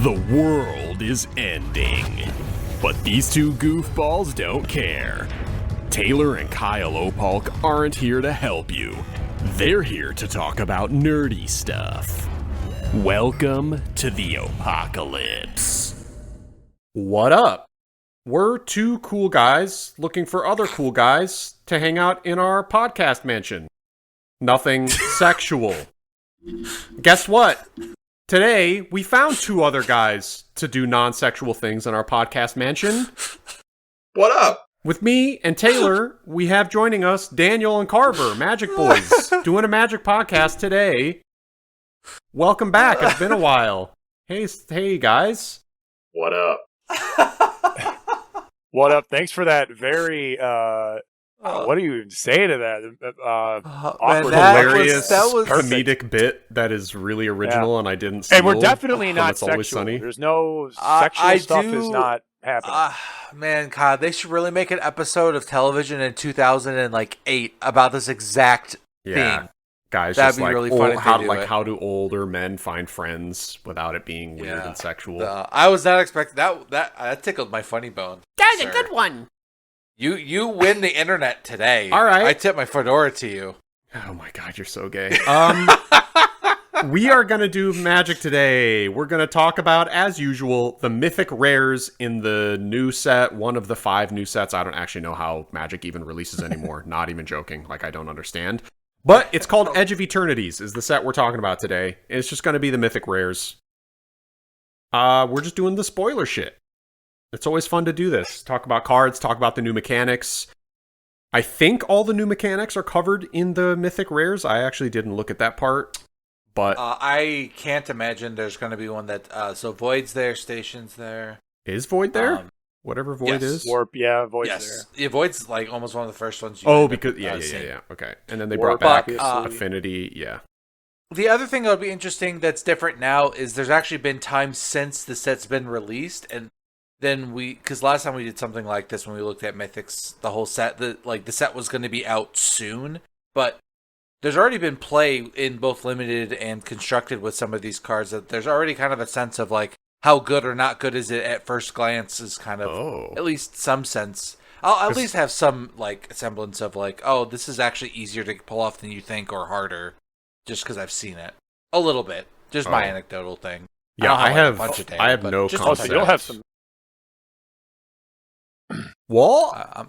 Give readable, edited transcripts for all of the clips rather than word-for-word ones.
The world is ending, but these two goofballs don't care. Taylor and Kyle Opalk aren't here to help you. They're here to talk about nerdy stuff. Welcome to the apocalypse. What up? We're two cool guys looking for other cool guys to hang out in our podcast mansion. Nothing sexual. Guess what? Today, we found two other guys to do non-sexual things in our podcast mansion. What up? With me and Taylor, we have joining us Daniel and Carver, Magic Boys, doing a magic podcast today. Welcome back. It's been a while. Hey guys. What up? What up? Thanks for that very, what do you even say to that? Awkward, hilarious, that was comedic bit that is really original, and I didn't see. And we're definitely not It's sexual. Always Sunny. There's no sexual stuff is not happening. Man, God, they should really make an episode of television in 2008 about this exact thing. Guys, that'd just be like, really funny. How do older men find friends without it being weird and sexual? I was not expecting that. That tickled my funny bone. That was a good one. You win the internet today. All right, I tip my fedora to you. Oh my God, you're so gay. We are gonna do magic today. We're gonna talk about, as usual, the mythic rares in the new set. One of the 5 new sets. I don't actually know how Magic even releases anymore. Not even joking. Like, I don't understand. But it's called Edge of Eternities, is the set we're talking about today. It's just going to be the mythic rares. We're just doing the spoiler shit. It's always fun to do this. Talk about cards, talk about the new mechanics. I think all the new mechanics are covered in the mythic rares. I actually didn't look at that part. But I can't imagine there's going to be one that... so Void's there, Station's there. Is Void there? Whatever Void is? Warp, Void's there. Yeah, Void's like almost one of the first ones. Because yeah. Okay, and then they brought back Affinity. Yeah. The other thing that would be interesting that's different now is there's actually been time since the set's been released, and then because last time we did something like this when we looked at Mythics, the whole set, the set was going to be out soon, but there's already been play in both limited and constructed with some of these cards. That there's already kind of a sense of like, how good or not good is it at first glance is kind of at least some sense. I'll at least have some like semblance of like, oh, this is actually easier to pull off than you think or harder, just because I've seen it a little bit. Just my anecdotal thing. Yeah, I have no concept. So you'll have some. What?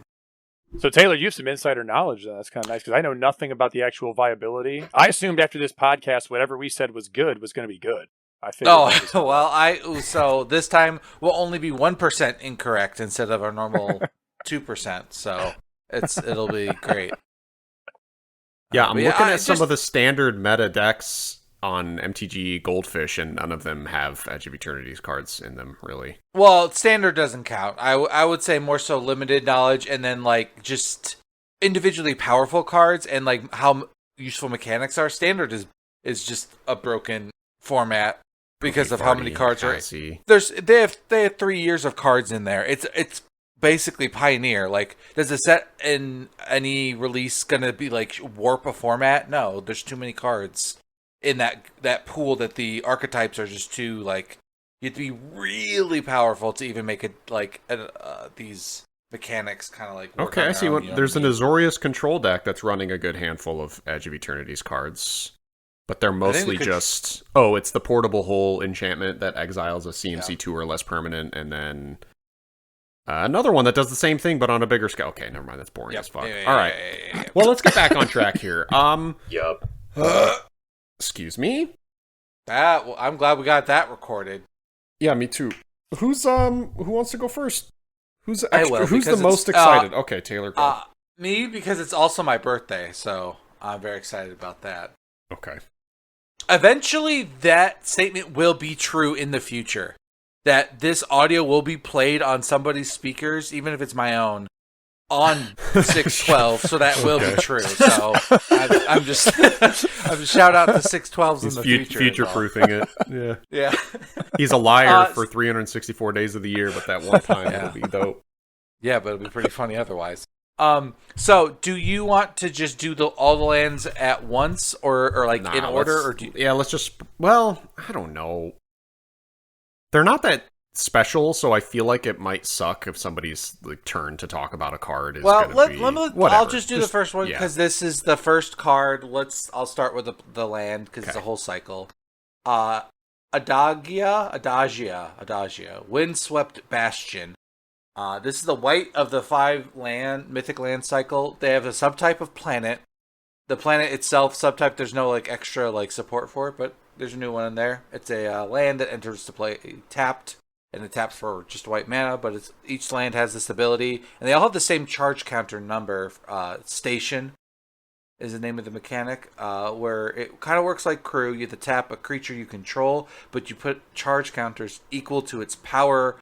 So Taylor, you have some insider knowledge. That's kind of nice because I know nothing about the actual viability. I assumed after this podcast, whatever we said was good was going to be good. So this time we'll only be 1% incorrect instead of our normal 2%. So it'll be great. Yeah, I'm looking at some of the standard meta decks on MTG Goldfish, and none of them have Edge of Eternities cards in them, really. Well, standard doesn't count. I would say more so limited knowledge, and then like just individually powerful cards, and like how useful mechanics are. Standard is just a broken format. Because of how many cards are they have 3 years of cards in there. It's basically Pioneer. Like, does a set in any release gonna be like warp a format? No, there's too many cards in that pool that the archetypes are just too like. You have to be really powerful to even make it like these mechanics kind of like. Okay, I see. There's an Azorius control deck that's running a good handful of Edge of Eternities cards. But they're mostly just... it's the portable hole enchantment that exiles a CMC 2 or less permanent, and then another one that does the same thing, but on a bigger scale. Okay, never mind, that's boring as fuck. All right. Well, let's get back on track here. Yup. Excuse me? Well, I'm glad we got that recorded. Yeah, me too. Who wants to go first? Who's the most excited? Okay, Taylor, go. Me, because it's also my birthday, so I'm very excited about that. Okay. Eventually, that statement will be true in the future. That this audio will be played on somebody's speakers, even if it's my own, on 612. So that will be true. So I'm just shout out to 612s in the future. Future-proofing it. Yeah. Yeah. He's a liar for 364 days of the year, but that one time it'll be dope. Yeah, but it'll be pretty funny otherwise. So do you want to just do all the lands at once or like in order, or let's just, well, I don't know. They're not that special, so I feel like it might suck if somebody's like turn to talk about a card is Well, gonna be whatever. I'll just do the first one because this is the first card. I'll start with the land because it's a whole cycle. Adagia, Windswept Bastion. This is the white of the 5 mythic land cycle. They have a subtype of planet. The planet itself, subtype, there's no like extra like support for it, but there's a new one in there. It's a land that enters to play tapped, and it taps for just white mana, but each land has this ability, and they all have the same charge counter number. Station is the name of the mechanic, where it kind of works like crew. You have to tap a creature you control, but you put charge counters equal to its power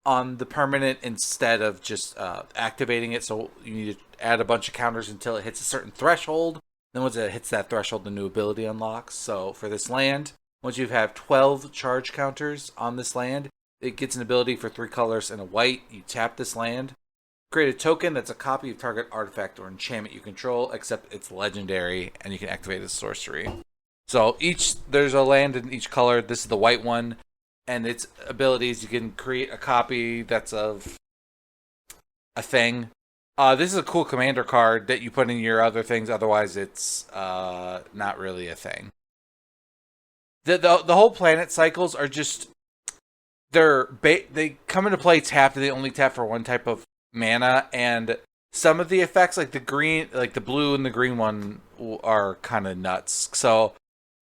on the permanent instead of just activating it. So you need to add a bunch of counters until it hits a certain threshold. Then once it hits that threshold, the new ability unlocks. So for this land, once you have 12 charge counters on this land, it gets an ability for 3 colors and a white. You tap this land, create a token that's a copy of target artifact or enchantment you control, except it's legendary, and you can activate as sorcery. So there's a land in each color. This is the white one, and its abilities, you can create a copy that's of a thing. This is a cool commander card that you put in your other things. Otherwise, it's not really a thing. The whole planet cycles are just they come into play tapped, and they only tap for one type of mana, and some of the effects, like the green, like the blue and the green one, are kind of nuts. So,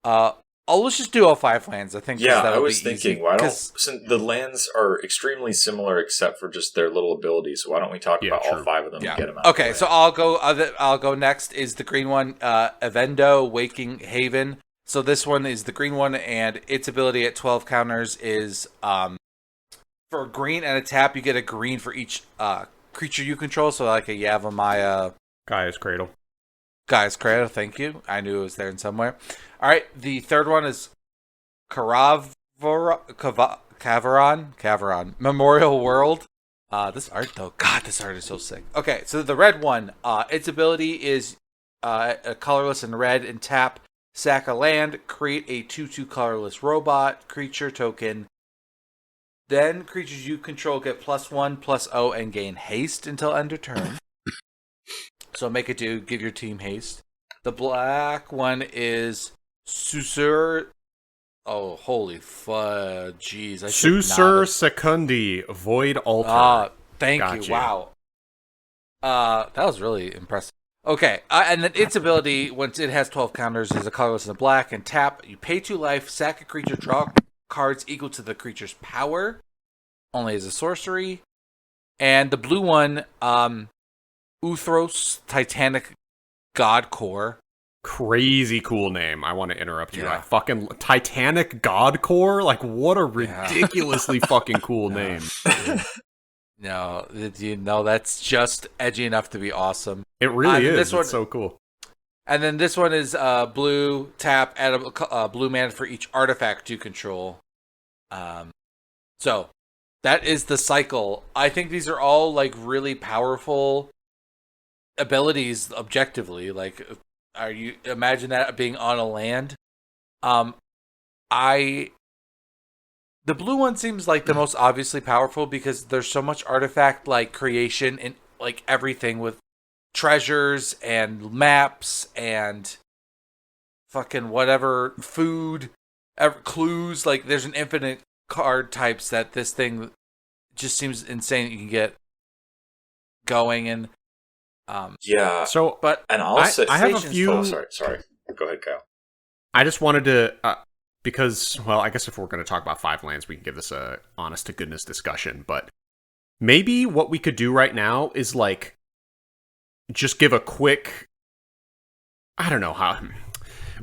let's just do all 5 lands. I think. Yeah, I was thinking, why don't, since the lands are extremely similar except for just their little abilities, why don't we talk about all 5 of them and get them out? Okay, so I'll go next. Is the green one, Evendo Waking Haven. So this one is the green one, and its ability at 12 counters is for green and a tap, you get a green for each creature you control. So like a Yavimaya. Gaia's Cradle, thank you. I knew it was there in somewhere. All right, the third one is Cavaron Memorial World. This art, though, God, this art is so sick. Okay, so the red one, its ability is a colorless and red, and tap, sack a land, create a 2/2 colorless robot creature token. Then creatures you control get +1/+0 and gain haste until end of turn. So make it do, give your team haste. The black one is Susur. Oh, holy fudge. Jeez. Susur Secundi, Void Altar. Thank you. Wow. That was really impressive. Okay, and then its ability, once it has 12 counters, is a colorless and a black, and tap, you pay 2 life, sack a creature, draw cards equal to the creature's power, only as a sorcery. And the blue one, Uthros Titanic God Core. Crazy cool name. I want to interrupt you. I fucking Titanic God Core? Like, what a ridiculously fucking cool name. No, you know, that's just edgy enough to be awesome. It really is. It's so cool. And then this one is blue, tap, add a blue mana for each artifact you control. So that is the cycle. I think these are all like really powerful abilities objectively. Like, imagine that being on a land? The blue one seems like the most obviously powerful because there's so much artifact like creation and like everything with treasures and maps and fucking whatever food, clues. Like there's an infinite card types that this thing just seems insane that you can get going. And yeah. So, but and also I have a few. Oh, sorry. Go ahead, Kyle. I just wanted to. Because, well, I guess if we're going to talk about 5 lands, we can give this a honest-to-goodness discussion. But maybe what we could do right now is, like, just give a quick... I don't know how...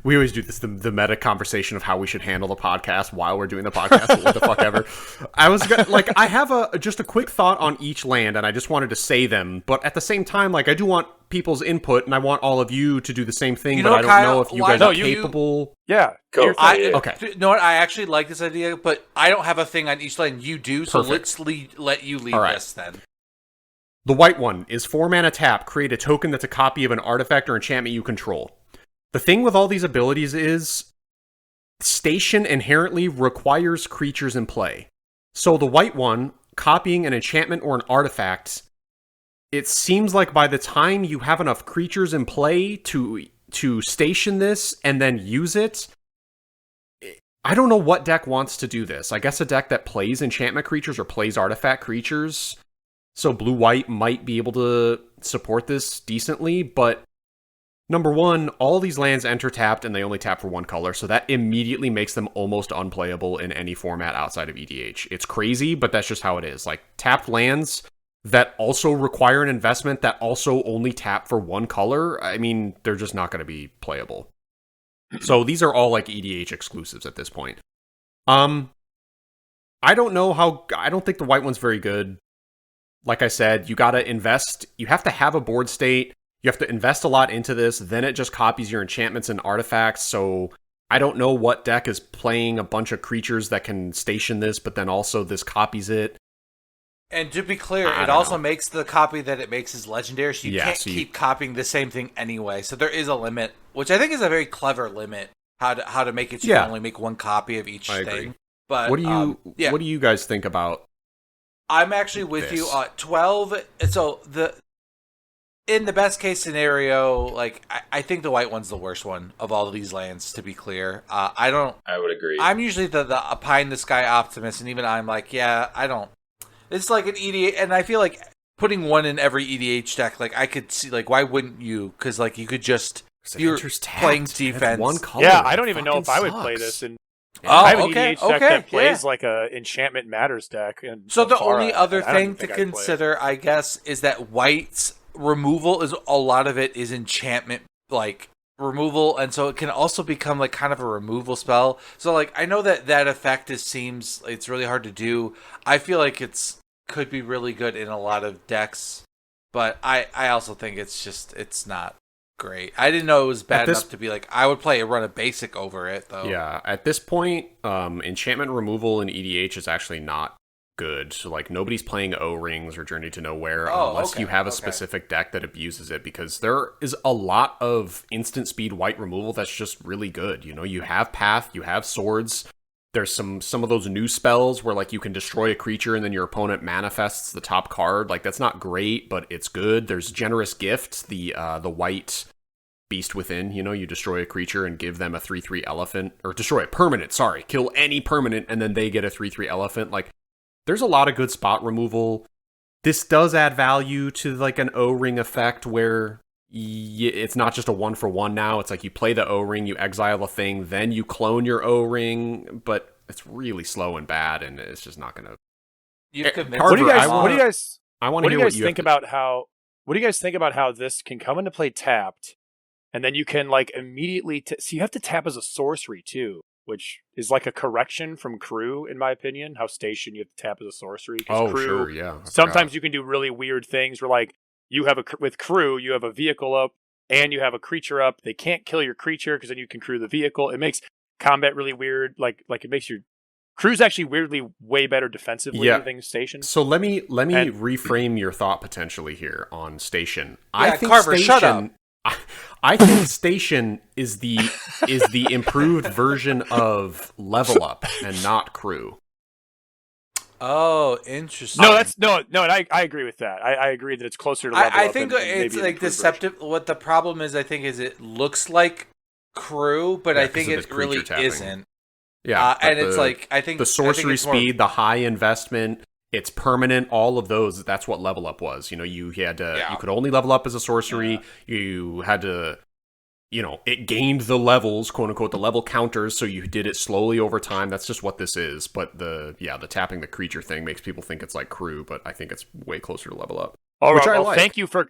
We always do this, the meta conversation of how we should handle the podcast while we're doing the podcast, what the fuck ever. I was gonna, like, I have just a quick thought on each land, and I just wanted to say them. But at the same time, like, I do want people's input, and I want all of you to do the same thing, but I don't know if you guys are capable. Yeah. Go. Okay. You know what? I actually like this idea, but I don't have a thing on each land. You do, so Perfect. let's let you lead this then. The white one is 4 mana tap. Create a token that's a copy of an artifact or enchantment you control. The thing with all these abilities is Station inherently requires creatures in play. So the white one, copying an enchantment or an artifact, it seems like by the time you have enough creatures in play to station this and then use it, I don't know what deck wants to do this. I guess a deck that plays enchantment creatures or plays artifact creatures. So blue-white might be able to support this decently, but number one, all these lands enter tapped and they only tap for one color, so that immediately makes them almost unplayable in any format outside of EDH. It's crazy, but that's just how it is. Like, tapped lands that also require an investment that also only tap for one color, I mean, they're just not going to be playable. So these are all like EDH exclusives at this point. I don't think the white one's very good. Like I said, you gotta invest, you have to have a board state, you have to invest a lot into this, then it just copies your enchantments and artifacts, so I don't know what deck is playing a bunch of creatures that can station this, but then also this copies it. And to be clear, it also makes the copy that it makes is legendary, so you can't keep copying the same thing anyway. So there is a limit, which I think is a very clever limit, how to make it so you can only make one copy of each thing. Agree. But what do you guys think about I'm actually with you. 12. So in the best case scenario, like I think the white one's the worst one of all of these lands. To be clear, I would agree. I'm usually the pie in the sky optimist, and even I'm like, yeah, I don't. It's like an EDH, and I feel like putting one in every EDH deck. Like I could see, like why wouldn't you? Because like you could just you're playing defense. One color. Yeah, I don't even know if I would play this in. I have an EDH deck that plays like a Enchantment Matters deck. And so the only other thing to consider, I guess, is that white's removal is a lot of it is enchantment like removal, and so it can also become like kind of a removal spell. So like I know that effect seems it's really hard to do. I feel like could be really good in a lot of decks, but I also think it's not great. I didn't know it was bad enough to be like I would run a basic over it though. Yeah, at this point, enchantment removal in EDH is actually not good. So like nobody's playing O-Rings or Journey to Nowhere unless you have a specific deck that abuses it, because there is a lot of instant speed white removal that's just really good. You know, you have Path, you have Swords. There's some of those new spells where like you can destroy a creature and then your opponent manifests the top card. Like that's not great, but it's good. There's Generous Gift, the white Beast Within. You know, you destroy a creature and give them a 3/3 elephant, or destroy a permanent. Sorry, kill any permanent and then they get a 3/3 elephant. Like there's a lot of good spot removal. This does add value to like an O-Ring effect where it's not just a 1-for-1 now. It's like you play the O-Ring, you exile a thing, then you clone your O-Ring, but it's really slow and bad, and it's just not going to. What do you guys think about how this can come into play tapped, and then you can like immediately so you have to tap as a sorcery too, which is like a correction from Crew, in my opinion. How Station you have to tap as a sorcery. Oh, Crew, sure, yeah. Sometimes you can do really weird things where like you have with Crew, you have a vehicle up and you have a creature up. They can't kill your creature because then you can crew the vehicle. It makes combat really weird. Like it makes your Crew's actually weirdly way better defensively than Station. So let me reframe your thought potentially here on Station. Yeah, I think Carver, shut up. I think Station is the improved version of Level Up and not Crew. Oh, interesting. No, and I agree with that. I agree that it's closer to Level Up. I think it's like deceptive. Version. What the problem is, I think, is it looks like Crew, but I think it really isn't. Yeah, and it's like I think the sorcery speed, the high investment. It's permanent, all of those. That's what Level Up was. You know, you could only level up as a sorcery. Yeah. You had to, you know, it gained the levels, quote unquote, the level counters. So you did it slowly over time. That's just what this is. But the tapping the creature thing makes people think it's like Crew, but I think it's way closer to Level Up. All right. Well, thank you for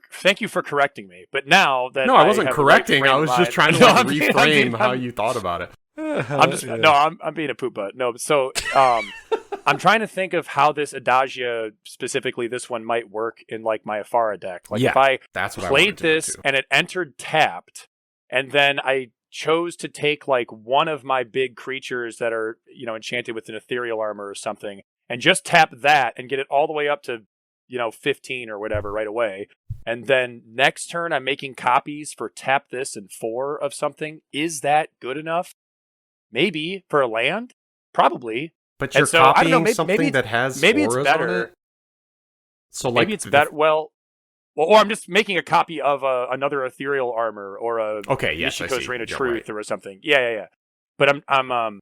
correcting me. But now that I wasn't correcting. I was just trying to reframe how you thought about it. I'm being a poop butt. No, so I'm trying to think of how this Adagia, specifically this one, might work in like my Afara deck. Like if I played this and it entered tapped, and then I chose to take like one of my big creatures that are, you know, enchanted with an ethereal armor or something, and just tap that and get it all the way up to, you know, 15 or whatever right away. And then next turn I'm making copies for tap this and 4 of something. Is that good enough? Maybe for a land, probably. But you're copying something that has maybe auras it's better. on it? So maybe it's better. Well, or I'm just making a copy of another ethereal armor or a Nishiko's Reign of Truth or something. Yeah. But I'm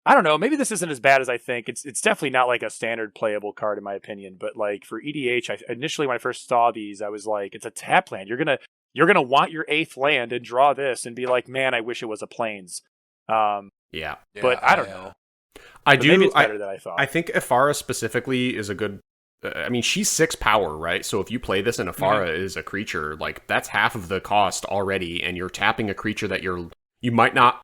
I don't know. Maybe this isn't as bad as I think. It's definitely not like a standard playable card in my opinion. But like for EDH, initially when I first saw these, I was like, it's a tap land. You're gonna want your 8th land and draw this and be like, man, I wish it was a plains. Yeah. But I don't know. Maybe it's better than I thought. I think Ifara specifically is a good. I mean, she's 6 power, right? So if you play this and Ifara is a creature, like that's half of the cost already, and you're tapping a creature that you might not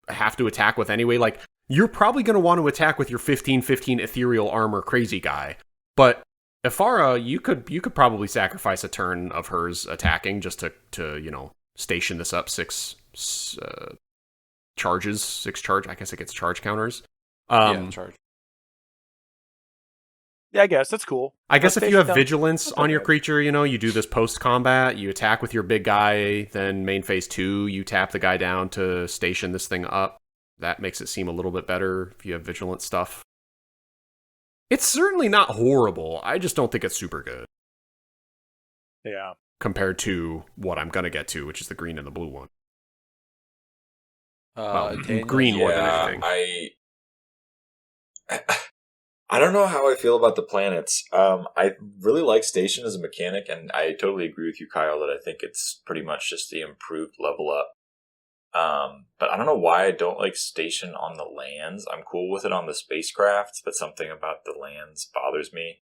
have to attack with anyway. Like you're probably going to want to attack with your 15/15 ethereal armor crazy guy, but Ifara, you could probably sacrifice a turn of hers attacking just to station this up 6 charges, 6 charge. I guess it gets charge counters. Charge. Yeah, I guess that's cool. I guess if you have vigilance on your creature, you do this post-combat, you attack with your big guy, then main phase 2, you tap the guy down to station this thing up. That makes it seem a little bit better if you have vigilant stuff. It's certainly not horrible. I just don't think it's super good. Yeah. Compared to what I'm going to get to, which is the green and the blue one. Green more than anything. I don't know how I feel about the planets. I really like Station as a mechanic, and I totally agree with you, Kyle, that I think it's pretty much just the improved level up. But I don't know why I don't like Station on the lands. I'm cool with it on the spacecrafts, but something about the lands bothers me.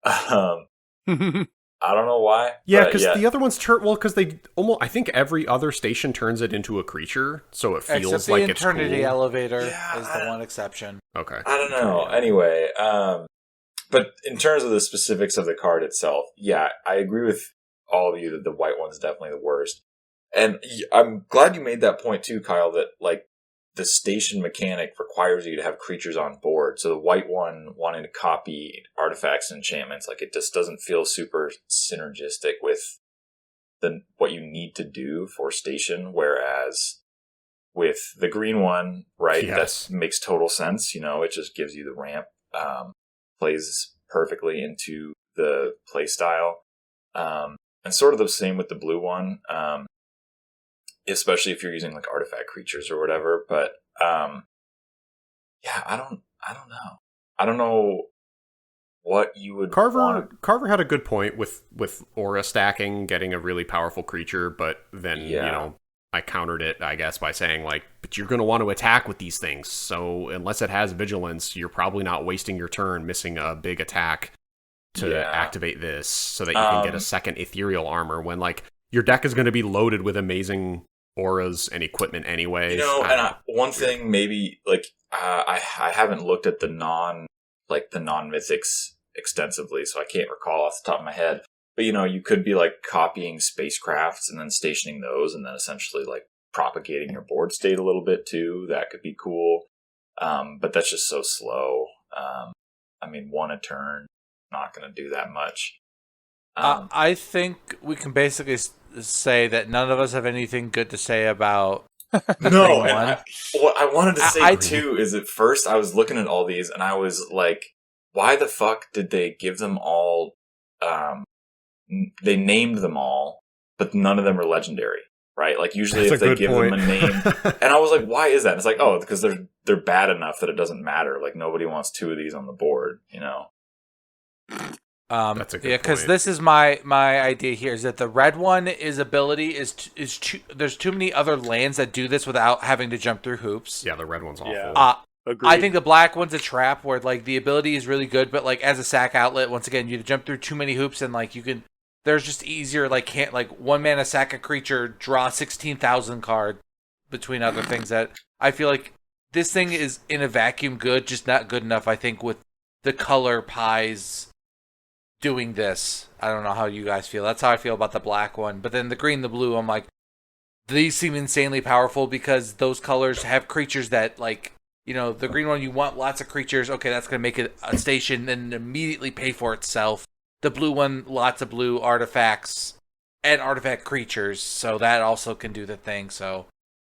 I don't know why. Yeah, because the other ones turn because they almost. I think every other station turns it into a creature, so it feels except like the it's cool. Eternity elevator is the one exception. Okay, I don't know. Anyway, but in terms of the specifics of the card itself, yeah, I agree with all of you that the white one's definitely the worst. And I'm glad you made that point too, Kyle. That like the station mechanic requires you to have creatures on board. So the white one wanting to copy artifacts and enchantments, like it just doesn't feel super synergistic with what you need to do for station. Whereas with the green one, right, that makes total sense. It just gives you the ramp, plays perfectly into the play style. And sort of the same with the blue one. Especially if you're using like artifact creatures or whatever, but I don't know. I don't know what you would Carver had a good point with aura stacking, getting a really powerful creature, but then I countered it, I guess, by saying like, but you're going to want to attack with these things. So unless it has vigilance, you're probably not wasting your turn missing a big attack to activate this, so that you can get a second ethereal armor when like your deck is going to be loaded with amazing auras and equipment anyway. One thing maybe like I haven't looked at the non-mythics extensively, so I can't recall off the top of my head. But you could be like copying spacecrafts and then stationing those, and then essentially like propagating your board state a little bit too. That could be cool, but that's just so slow. I mean, 1 a turn, not going to do that much. I think we can basically say that none of us have anything good to say about no. And what I wanted to say too is at first I was looking at all these and I was like, why the fuck did they give them all? They named them all, but none of them are legendary, right? Like usually if they give them a name, and I was like, why is that? And it's like, oh, because they're bad enough that it doesn't matter. Like nobody wants 2 of these on the board, That's a good point. Because this is my idea here is that the red one ability is there's too many other lands that do this without having to jump through hoops. Yeah, the red one's awful. Yeah. I think the black one's a trap where like the ability is really good, but like as a sack outlet, once again, you jump through too many hoops and like there's just easier like can't like 1 mana sack a creature, draw 16,000 card between other things that I feel like this thing is in a vacuum good, just not good enough. I think with the color pies doing this. I don't know how you guys feel. That's how I feel about the black one. But then the green, the blue, I'm like, these seem insanely powerful because those colors have creatures that like, the green one, you want lots of creatures. Okay, that's going to make it a station and immediately pay for itself. The blue one, lots of blue artifacts and artifact creatures. So that also can do the thing. So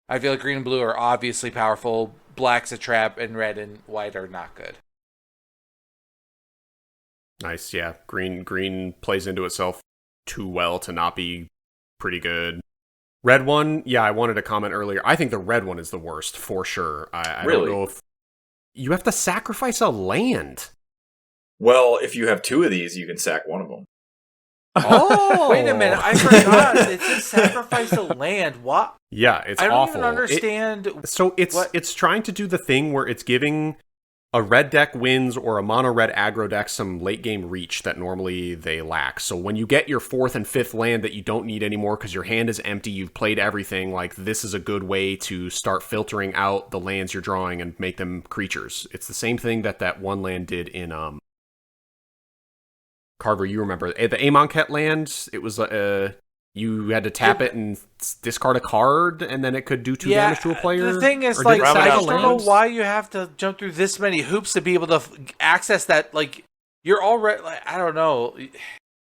I feel like green and blue are obviously powerful. black's a trap and red and white are not good. Nice, yeah. Green plays into itself too well to not be pretty good. Red one, yeah, I wanted to comment earlier. I think the red one is the worst, for sure. I Really? don't know if... You have to sacrifice a land. Well, if you have two of these, you can sack one of them. Oh! Wait a minute, I forgot. It says sacrifice a land. What? Yeah, it's awful. I don't even understand. It's trying to do the thing where it's giving a red deck wins or a mono red aggro deck some late game reach that normally they lack. So when you get your 4th and 5th land that you don't need anymore because your hand is empty, you've played everything, like this is a good way to start filtering out the lands you're drawing and make them creatures. It's the same thing that one land did in Carver, you remember the Amonkhet land. It was you had to tap it and discard a card, and then it could do 2 damage to a player. The thing is, like, I just don't know why you have to jump through this many hoops to be able to access that. Like, you're already, like, I don't know.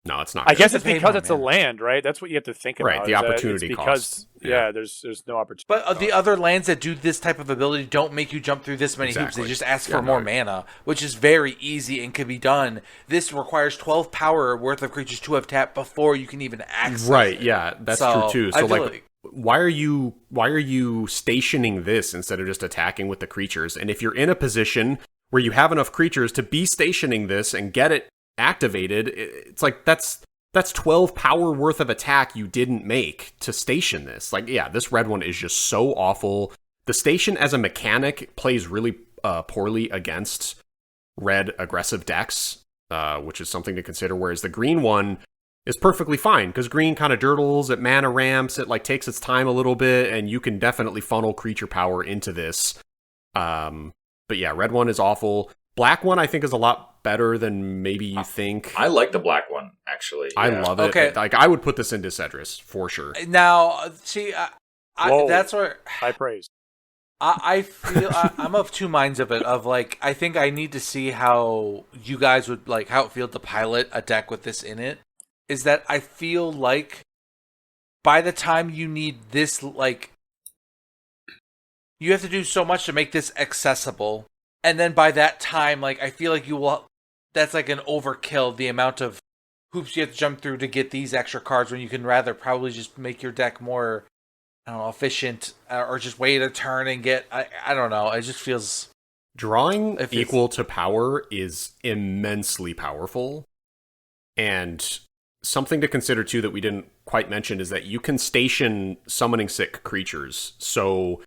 No, it's not. I guess it's because it's a land, right? That's what you have to think about. Right, the opportunity cost. Yeah, there's no opportunity. But the other lands that do this type of ability don't make you jump through this many hoops. They just ask for more mana, which is very easy and can be done. This requires 12 power worth of creatures to have tapped before you can even access Right, it. yeah, that's true too. So like why are you stationing this instead of just attacking with the creatures? And if you're in a position where you have enough creatures to be stationing this and get it activated, it's like that's 12 power worth of attack you didn't make to station this. Like, yeah, this red one is just so awful. The station as a mechanic plays really poorly against red aggressive decks, which is something to consider, whereas the green one is perfectly fine because green kind of dirtles, it mana ramps, it like takes its time a little bit, and you can definitely funnel creature power into this. But yeah, red one is awful. Black one, I think, is a lot better than maybe you think. I like the black one, actually. I love it. Okay. Like, I would put this into Cedrus, for sure. Now, see, that's where... High praise. I feel... I'm of two minds of it, of, like, I think I need to see how you guys would, like, how it feels to pilot a deck with this in it. Is that I feel like by the time you need this, like... You have to do so much to make this accessible. And then by that time, like, I feel like you will... That's like an overkill, the amount of hoops you have to jump through to get these extra cards when you can rather probably just make your deck more, I don't know, efficient, or just wait a turn and get... I don't know, it just feels... Drawing equal to power is immensely powerful. And something to consider, too, that we didn't quite mention is that you can station summoning sick creatures. So...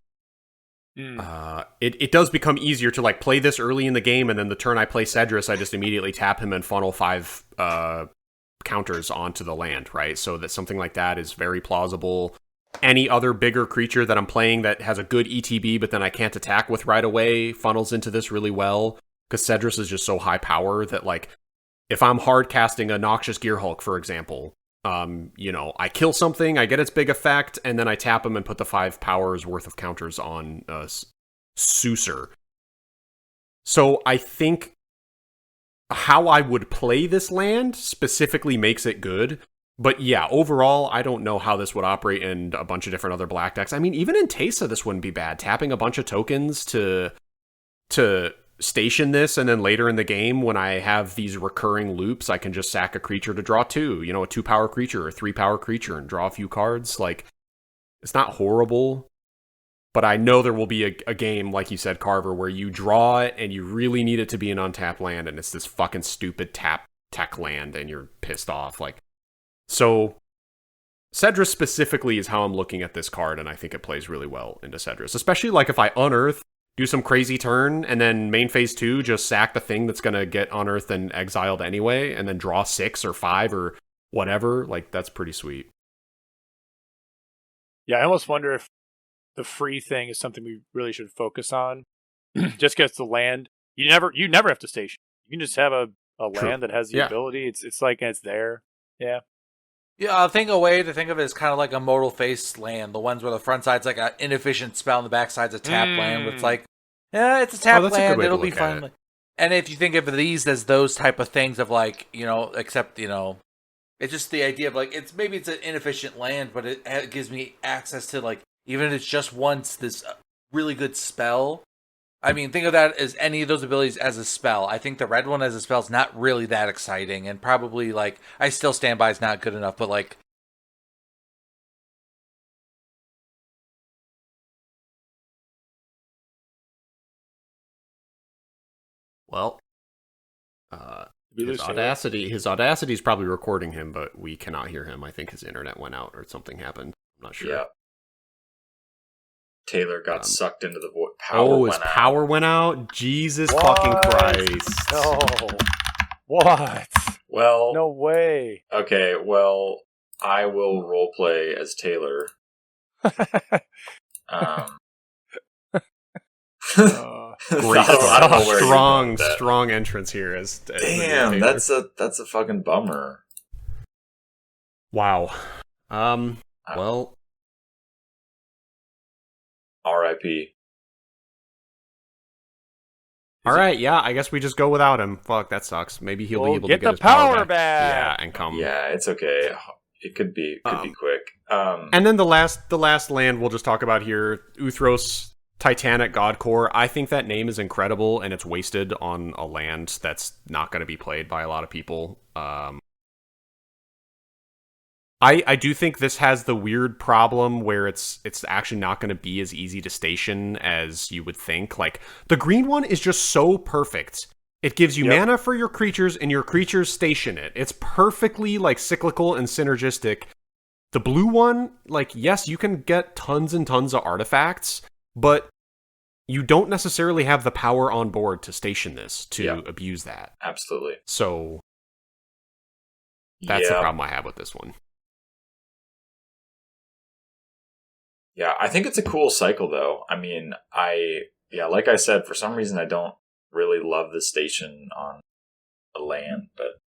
It does become easier to like play this early in the game, and then the turn I play Cedrus, I just immediately tap him and funnel 5 counters onto the land, right? So that something like that is very plausible. Any other bigger creature that I'm playing that has a good ETB, but then I can't attack with right away, funnels into this really well, because Cedrus is just so high power that, like, if I'm hard casting a Noxious Gearhulk, for example, you know, I kill something, I get its big effect, and then I tap him and put the 5 powers worth of counters on Suser. So I think how I would play this land specifically makes it good. But yeah, overall, I don't know how this would operate in a bunch of different other black decks. I mean, even in Teysa, this wouldn't be bad. Tapping a bunch of tokens to station this, and then later in the game when I have these recurring loops, I can just sack a creature to draw 2, you know, a 2-power creature or a 3-power creature and draw a few cards. Like, it's not horrible, but I know there will be a game, like you said, Carver, where you draw it and you really need it to be an untapped land, and it's this fucking stupid tech land, and you're pissed off. Like, so Cedrus specifically is how I'm looking at this card, and I think it plays really well into Cedrus, especially like if I unearth, do some crazy turn, and then main phase 2, just sack the thing that's going to get unearthed and exiled anyway, and then draw 6 or 5 or whatever. Like, that's pretty sweet. Yeah, I almost wonder if the free thing is something we really should focus on. Just because the land, you never have to station. You can just have a land that has the ability. It's like, it's there. Yeah. Yeah, I think a way to think of it is kind of like a modal face land. The ones where the front side's like an inefficient spell and the back side's a tap land. Where it's like, yeah, it's a tap land. It'll be fun. And if you think of these as those type of things of like, you know, except, you know, it's just the idea of like, maybe it's an inefficient land, but it gives me access to like, even if it's just once, this really good spell I mean, think of that as any of those abilities as a spell. I think the red one as a spell is not really that exciting, and probably, like, I still stand by it's not good enough, but, like... Well, his Audacity is probably recording him, but we cannot hear him. I think his internet went out or something happened. I'm not sure. Yeah. Taylor got sucked into the void. His power went out? Jesus fucking Christ. No. What? Well, no way. Okay, well, I will roleplay as Taylor. Great, strong entrance here. Damn, that's a fucking bummer. Wow. Well, R.I.P. All right, yeah, I guess we just go without him. Fuck, that sucks. Maybe he'll be able to get get the his power back. Yeah, and come. Yeah, it's okay. It could be quick. And then the last land we'll just talk about here, Uthros Titanic God Core. I think that name is incredible, and it's wasted on a land that's not going to be played by a lot of people. I do think this has the weird problem where it's actually not going to be as easy to station as you would think. Like, the green one is just so perfect. It gives you mana for your creatures, and your creatures station it. It's perfectly, like, cyclical and synergistic. The blue one, like, yes, you can get tons and tons of artifacts, but you don't necessarily have the power on board to station this, to abuse that. Absolutely. So, that's the problem I have with this one. Yeah, I think it's a cool cycle, though. I mean, like I said, for some reason I don't really love the station on a land, but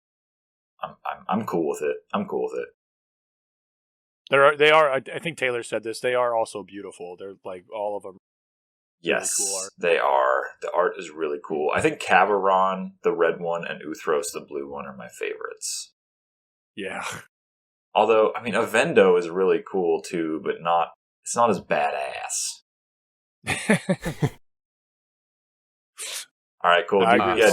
I'm cool with it. They are. I think Taylor said this. They are also beautiful. They're like all of them. Yes, really cool art. They are. The art is really cool. I think Cavaron, the red one, and Uthros, the blue one, are my favorites. Yeah. Although, I mean, Avendo is really cool too, but it's not as badass. All right, cool. Do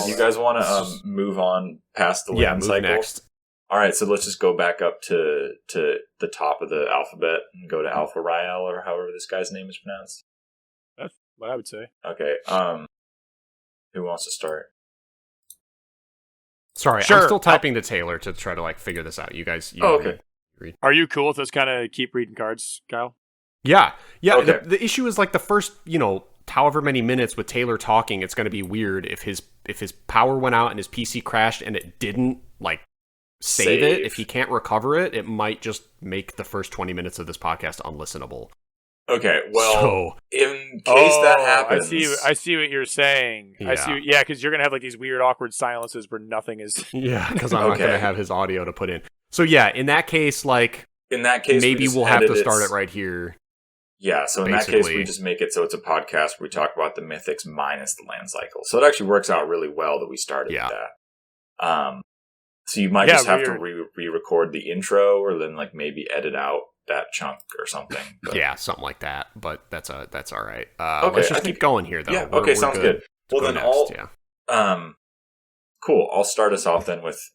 you guys want to move on past the land cycle? Next. All right, so let's just go back up to the top of the alphabet and go to Alpha Rael, or however this guy's name is pronounced. That's what I would say. Okay. Who wants to start? Sorry, sure. I'm still typing to Taylor to try to, like, figure this out. You guys. Okay. Read. Are you cool with us kind of keep reading cards, Kyle? Yeah. Okay. The issue is, like, the first, however many minutes with Taylor talking, it's going to be weird if his power went out and his PC crashed and it didn't, like, save it. If he can't recover it, it might just make the first 20 minutes of this podcast unlistenable. Okay, well, in case that happens... I see what you're saying. Yeah. Because you're going to have, like, these weird, awkward silences where nothing is... Yeah, because I'm not going to have his audio to put in. So, yeah, in that case, maybe we'll have to start it right here. Yeah, so in that case, we just make it so it's a podcast where we talk about the mythics minus the land cycle. So it actually works out really well that we started with that. So you might just have to re-record the intro, or then, like, maybe edit out that chunk or something. But. Yeah, something like that. But that's all right. Okay, let's just keep going here, though. Yeah, okay, sounds good. Well, then next, cool. I'll start us off then with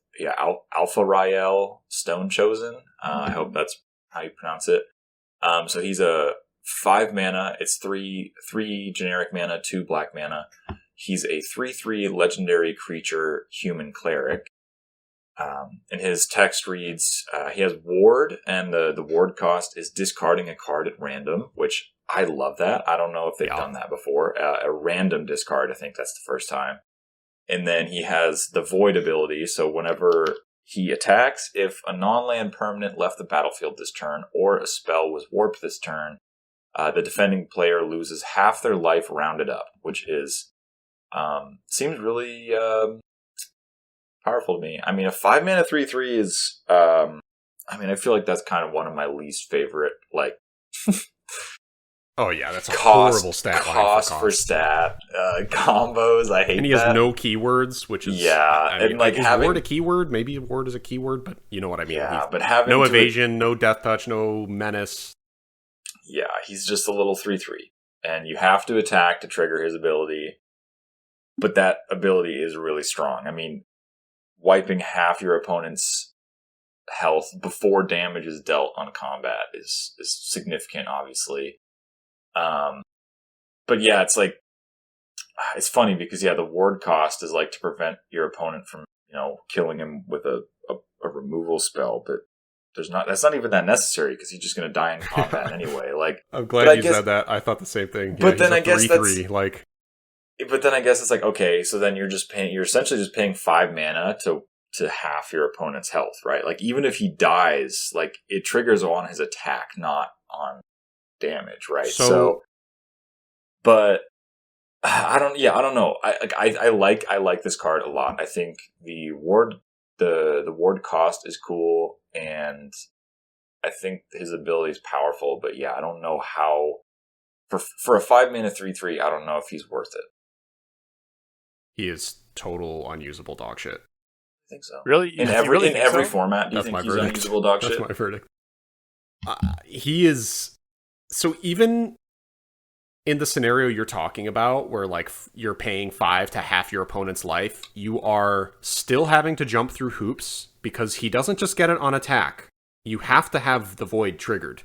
Alpha Rael Stone Chosen. I hope that's how you pronounce it. So he's a 5 mana. It's 3 generic mana, 2 black mana. He's a 3/3 legendary creature, human cleric. And his text reads, he has ward, and the ward cost is discarding a card at random, which I love that. I don't know if they've done that before. A random discard, I think that's the first time. And then he has the void ability, so whenever he attacks, if a non-land permanent left the battlefield this turn, or a spell was warped this turn, the defending player loses half their life rounded up, which is seems really powerful to me. I mean, a 5 mana 3/3 is I feel like that's kind of one of my least favorite, like oh yeah, that's a horrible stat line. Cost for stat combos. I hate that. And he has no keywords, which is and like is having ward a keyword. Maybe ward is a keyword, but you know what I mean. Yeah, but having no evasion, no death touch, no menace. Yeah, he's just a little 3/3. and you have to attack to trigger his ability. But that ability is really strong. I mean, wiping half your opponent's health before damage is dealt on combat is significant, obviously. But yeah, it's like, it's funny because the ward cost is like to prevent your opponent from, killing him with a removal spell, but that's not even that necessary because he's just going to die in combat anyway. Like, I'm glad you said that. I thought the same thing. But then I guess But then I guess it's like, okay, so then you're essentially just paying 5 mana to half your opponent's health, right? Like, even if he dies, like, it triggers on his attack, not on damage, right? So but I don't know. I like this card a lot. I think the ward cost is cool, and I think his ability is powerful, but yeah, I don't know how for a 5 mana 3/3, I don't know if he's worth it. He is total unusable dog shit. I think so. Really? In every format, do you think he's unusable dog shit? That's my verdict. He is... So even in the scenario you're talking about, where like you're paying 5 to half your opponent's life, you are still having to jump through hoops because he doesn't just get it on attack. You have to have the Void triggered.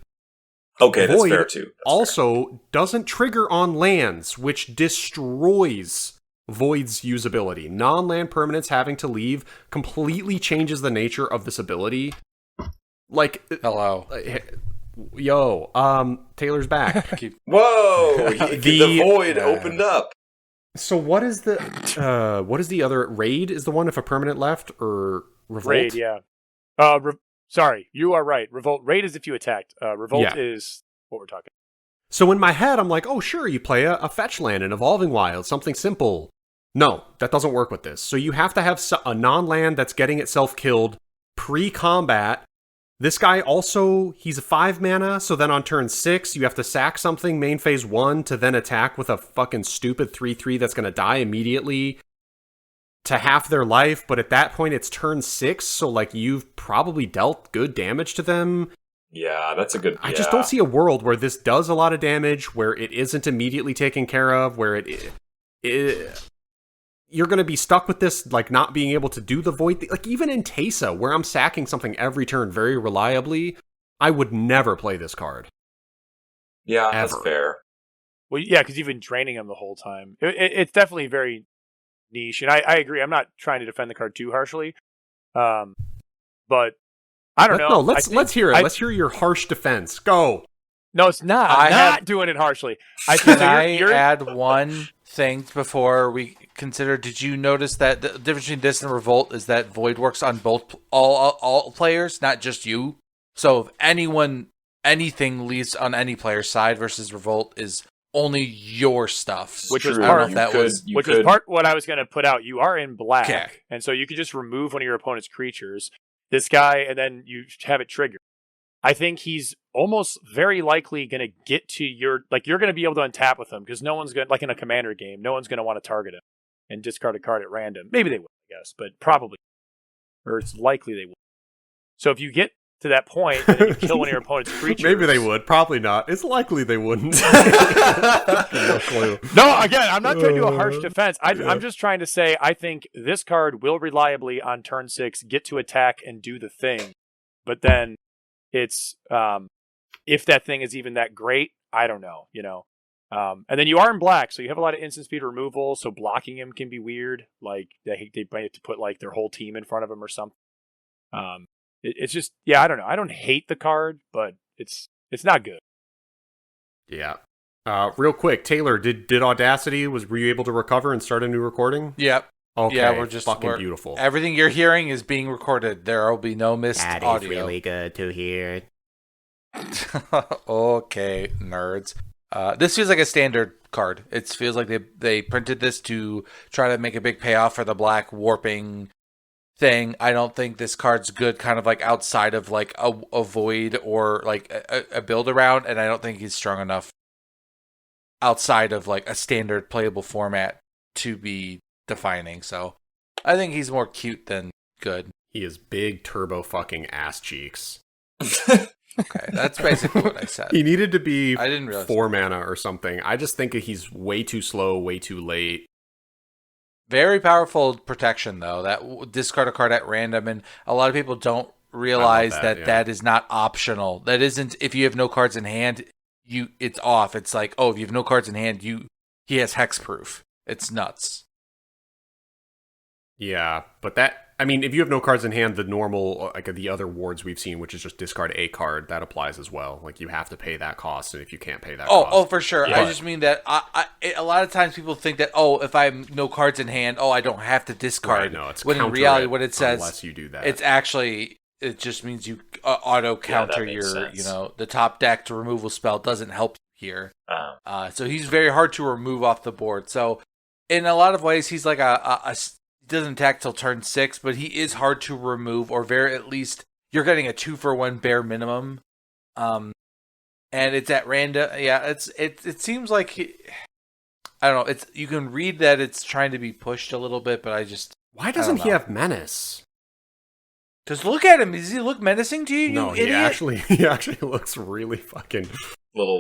Okay, that's fair too. Also doesn't trigger on lands, which destroys Void's usability. Non-land permanents having to leave completely changes the nature of this ability. Like, hello. Taylor's back. Whoa! The Void opened up. So what is the other? Raid is the one if a permanent left, or Revolt? Raid, yeah. Sorry, you are right. Revolt. Raid is if you attacked. Revolt is what we're talking. So in my head, I'm like, oh sure, you play a fetch land in Evolving Wild, something simple. No, that doesn't work with this. So you have to have a non-land that's getting itself killed pre-combat. This guy also, he's a 5 mana, so then on turn 6, you have to sack something main phase 1 to then attack with a fucking stupid 3/3 that's going to die immediately to half their life, but at that point it's turn 6, so like you've probably dealt good damage to them. Yeah, that's a good... I just don't see a world where this does a lot of damage, where it isn't immediately taken care of, where you're going to be stuck with this, like, not being able to do the Void. Like, even in Teysa, where I'm sacking something every turn very reliably, I would never play this card. Yeah, ever. That's fair. Well, yeah, because you've been draining him the whole time. It's definitely very niche, and I agree. I'm not trying to defend the card too harshly, but I don't know. No, let's hear it. Let's hear your harsh defense. Go. No, it's not. I'm not doing it harshly. Can I add one thing before we consider? Did you notice that the difference between this and Revolt is that Void works on both all players, not just you? So if anything leaves on any player's side versus Revolt is only your stuff. Which was part what I was going to put out. You are in black, and so you could just remove one of your opponent's creatures, this guy, and then you have it triggered. I think he's almost very likely going to get to you're going to be able to untap with him because no one's going to, like in a commander game, no one's going to want to target him and discard a card at random. Maybe they will, I guess, but probably, or it's likely they will. So if you get to that point and you kill one of your opponent's creatures. Maybe they would, probably not. It's likely they wouldn't. No clue. No, again, I'm not trying to do a harsh defense. I'm just trying to say I think this card will reliably on turn 6 get to attack and do the thing, but then it's if that thing is even that great, I don't know, and then you are in black, so you have a lot of instant speed removal, so blocking him can be weird. Like they might have to put like their whole team in front of him or something. It's just, I don't know. I don't hate the card, but it's not good. Yeah. Real quick, Taylor, did Audacity, were you able to recover and start a new recording? Yep. Okay, yeah, we're fucking beautiful. Everything you're hearing is being recorded. There will be no missed audio. That is really good to hear. Okay, nerds. This feels like a standard card. It feels like they printed this to try to make a big payoff for the black warping thing. I don't think this card's good kind of like outside of like a Void or like a build around, and I don't think he's strong enough outside of like a standard playable format to be defining. So I think he's more cute than good. He is big turbo fucking ass cheeks. Okay, that's basically what I said. He needed to be I didn't realize 4 mana or something. I just think he's way too slow, way too late. Very powerful protection, though. That discard a card at random, and a lot of people don't realize that is not optional. That isn't, if you have no cards in hand, it's off. It's like, oh, if you have no cards in hand, he has hexproof. It's nuts. Yeah, but if you have no cards in hand, the normal, like the other wards we've seen, which is just discard a card, that applies as well. Like, you have to pay that cost, and if you can't pay that cost... Oh, for sure. Yeah. I just mean that a lot of times people think that, if I have no cards in hand, I don't have to discard. Right, no, it's when in reality, what it says... Unless you do that. It's actually... It just means you auto-counter the top decked removal spell doesn't help you here. So he's very hard to remove off the board. So, in a lot of ways, he's like he doesn't attack till turn 6, but he is hard to remove, or at least you're getting a 2-for-1 bare minimum. And it's at random. Yeah, it seems like I don't know. You can read that it's trying to be pushed a little bit, but why doesn't he have menace? Because look at him. Does he look menacing to you? No, you idiot? he actually looks really fucking...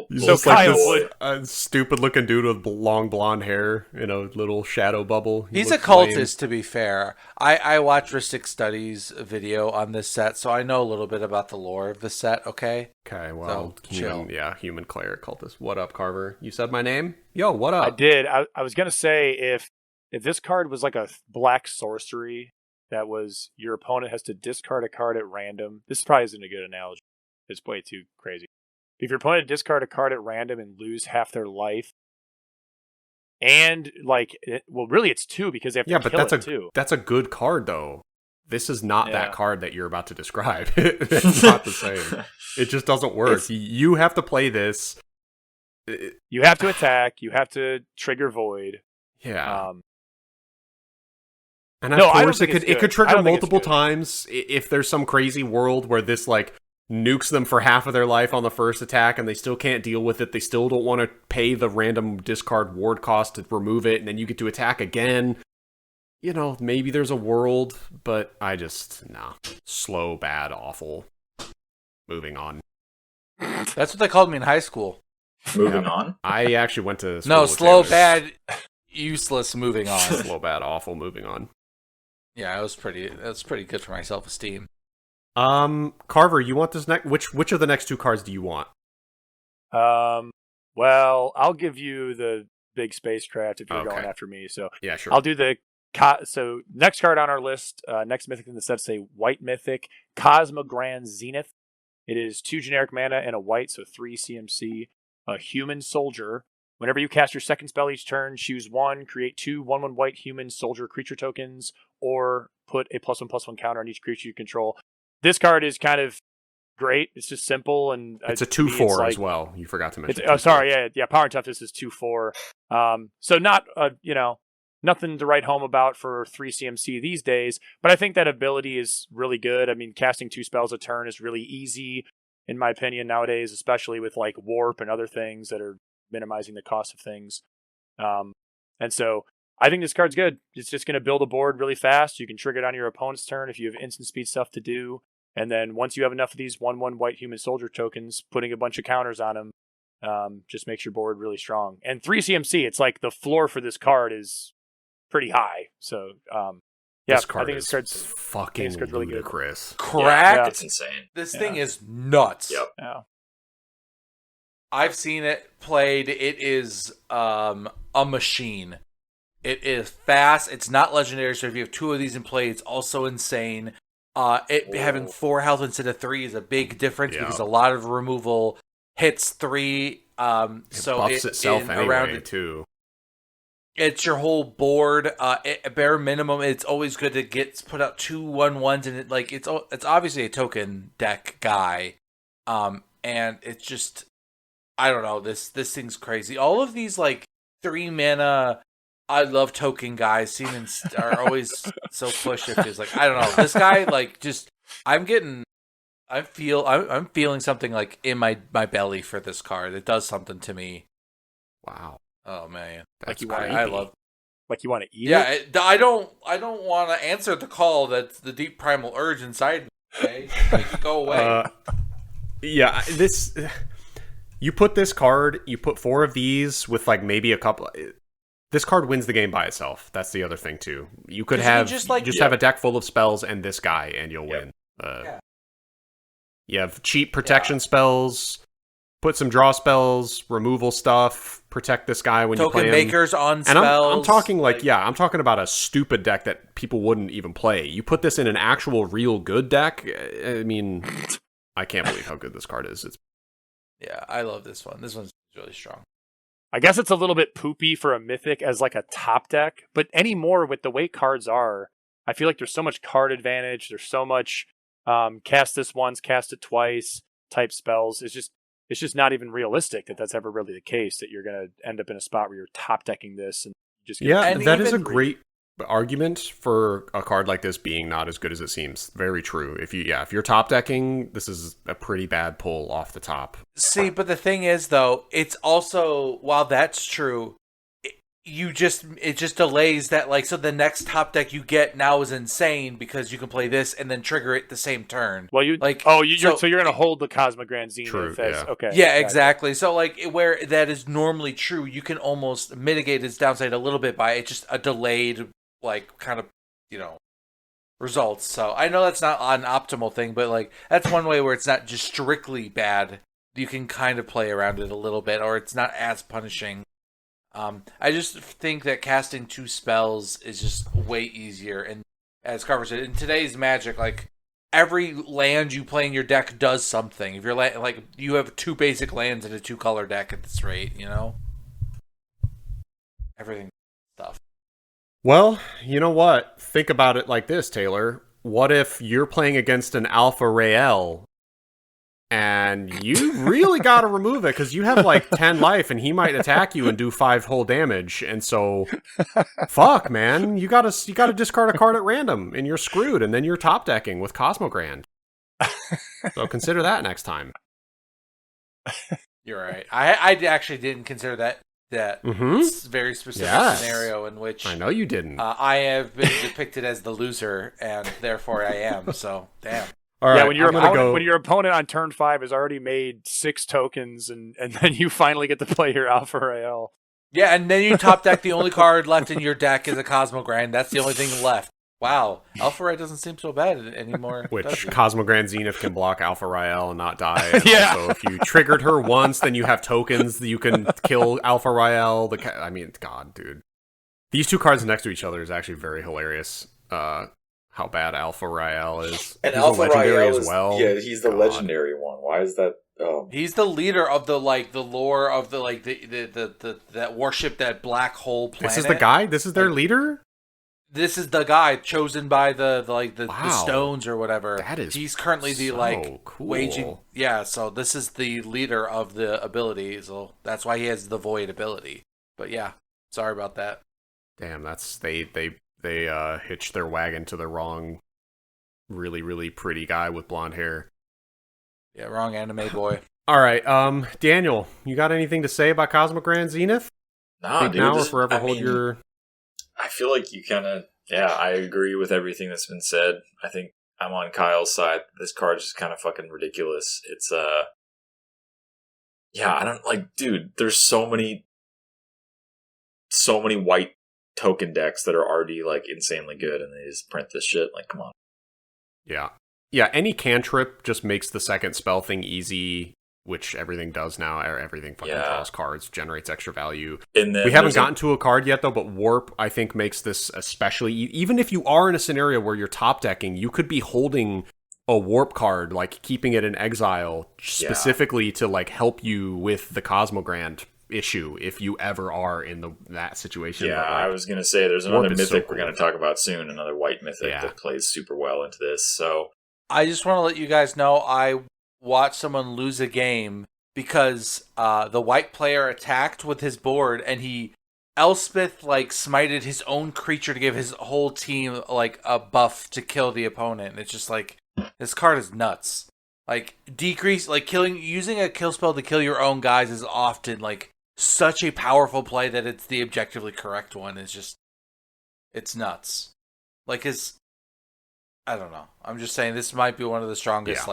He's just like this stupid looking dude with long blonde hair in a little shadow bubble. He's a cultist, to be fair. I watched Ristic Studies video on this set, so I know a little bit about the lore of the set, okay? Okay, well, chill. Human cleric cultist. What up, Carver? You said my name? Yo, what up? I did. I was going to say, if this card was like a black sorcery, that was your opponent has to discard a card at random. This probably isn't a good analogy. It's way too crazy. If your opponent discard a card at random and lose half their life, and really it's 2 because they have to kill it too. That's a good card though. This is not that card that you're about to describe. It's not the same. It just doesn't work. You have to play this. You have to attack. You have to trigger void. Yeah. And of course, it could trigger multiple times if there's some crazy world where this nukes them for half of their life on the first attack and they still can't deal with it. They still don't want to pay the random discard ward cost to remove it, and then you get to attack again. Maybe there's a world, but slow, bad, awful. Moving on. That's what they called me in high school. Moving on? I actually went to school. No, slow, bad, useless, moving on. Slow, bad, awful, moving on. Yeah, that was pretty good for my self-esteem. Carver, you want this next? Which of the next 2 cards do you want? Well, I'll give you the big spacecraft if you're going after me. So yeah, sure. I'll do the so next card on our list, next mythic in the set, say white mythic, Cosmogrand Zenith. It is 2 generic mana and a white, so 3 CMC. A human soldier. Whenever you cast your second spell each turn, choose 1, create 2 1/1 white human soldier creature tokens, or put a +1/+1 counter on each creature you control. This card is kind of great. It's just simple, and it's a 2/4 as well. You forgot to mention. Power and toughness is 2/4. So not nothing to write home about for 3 CMC these days. But I think that ability is really good. I mean, casting 2 spells a turn is really easy, in my opinion, nowadays, especially with warp and other things that are minimizing the cost of things. And so I think this card's good. It's just going to build a board really fast. You can trigger it on your opponent's turn if you have instant speed stuff to do. And then once you have enough of these 1/1 white human soldier tokens, putting a bunch of counters on them just makes your board really strong. And 3 CMC, it's like the floor for this card is pretty high. So this card is fucking really ludicrous. Cracked. Yeah, it's insane. This thing is nuts. Yep. Yeah. I've seen it played. It is a machine. It is fast. It's not legendary, so if you have 2 of these in play, it's also insane. Having 4 health instead of 3 is a big difference because a lot of removal hits 3. So buffs itself anyway, too. It's your whole board. Bare minimum, it's always good to put out 2 1/1s, and it's obviously a token deck guy. And it's just, I don't know. This thing's crazy. All of these 3 mana. I love token guys. Are always so pushed. It feels I don't know. This guy I'm feeling something in my belly for this card. It does something to me. Wow. Oh man. I love. You want to eat it? Yeah. I don't want to answer the call. That's the deep primal urge inside me. Okay? Go away. Yeah, this... You put this card, you put 4 of these with like maybe a couple... This card wins the game by itself. That's the other thing too. You could have just have a deck full of spells and this guy, and you'll win. You have cheap protection spells, put some draw spells, removal stuff, protect this guy when you play him. Token makers on and spells. I'm talking I'm talking about a stupid deck that people wouldn't even play. You put this in an actual real good deck. I mean, I can't believe how good this card is. Yeah, I love this one. This one's really strong. I guess it's a little bit poopy for a Mythic as like a top deck, but anymore with the way cards are, I feel like there's so much card advantage. There's so much cast this once, cast it twice type spells. It's just not even realistic that that's ever really the case, that you're going to end up in a spot where you're top decking this and just that is a great argument for a card like this being not as good as it seems. Very true. If you're top decking, this is a pretty bad pull off the top. See, but the thing is though, it's also, while that's true, it just delays that, like, so the next top deck you get now is insane because you can play this and then trigger it the same turn. Well, you're going to hold the Cosmogrand Zenith. True, Okay. Yeah, exactly. So like where that is normally true, you can almost mitigate its downside a little bit by it just a delayed, like, kind of, results. So I know that's not an optimal thing, but like that's one way where it's not just strictly bad. You can kind of play around it a little bit, or it's not as punishing. I just think that casting 2 spells is just way easier. And as Carver said, in today's Magic, like every land you play in your deck does something. If you're like you have 2 basic lands in a 2-color deck at this rate, everything stuff. Well, you know what? Think about it like this, Taylor. What if you're playing against an Alpha Rael and you really got to remove it because you have like 10 life and he might attack you and do 5 whole damage. And so, fuck, man, you gotta discard a card at random and you're screwed. And then you're top decking with Cosmogrand. So consider that next time. You're right. I actually didn't consider that very specific scenario in which I know you didn't. I have been depicted as the loser, and therefore I am. So damn. All right, when your opponent on turn 5 has already made 6 tokens, and then you finally get to play your Alpha Rael. Yeah, and then you top deck. The only card left in your deck is a Cosmogrand. That's the only thing left. Wow, Alpha Rael doesn't seem so bad anymore. Which Cosmogrand Zenith can block Alpha Rael and not die. And also, if you triggered her once, then you have tokens that you can kill Alpha Rael. I mean, God, dude. These 2 cards next to each other is actually very hilarious. How bad Alpha Rael is. And he's Alpha legendary Rael as well. Yeah, he's the legendary one. Why is that? He's the leader of the lore of the that worship that black hole planet. This is the guy. This is their leader. This is the guy chosen by the stones or whatever. He's currently the cool. waging. Yeah, so this is the leader of the ability. So that's why he has the void ability. But yeah, sorry about that. Damn, they hitched their wagon to the wrong, really, really pretty guy with blonde hair. Yeah, wrong anime boy. All right, Daniel, you got anything to say about Cosmogrand Zenith? Nah, dude. Now or forever hold your... I feel like you kind of... Yeah, I agree with everything that's been said. I think I'm on Kyle's side. This card's just kind of fucking ridiculous. It's, Yeah, I don't... Like, dude, there's so many white token decks that are already, like, insanely good, and they just print this shit. Like, come on. Yeah. Yeah, any cantrip just makes the second spell thing easy, which everything does now. Everything fucking draws cards, generates extra value. And then we haven't gotten to a card yet, though, but Warp, I think, makes this especially... Even if you are in a scenario where you're top decking, you could be holding a Warp card, like keeping it in exile, specifically to like help you with the Cosmogrand issue if you ever are in that situation. Yeah, I was going to say, there's another mythic we're going to talk about soon, another white mythic that plays super well into this, so... I just want to let you guys know I watched someone lose a game because the white player attacked with his board and he Elspeth smited his own creature to give his whole team a buff to kill the opponent. And it's just this card is nuts. Using a kill spell to kill your own guys is often such a powerful play that it's the objectively correct one. It's nuts. I don't know. I'm just saying this might be one of the strongest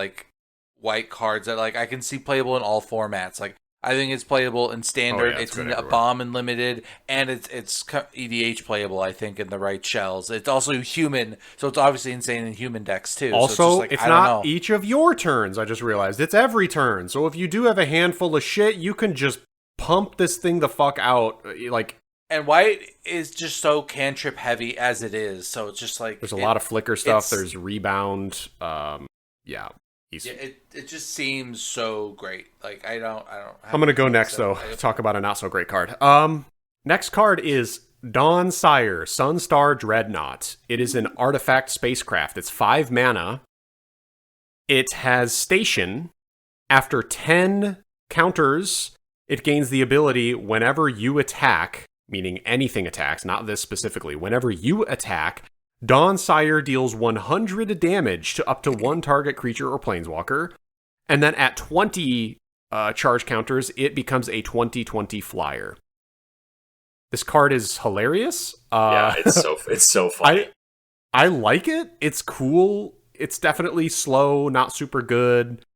white cards that like I can see playable in all formats. Like I think it's playable in standard, it's in a bomb and limited, and it's EDH playable, I think, in the right shells. It's also human, so it's obviously insane in human decks too. Also, so it's, it's not each of your turns, I just realized. It's every turn. So if you do have a handful of shit, you can just pump this thing the fuck out. Like, and white is just so cantrip heavy as it is, so it's just like... There's a lot of flicker stuff, there's rebound, yeah. It just seems so great. Like I don't. I'm gonna go next though. Talk about a not so great card. Next card is Dawn Sire, Sunstar Dreadnought. It is an artifact spacecraft. It's 5 mana. It has station. After 10 counters, it gains the ability whenever you attack, meaning anything attacks, not this specifically. Whenever you attack, Dawn Sire deals 100 damage to up to 1 target creature or planeswalker, and then at 20 charge counters, it becomes a 20/20 flyer. This card is hilarious. Yeah, it's so funny. I like it. It's cool. It's definitely slow, not super good.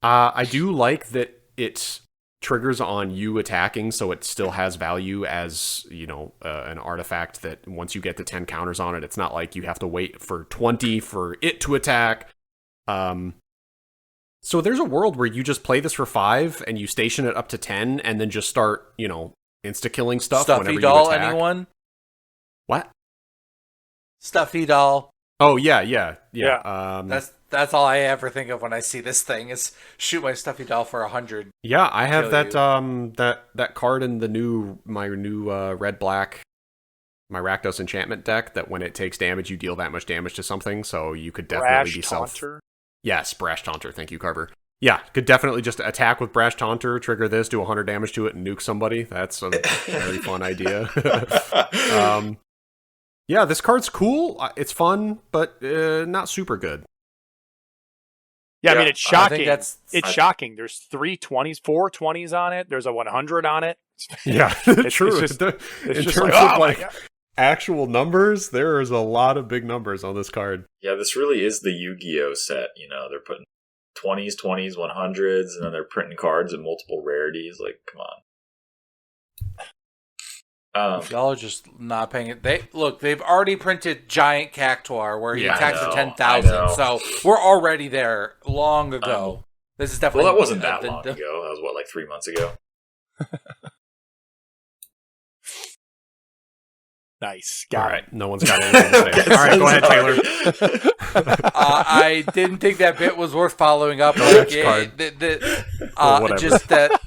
I do like that it triggers on you attacking, so it still has value as, an artifact that once you get to 10 counters on it, it's not like you have to wait for 20 for it to attack. So there's a world where you just play this for 5 and you station it up to 10 and then just start, insta-killing stuff Stuffy whenever doll, you attack. anyone? What? Stuffy doll. Oh, yeah. That's all I ever think of when I see this thing is shoot my stuffy doll for 100. Yeah, I have that that card in my new red-black, my Rakdos enchantment deck, that when it takes damage, you deal that much damage to something, so you could definitely be Taunter? Yes, Brash Taunter, thank you, Carver. Yeah, could definitely just attack with Brash Taunter, trigger this, do 100 damage to it, and nuke somebody. That's a very fun idea. Yeah, this card's cool. It's fun, but not super good. Yeah, I mean, it's shocking. It's shocking. There's 3 20s, 4 20s on it. There's a 100 on it. Yeah, true. In terms of actual numbers, there is a lot of big numbers on this card. Yeah, this really is the Yu-Gi-Oh set. They're putting 20s, 100s, and then they're printing cards at multiple rarities. Like, come on. Y'all are just not paying it. They've already printed Giant Cactuar where he attacks for 10,000. So we're already there long ago. This is definitely... Well, that wasn't that long ago. That was, like 3 months ago? Nice. All right. No one's got anything to say. All right, go ahead, Taylor. I didn't think that bit was worth following up. Card. Just that...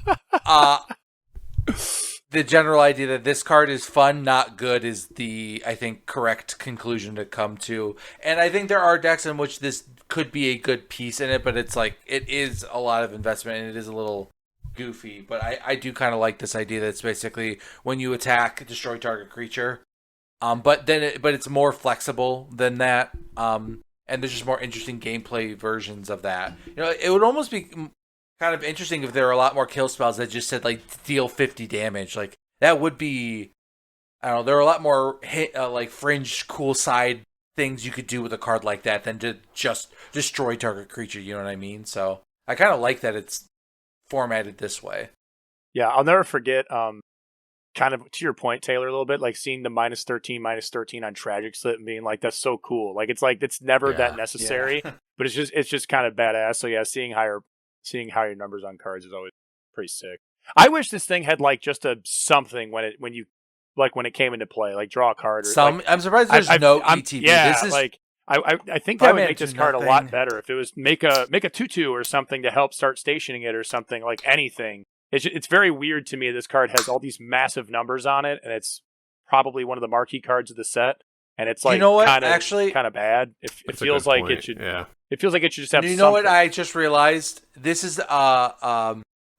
the general idea that this card is fun, not good, is the, I think, correct conclusion to come to. And I think there are decks in which this could be a good piece in it, but it's like, it is a lot of investment and it is a little goofy. But I do kind of like this idea that it's basically when you attack, destroy target creature. But it's more flexible than that. And there's just more interesting gameplay versions of that. It would almost be kind of interesting if there were a lot more kill spells that just said like deal 50 damage. Like that would be, I don't know, there are a lot more like fringe cool side things you could do with a card like that than to just destroy target creature, you know what I mean? So I kind of like that it's formatted this way. Yeah, I'll never forget kind of to your point, Taylor, a little bit, like seeing the -13 on Tragic Slip and being like, that's so cool. Like it's never that necessary, but it's just kind of badass. So yeah, seeing higher numbers on cards is always pretty sick. I wish this thing had like just a something when it came into play, like draw a card. Or, I'm surprised there's no ETB. Yeah, this is like I think that would make this card a lot better if it was make a 2/2 or something to help start stationing it or something, like anything. It's very weird to me. This card has all these massive numbers on it, and it's probably one of the marquee cards of the set. And it's like kind of bad. It feels like it should. Yeah. It feels like it should just have. You know what I just realized? This is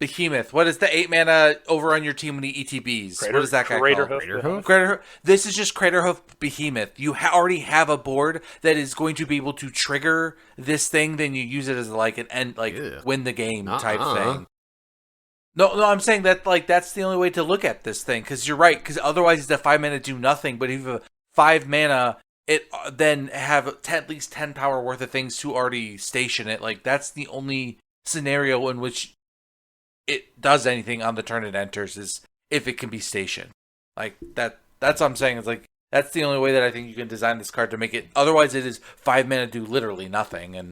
Behemoth. What is the 8 mana over on your team when he ETBs? What is that guy called? Craterhoof. This is just Craterhoof Behemoth. You already have a board that is going to be able to trigger this thing. Then you use it as like an end, like win the game type thing. No, I'm saying that like that's the only way to look at this thing, because you're right. Because otherwise, it's a 5 mana do nothing. But if you have a 5 mana it then have at least 10 power worth of things to already station it. Like, that's the only scenario in which it does anything on the turn it enters, is if it can be stationed. Like, that's what I'm saying. It's like, that's the only way that I think you can design this card to make it. Otherwise, it is 5 mana, do literally nothing. And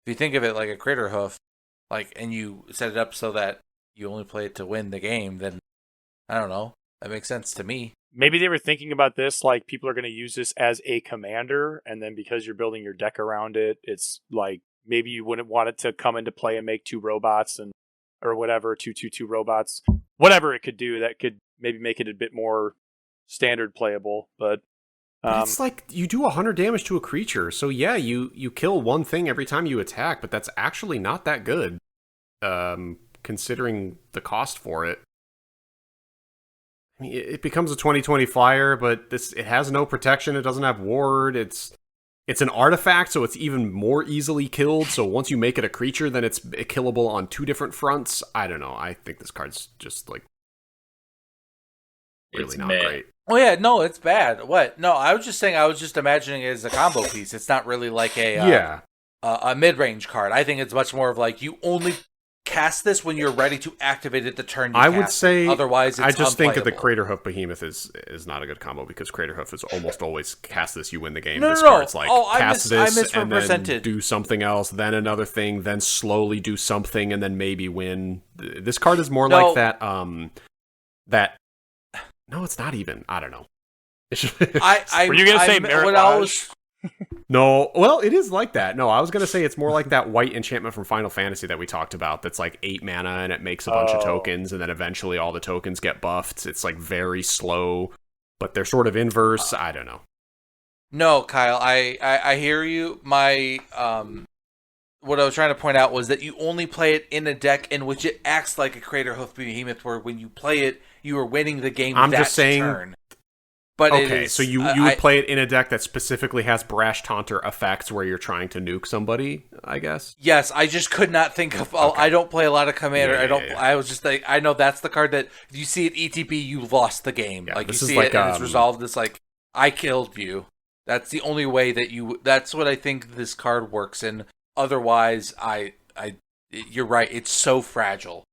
if you think of it like a Crater Hoof, like, and you set it up so that you only play it to win the game, then I don't know. That makes sense to me. Maybe they were thinking about this, like, people are going to use this as a commander, and then because you're building your deck around it, it's like, maybe you wouldn't want it to come into play and make 2 robots or whatever, 2/2/2 robots. Whatever it could do, that could maybe make it a bit more standard playable, but... it's like, you do 100 damage to a creature, so yeah, you kill one thing every time you attack, but that's actually not that good, considering the cost for it. I mean, it becomes a 20/20 flyer, but it has no protection. It doesn't have ward. It's an artifact, so it's even more easily killed. So once you make it a creature, then it's killable on 2 different fronts. I don't know. I think this card's just like really not great. Oh yeah, no, it's bad. What? No, I was just saying. I was just imagining it as a combo piece. It's not really like a mid-range card. I think it's much more of like, you only cast this when you're ready to activate it the turn you I would say it. Otherwise, it's I just think that the unplayable. Crater Hoof Behemoth is not a good combo, because Crater Hoof is almost always cast this, you win the game. No, this no, no. card's like, I cast this and then misrepresented. do something else, then another thing, then slowly do something, and then maybe win. This card is more like that. No, it's not even. I don't know. Were you gonna say Mirage? No, well, it is like that. No, I was going to say it's more like that white enchantment from Final Fantasy that we talked about that's like 8 mana and it makes a bunch of tokens, and then eventually all the tokens get buffed. It's like very slow, but they're sort of inverse. I don't know. No, Kyle, I hear you. My what I was trying to point out was that you only play it in a deck in which it acts like a Crater Hoof Behemoth, where when you play it, you are winning the game I'm that just saying, turn. But okay, so you would play it in a deck that specifically has Brash Taunter effects where you're trying to nuke somebody, I guess? Yes, I just could not think of... Okay. I don't play a lot of Commander. Yeah. I was just like, I know that's the card that if you see at ETB, you lost the game. Yeah, like, you this is see like, it and it's resolved. It's like, I killed you. That's the only way that you... That's what I think this card works in. Otherwise, you're right. It's so fragile.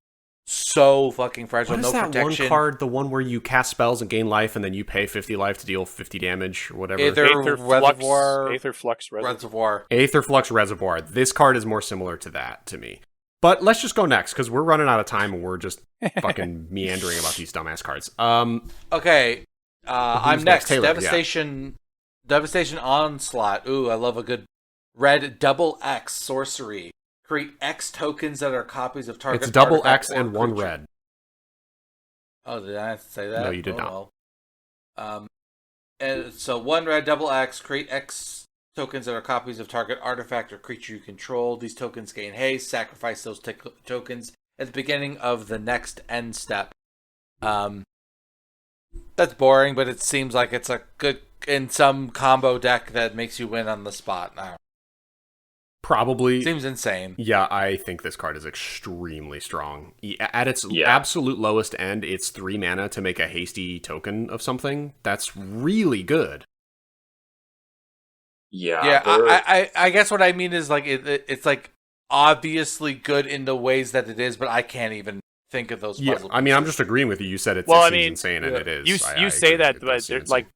So fucking fragile. What is no that protection. One card, the one where you cast spells and gain life, and then you pay 50 life to deal 50 damage or whatever? Aether Flux Reservoir. Aether Flux Reservoir. This card is more similar to that to me. But let's just go next, because we're running out of time and we're just fucking meandering about these dumbass cards. Okay, I'm next. Taylor, Devastation Onslaught. Ooh, I love a good red double X sorcery. Create X tokens that are copies of target. It's double artifact X and creature. 1 red. Oh, did I have to say that? No, you did not. Well. And so 1 red double X, create X tokens that are copies of target artifact or creature you control. These tokens gain haste. Sacrifice those tokens at the beginning of the next end step. That's boring, but it seems like it's a good in some combo deck that makes you win on the spot. I don't know. Probably. Seems insane. Yeah, I think this card is extremely strong. At its absolute lowest end, it's 3 mana to make a hasty token of something. That's really good. Yeah. I guess what I mean is like it's like obviously good in the ways that it is, but I can't even think of those puzzle pieces. I mean, I'm just agreeing with you. You said it seems insane, and it is. You say that, but like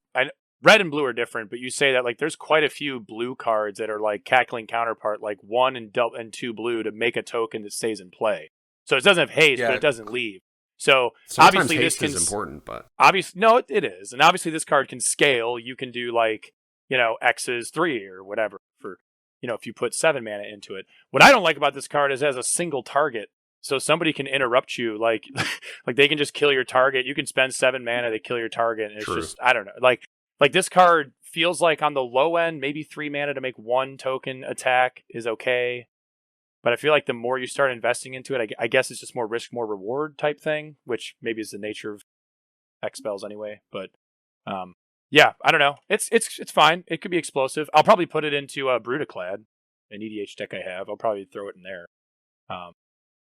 red and blue are different, but you say that like there's quite a few blue cards that are like Cackling Counterpart, like 1 and 2 blue to make a token that stays in play. So it doesn't have haste, but it doesn't leave. So sometimes obviously haste this is important, but obviously no, it is, and obviously this card can scale. You can do like X's 3 or whatever for if you put 7 mana into it. What I don't like about this card is it has a single target. So somebody can interrupt you, like they can just kill your target. You can spend 7 mana, they kill your target, and it's just I don't know, like this card feels like on the low end, maybe 3 mana to make 1 token attack is okay. But I feel like the more you start investing into it, I guess it's just more risk, more reward type thing, which maybe is the nature of X spells anyway. But yeah, I don't know. It's fine. It could be explosive. I'll probably put it into a Brutaclad, an EDH deck I have. I'll probably throw it in there.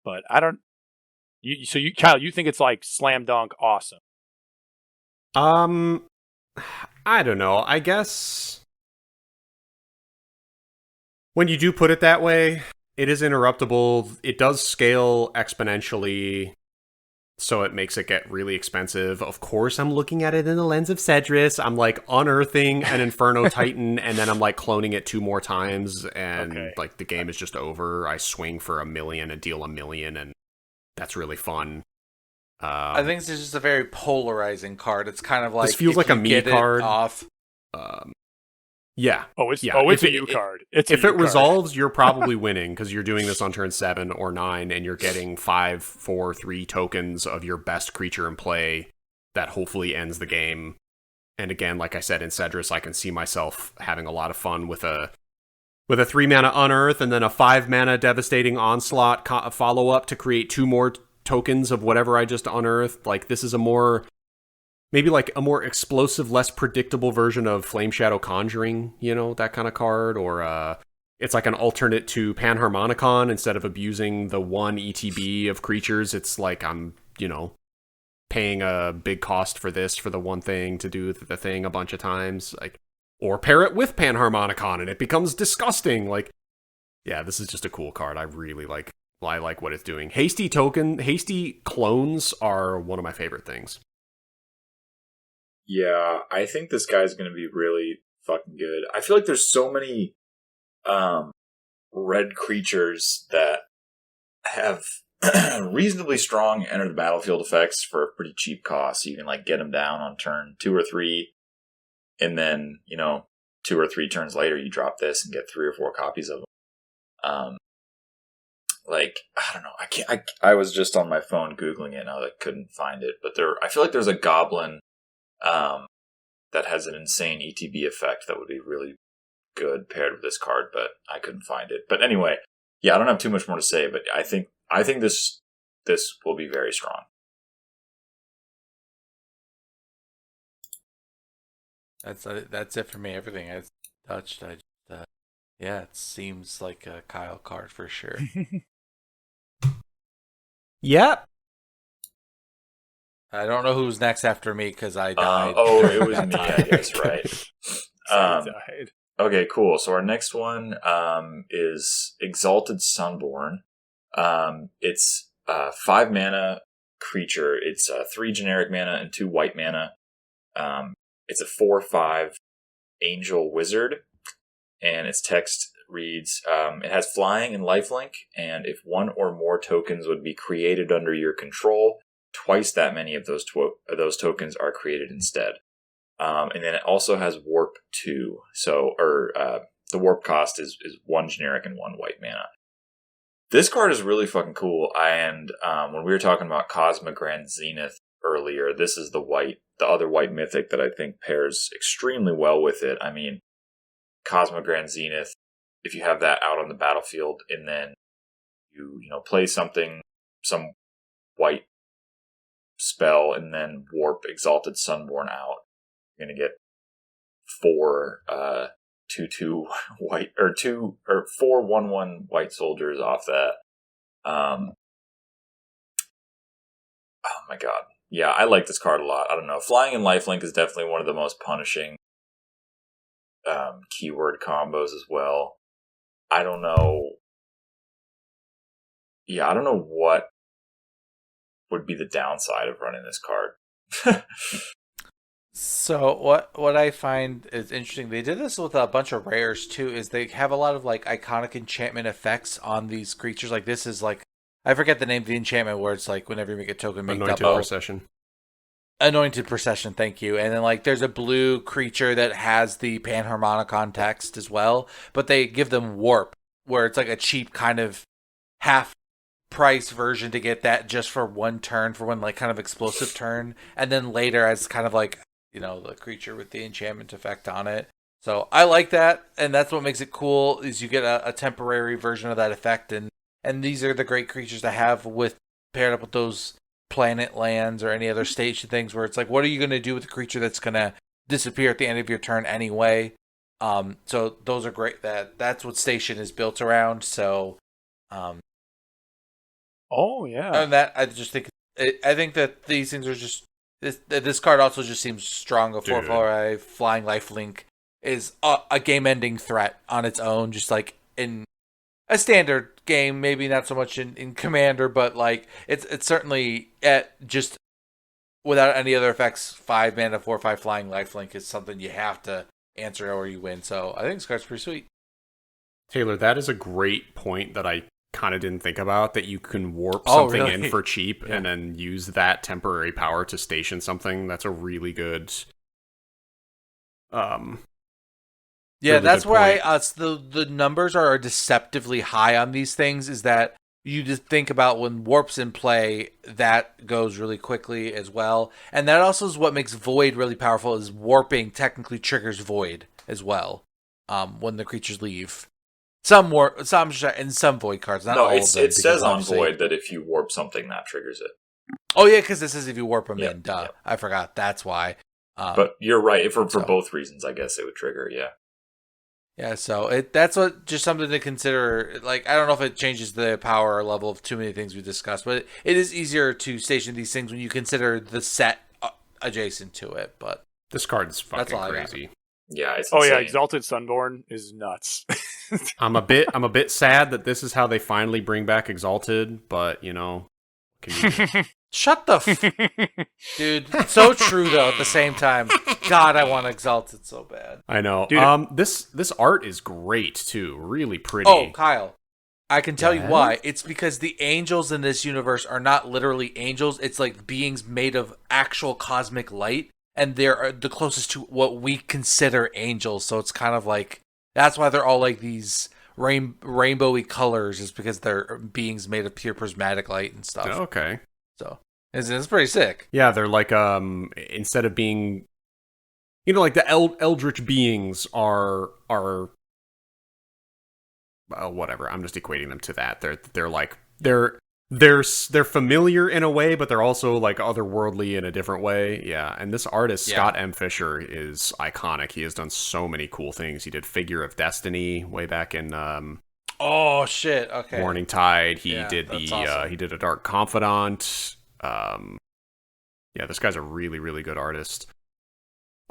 But I don't. Kyle, you think it's like slam dunk awesome? I don't know. I guess When you do put it that way, it is interruptible. It does scale exponentially, so it makes it get really expensive. Of course, I'm looking at it in the lens of Cedrus. I'm like unearthing an Inferno Titan, and then I'm like cloning it 2 more times, and like the game is just over. I swing for 1 million and deal 1 million, and that's really fun. I think this is just a very polarizing card. It's kind of like this feels like a me card. Off. Yeah. It's a U card. If it resolves, you're probably winning because you're doing this on turn 7 or 9, and you're getting 5, 4, 3 tokens of your best creature in play that hopefully ends the game. And again, like I said in Cedrus, I can see myself having a lot of fun with a 3 mana Unearth and then a 5 mana Devastating Onslaught follow up to create 2 more tokens of whatever I just unearthed. Like, this is maybe like a more explosive, less predictable version of Flame Shadow Conjuring, that kind of card. Or it's like an alternate to Panharmonicon. Instead of abusing the 1 ETB of creatures, it's like I'm, paying a big cost for the one thing to do the thing a bunch of times. Like, or pair it with Panharmonicon and it becomes disgusting. Like, yeah, this is just a cool card. I really like what it's doing. Hasty clones are one of my favorite things. Yeah, I think this guy's going to be really fucking good. I feel like there's so many red creatures that have reasonably strong enter the battlefield effects for a pretty cheap cost. So you can like get them down on turn 2 or 3, and then 2 or 3 turns later you drop this and get 3 or 4 copies of them. Like, I don't know. I was just on my phone Googling it and I couldn't find it. But I feel like there's a goblin that has an insane ETB effect that would be really good paired with this card, but I couldn't find it. But anyway, yeah, I don't have too much more to say, but I think this will be very strong. That's it for me. Everything I touched, it seems like a Kyle card for sure. Yep. I don't know who's next after me because I died. It was me, I guess, right? Died. Okay, cool. So our next one is Exalted Sunborn. It's a 5 mana creature. It's 3 generic mana and 2 white mana. It's a 4/5 angel wizard, and its text reads, it has flying and lifelink, and if 1 or more tokens would be created under your control, twice that many of those tokens are created instead. And then it also has Warp 2. So, the Warp cost is 1 generic and 1 white mana. This card is really fucking cool. And when we were talking about Cosmic Grand Zenith earlier, this is the other white mythic that I think pairs extremely well with it. I mean, Cosmic Grand Zenith, if you have that out on the battlefield and then you play some white spell and then warp Exalted Sunborn out, you're going to get 4 2/2 white or 2 or 4 1/1 white soldiers off that. Oh my god. Yeah, I like this card a lot. I don't know. Flying and lifelink is definitely one of the most punishing keyword combos as well. I don't know. Yeah, I don't know what would be the downside of running this card. So what I find is interesting, they did this with a bunch of rares too, is they have a lot of like iconic enchantment effects on these creatures. Like this is like, I forget the name of the enchantment where it's like whenever you make a token, make Anointed double. Procession. Anointed Procession, thank you. And then like there's a blue creature that has the Panharmonicon text as well, but they give them Warp, where it's like a cheap kind of half price version to get that just for 1 turn, for 1 like kind of explosive turn, and then later as kind of like, the creature with the enchantment effect on it. So I like that, and that's what makes it cool, is you get a temporary version of that effect, and these are the great creatures to have with paired up with those planet lands or any other station things where it's like, what are you going to do with a creature that's going to disappear at the end of your turn anyway? So those are great. That's what station is built around. So oh yeah, and that I just think I think that these things are just this card also just seems strong. A 4/4 flying lifelink is a game-ending threat on its own. Just like in a standard game, maybe not so much in Commander, but like it's certainly at just without any other effects, 5 mana, 4/5 flying lifelink is something you have to answer or you win. So I think this card's pretty sweet. Taylor, that is a great point that I kind of didn't think about, that you can warp something really? in for cheap and then use that temporary power to station something. That's a really good yeah, really that's good why point. the numbers are deceptively high on these things, is that you just think about when warp's in play, that goes really quickly as well. And that also is what makes Void really powerful, is warping technically triggers Void as well when the creatures leave. Some Void cards, not all of them. It says on Void that if you warp something, that triggers it. Oh yeah, because this is if you warp them in. Duh, I forgot. That's why. But you're right. For both reasons, I guess it would trigger. Yeah. Yeah, so that's just something to consider. Like, I don't know if it changes the power level of too many things we discussed, but it is easier to station these things when you consider the set adjacent to it. But this card is fucking crazy. Yeah, it's insane. Yeah, Exalted Sunborn is nuts. I'm a bit sad that this is how they finally bring back Exalted, but you know, shut the dude. So true though. At the same time, God, I want Exalted so bad. I know. Dude, this art is great too. Really pretty. Oh, Kyle, I can tell you why. It's because the angels in this universe are not literally angels. It's like beings made of actual cosmic light, and they're the closest to what we consider angels. So it's kind of like that's why they're all like these rainbowy colors, is because they're beings made of pure prismatic light and stuff. Okay. So it's pretty sick. Yeah, they're like instead of being, you know, like the eldritch beings are whatever. I'm just equating them to that. They're like they're familiar in a way, but they're also like otherworldly in a different way. Yeah, and this artist Scott M. Fisher is iconic. He has done so many cool things. He did Figure of Destiny way back in oh shit. Okay. Morning Tide. He did awesome. he did A Dark Confidant. Yeah, this guy's a really, really good artist.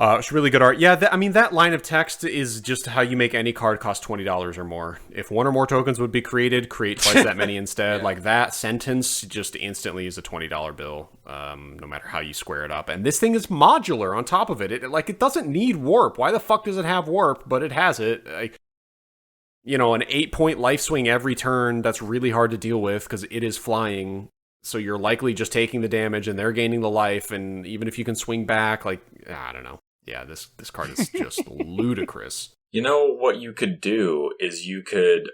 It's really good art. Yeah, that line of text is just how you make any card cost $20 or more. If one or more tokens would be created, create twice that many instead. Like that sentence just instantly is a $20 bill, no matter how you square it up. And this thing is modular on top of it. It doesn't need warp. Why the fuck does it have warp? But it has it. An 8-point life swing every turn. That's really hard to deal with because it is flying. So you're likely just taking the damage and they're gaining the life. And even if you can swing back, I don't know. Yeah, this card is just ludicrous. You know what you could do is you could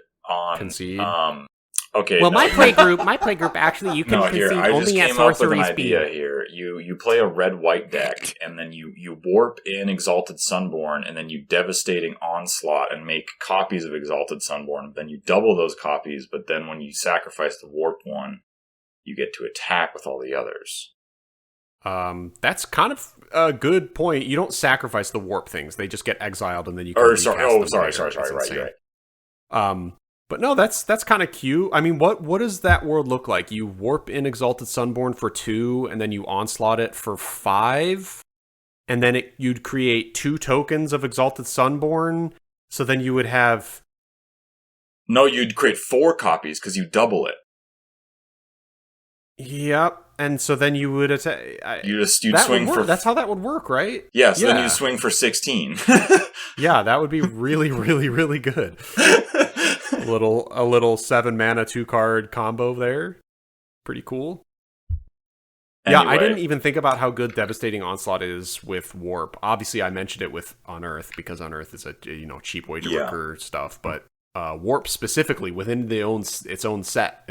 concede. Okay. Well, my playgroup actually you can concede only at sorcery speed. Here, you play a red-white deck, and then you warp in Exalted Sunborn, and then you Devastating Onslaught and make copies of Exalted Sunborn. Then you double those copies, but then when you sacrifice the warped one, you get to attack with all the others. That's kind of a good point. You don't sacrifice the warp things; they just get exiled, and then you can recast them later. Right. But no, that's kind of cute. I mean, what does that world look like? You warp in Exalted Sunborn for 2, and then you onslaught it for 5, and then you'd create 2 tokens of Exalted Sunborn. So then you would have. No, you'd create 4 copies because you double it. Yep. And so then you would attack. You'd swing for. That's how that would work, right? Yeah. So then you swing for 16. Yeah, that would be really, really, really good. A little 7 mana 2-card combo there. Pretty cool. Anyway. Yeah, I didn't even think about how good Devastating Onslaught is with Warp. Obviously, I mentioned it with Unearth because Unearth is a cheap way to worker stuff, but Warp specifically within its own set.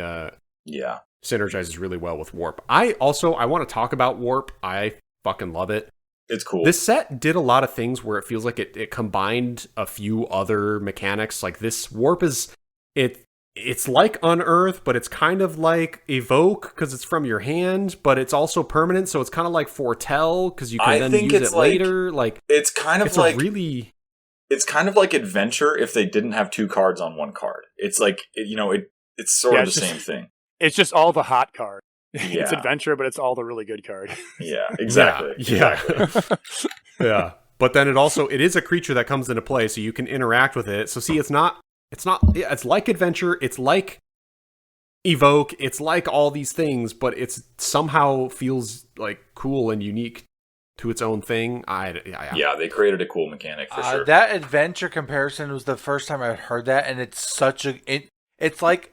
Synergizes really well with Warp. I want to talk about Warp. I fucking love it. It's cool. This set did a lot of things where it feels like it combined a few other mechanics. Like this Warp it's like Unearth, but it's kind of like Evoke because it's from your hand, but it's also permanent, so it's kind of like Foretell because you can then use it later. It's kind of like Adventure if they didn't have 2 cards on 1 card. It's like it's sort of the same thing. It's just all the hot cards. Yeah. It's Adventure, but it's all the really good card. Yeah, exactly. Yeah. Yeah. But then it is a creature that comes into play, so you can interact with it. So see, it's not It's not. Yeah, it's like adventure. It's like evoke. It's like all these things, but it's somehow feels like cool and unique to its own thing. Yeah, they created a cool mechanic for sure. That adventure comparison was the first time I heard that, and it's such a it's like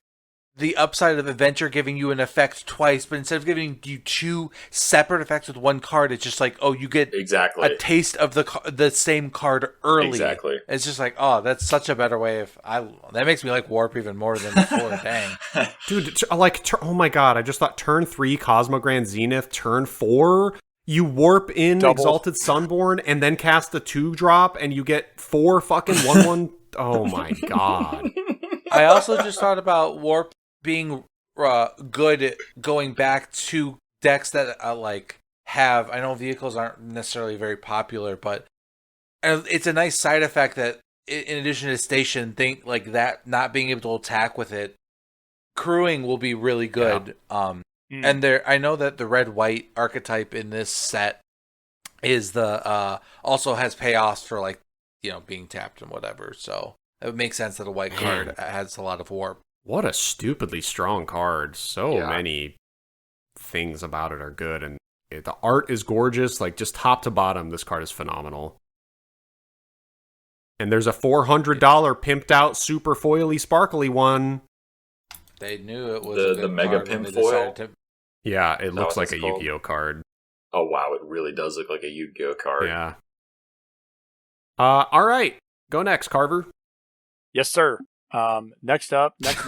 the upside of adventure giving you an effect twice, but instead of giving you two separate effects with one card, it's just like, oh, you get exactly a taste of the same card early. Exactly. It's just like, oh, that's such a better way of that makes me like Warp even more than before. Dang, dude, oh my god, I just thought turn 3 Cosmogrand Zenith, turn 4 you warp in Double. Exalted Sunborn and then cast a 2-drop and you get 4 fucking 1/1. Oh my god. I also just thought about Warp being good going back to decks that have, I know vehicles aren't necessarily very popular, but it's a nice side effect that in addition to station, think like that not being able to attack with it, crewing will be really good. Yeah. And I know that the red-white archetype in this set is also has payoffs for being tapped and whatever, so it would make sense that a white card has a lot of warp. What a stupidly strong card. So many things about it are good, and the art is gorgeous. Like, just top to bottom, this card is phenomenal. And there's a $400 pimped out, super foily, sparkly one. They knew it was the mega pimp foil. Yeah, it looks like a Yu-Gi-Oh card. Oh wow, it really does look like a Yu-Gi-Oh card. Yeah. All right, go next, Carver. Yes, sir. Next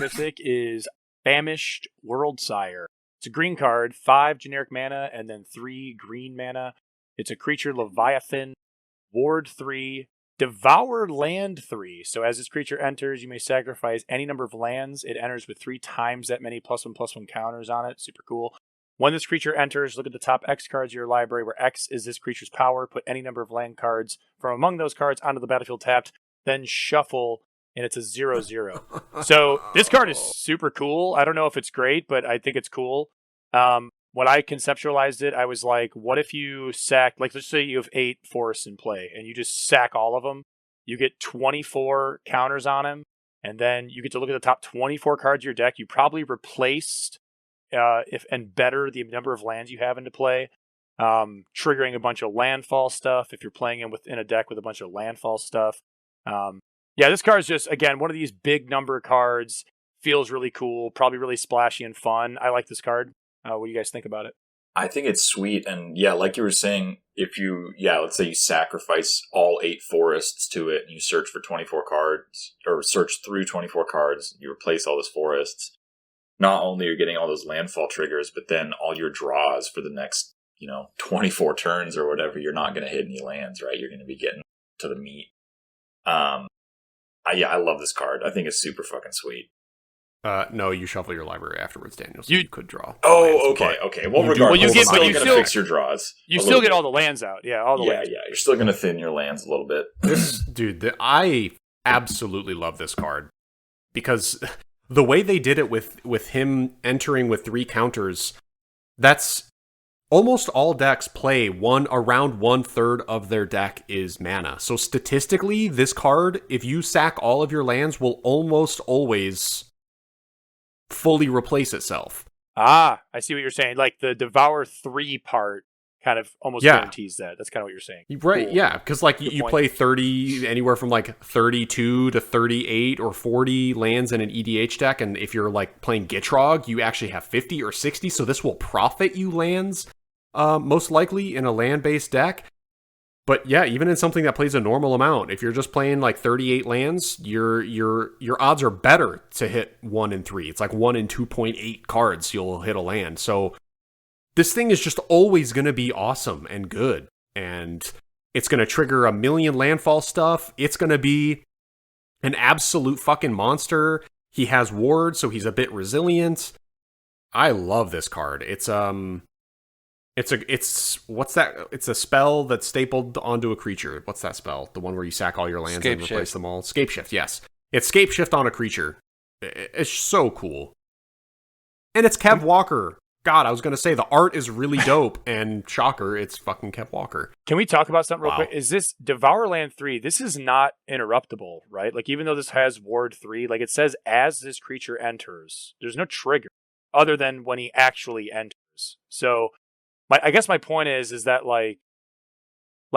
mythic is Famished Worldsire. It's a green card, 5 generic mana, and then 3 green mana. It's a creature Leviathan, Ward 3, Devour Land 3. So as this creature enters, you may sacrifice any number of lands. It enters with 3 times that many +1/+1 counters on it. Super cool. When this creature enters, look at the top X cards of your library, where X is this creature's power. Put any number of land cards from among those cards onto the battlefield tapped, then shuffle, and it's a 0/0. So this card is super cool. I don't know if it's great, but I think it's cool. When I conceptualized it, I was like, what if you sack, let's say you have 8 forests in play, and you just sack all of them. You get 24 counters on them, and then you get to look at the top 24 cards of your deck. You probably replaced and better the number of lands you have into play, triggering a bunch of landfall stuff if you're playing in a deck with a bunch of landfall stuff. This card is just, again, one of these big number cards. Feels really cool, probably really splashy and fun. I like this card. What do you guys think about it? I think it's sweet, and like you were saying, if let's say you sacrifice all 8 forests to it, and you search for 24 cards, or search through 24 cards, you replace all those forests. Not only are you getting all those landfall triggers, but then all your draws for the next, 24 turns or whatever, you're not going to hit any lands, right? You're going to be getting to the meat. I love this card. I think it's super fucking sweet. No, you shuffle your library afterwards, Daniel. So you could draw. Oh, okay. Well, regardless, you're going to fix your draws. You still get all the lands out. Yeah, all the lands. Yeah. You're still going to thin your lands a little bit. I absolutely love this card because the way they did it with him entering with 3 counters, that's almost all decks play around 1/3 of their deck is mana. So statistically, this card, if you sack all of your lands, will almost always fully replace itself. I see what you're saying. Like the Devour 3 part kind of almost guarantees that. That's kind of what you're saying. Right, cool. Yeah, because you play 30, anywhere from 32 to 38 or 40 lands in an EDH deck, and if you're playing Gitrog, you actually have 50 or 60, so this will profit you lands, most likely in a land-based deck. But yeah, even in something that plays a normal amount, if you're just playing 38 lands, your odds are better to hit 1 in 3. It's 1 in 2.8 cards you'll hit a land. So this thing is just always going to be awesome and good. And it's going to trigger a million landfall stuff. It's going to be an absolute fucking monster. He has ward, so he's a bit resilient. I love this card. It's what's that? It's a spell that's stapled onto a creature. What's that spell? The one where you sack all your lands and replace them all? Scapeshift, yes. It's Scapeshift on a creature. It's so cool. And it's Kev Walker. God, I was gonna say the art is really dope, and shocker, it's fucking Kev Walker. Can we talk about something real quick? Is this Devourland 3? This is not interruptible, right? Like, even though this has Ward 3, like, it says as this creature enters, there's no trigger other than when he actually enters. So, I guess my point is that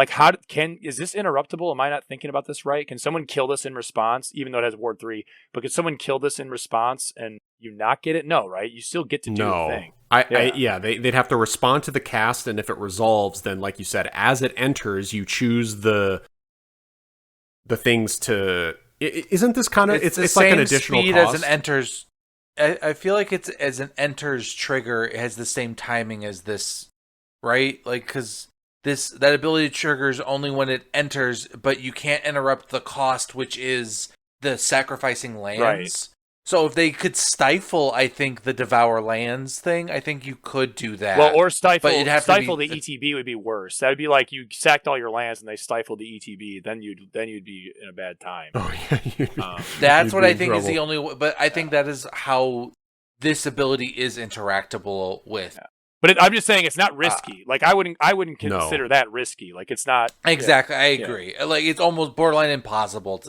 how is this interruptible? Am I not thinking about this right? Can someone kill this in response, even though it has Ward 3? But can someone kill this in response and you not get it? No, right? You still get to do the thing. They'd have to respond to the cast, and if it resolves, then like you said, as it enters, you choose the things to. Isn't this kind of it's like an additional speed cost? As an enters? I feel like it's as an enters trigger. It has the same timing as this, right? Like because. That ability triggers only when it enters, but you can't interrupt the cost, which is the sacrificing lands. Right. So if they could stifle, I think, the Devour Lands thing, I think you could do that. Well, or stifle the ETB would be worse. That would be like you sacked all your lands and they stifled the ETB. Then you'd be in a bad time. Oh yeah, that's what I think is the only. But I think that is how this ability is interactable with. Yeah. But I'm just saying it's not risky. Like I wouldn't consider that risky. Like it's not exactly. I agree. Yeah. Like it's almost borderline impossible.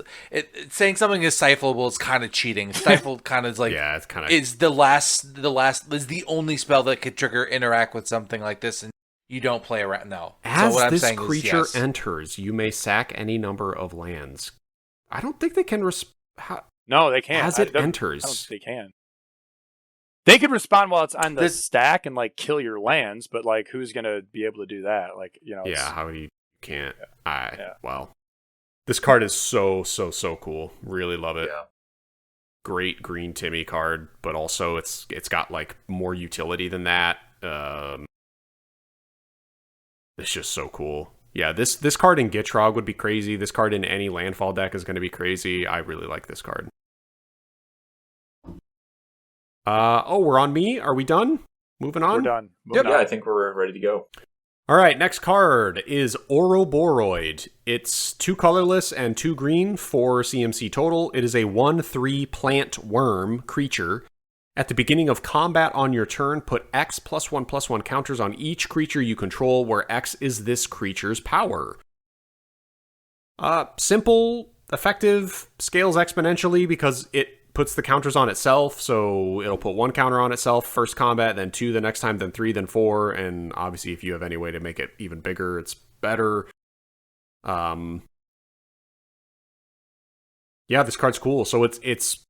Saying something is stifleable is kind of cheating. Stifled kind of is like it's kind of is the only spell that could trigger interact with something like this, and you don't play around. No. As so this creature enters, you may sack any number of lands. I don't think they can. No, they can't. As it enters, I don't think they can. They could respond while it's on the stack and like kill your lands, but like who's gonna be able to do that? Like how you can't. Well, this card is so cool. Really love it. Yeah. Great green Timmy card, but also it's got like more utility than that. It's just so cool. Yeah, this card in Gitrog would be crazy. This card in any landfall deck is going to be crazy. I really like this card. We're on me. Are we done? Moving on? We're done. Yeah, I think we're ready to go. All right, next card is Ouroboros. It's 2 colorless and 2 green, 4 CMC total. It is a 1/3 plant worm creature. At the beginning of combat on your turn, put X +1/+1 counters on each creature you control, where X is this creature's power. Simple, effective, scales exponentially because it puts the counters on itself, so it'll put 1 counter on itself first combat, then 2 the next time, then 3, then 4, and obviously if you have any way to make it even bigger, it's better. This card's cool. So it's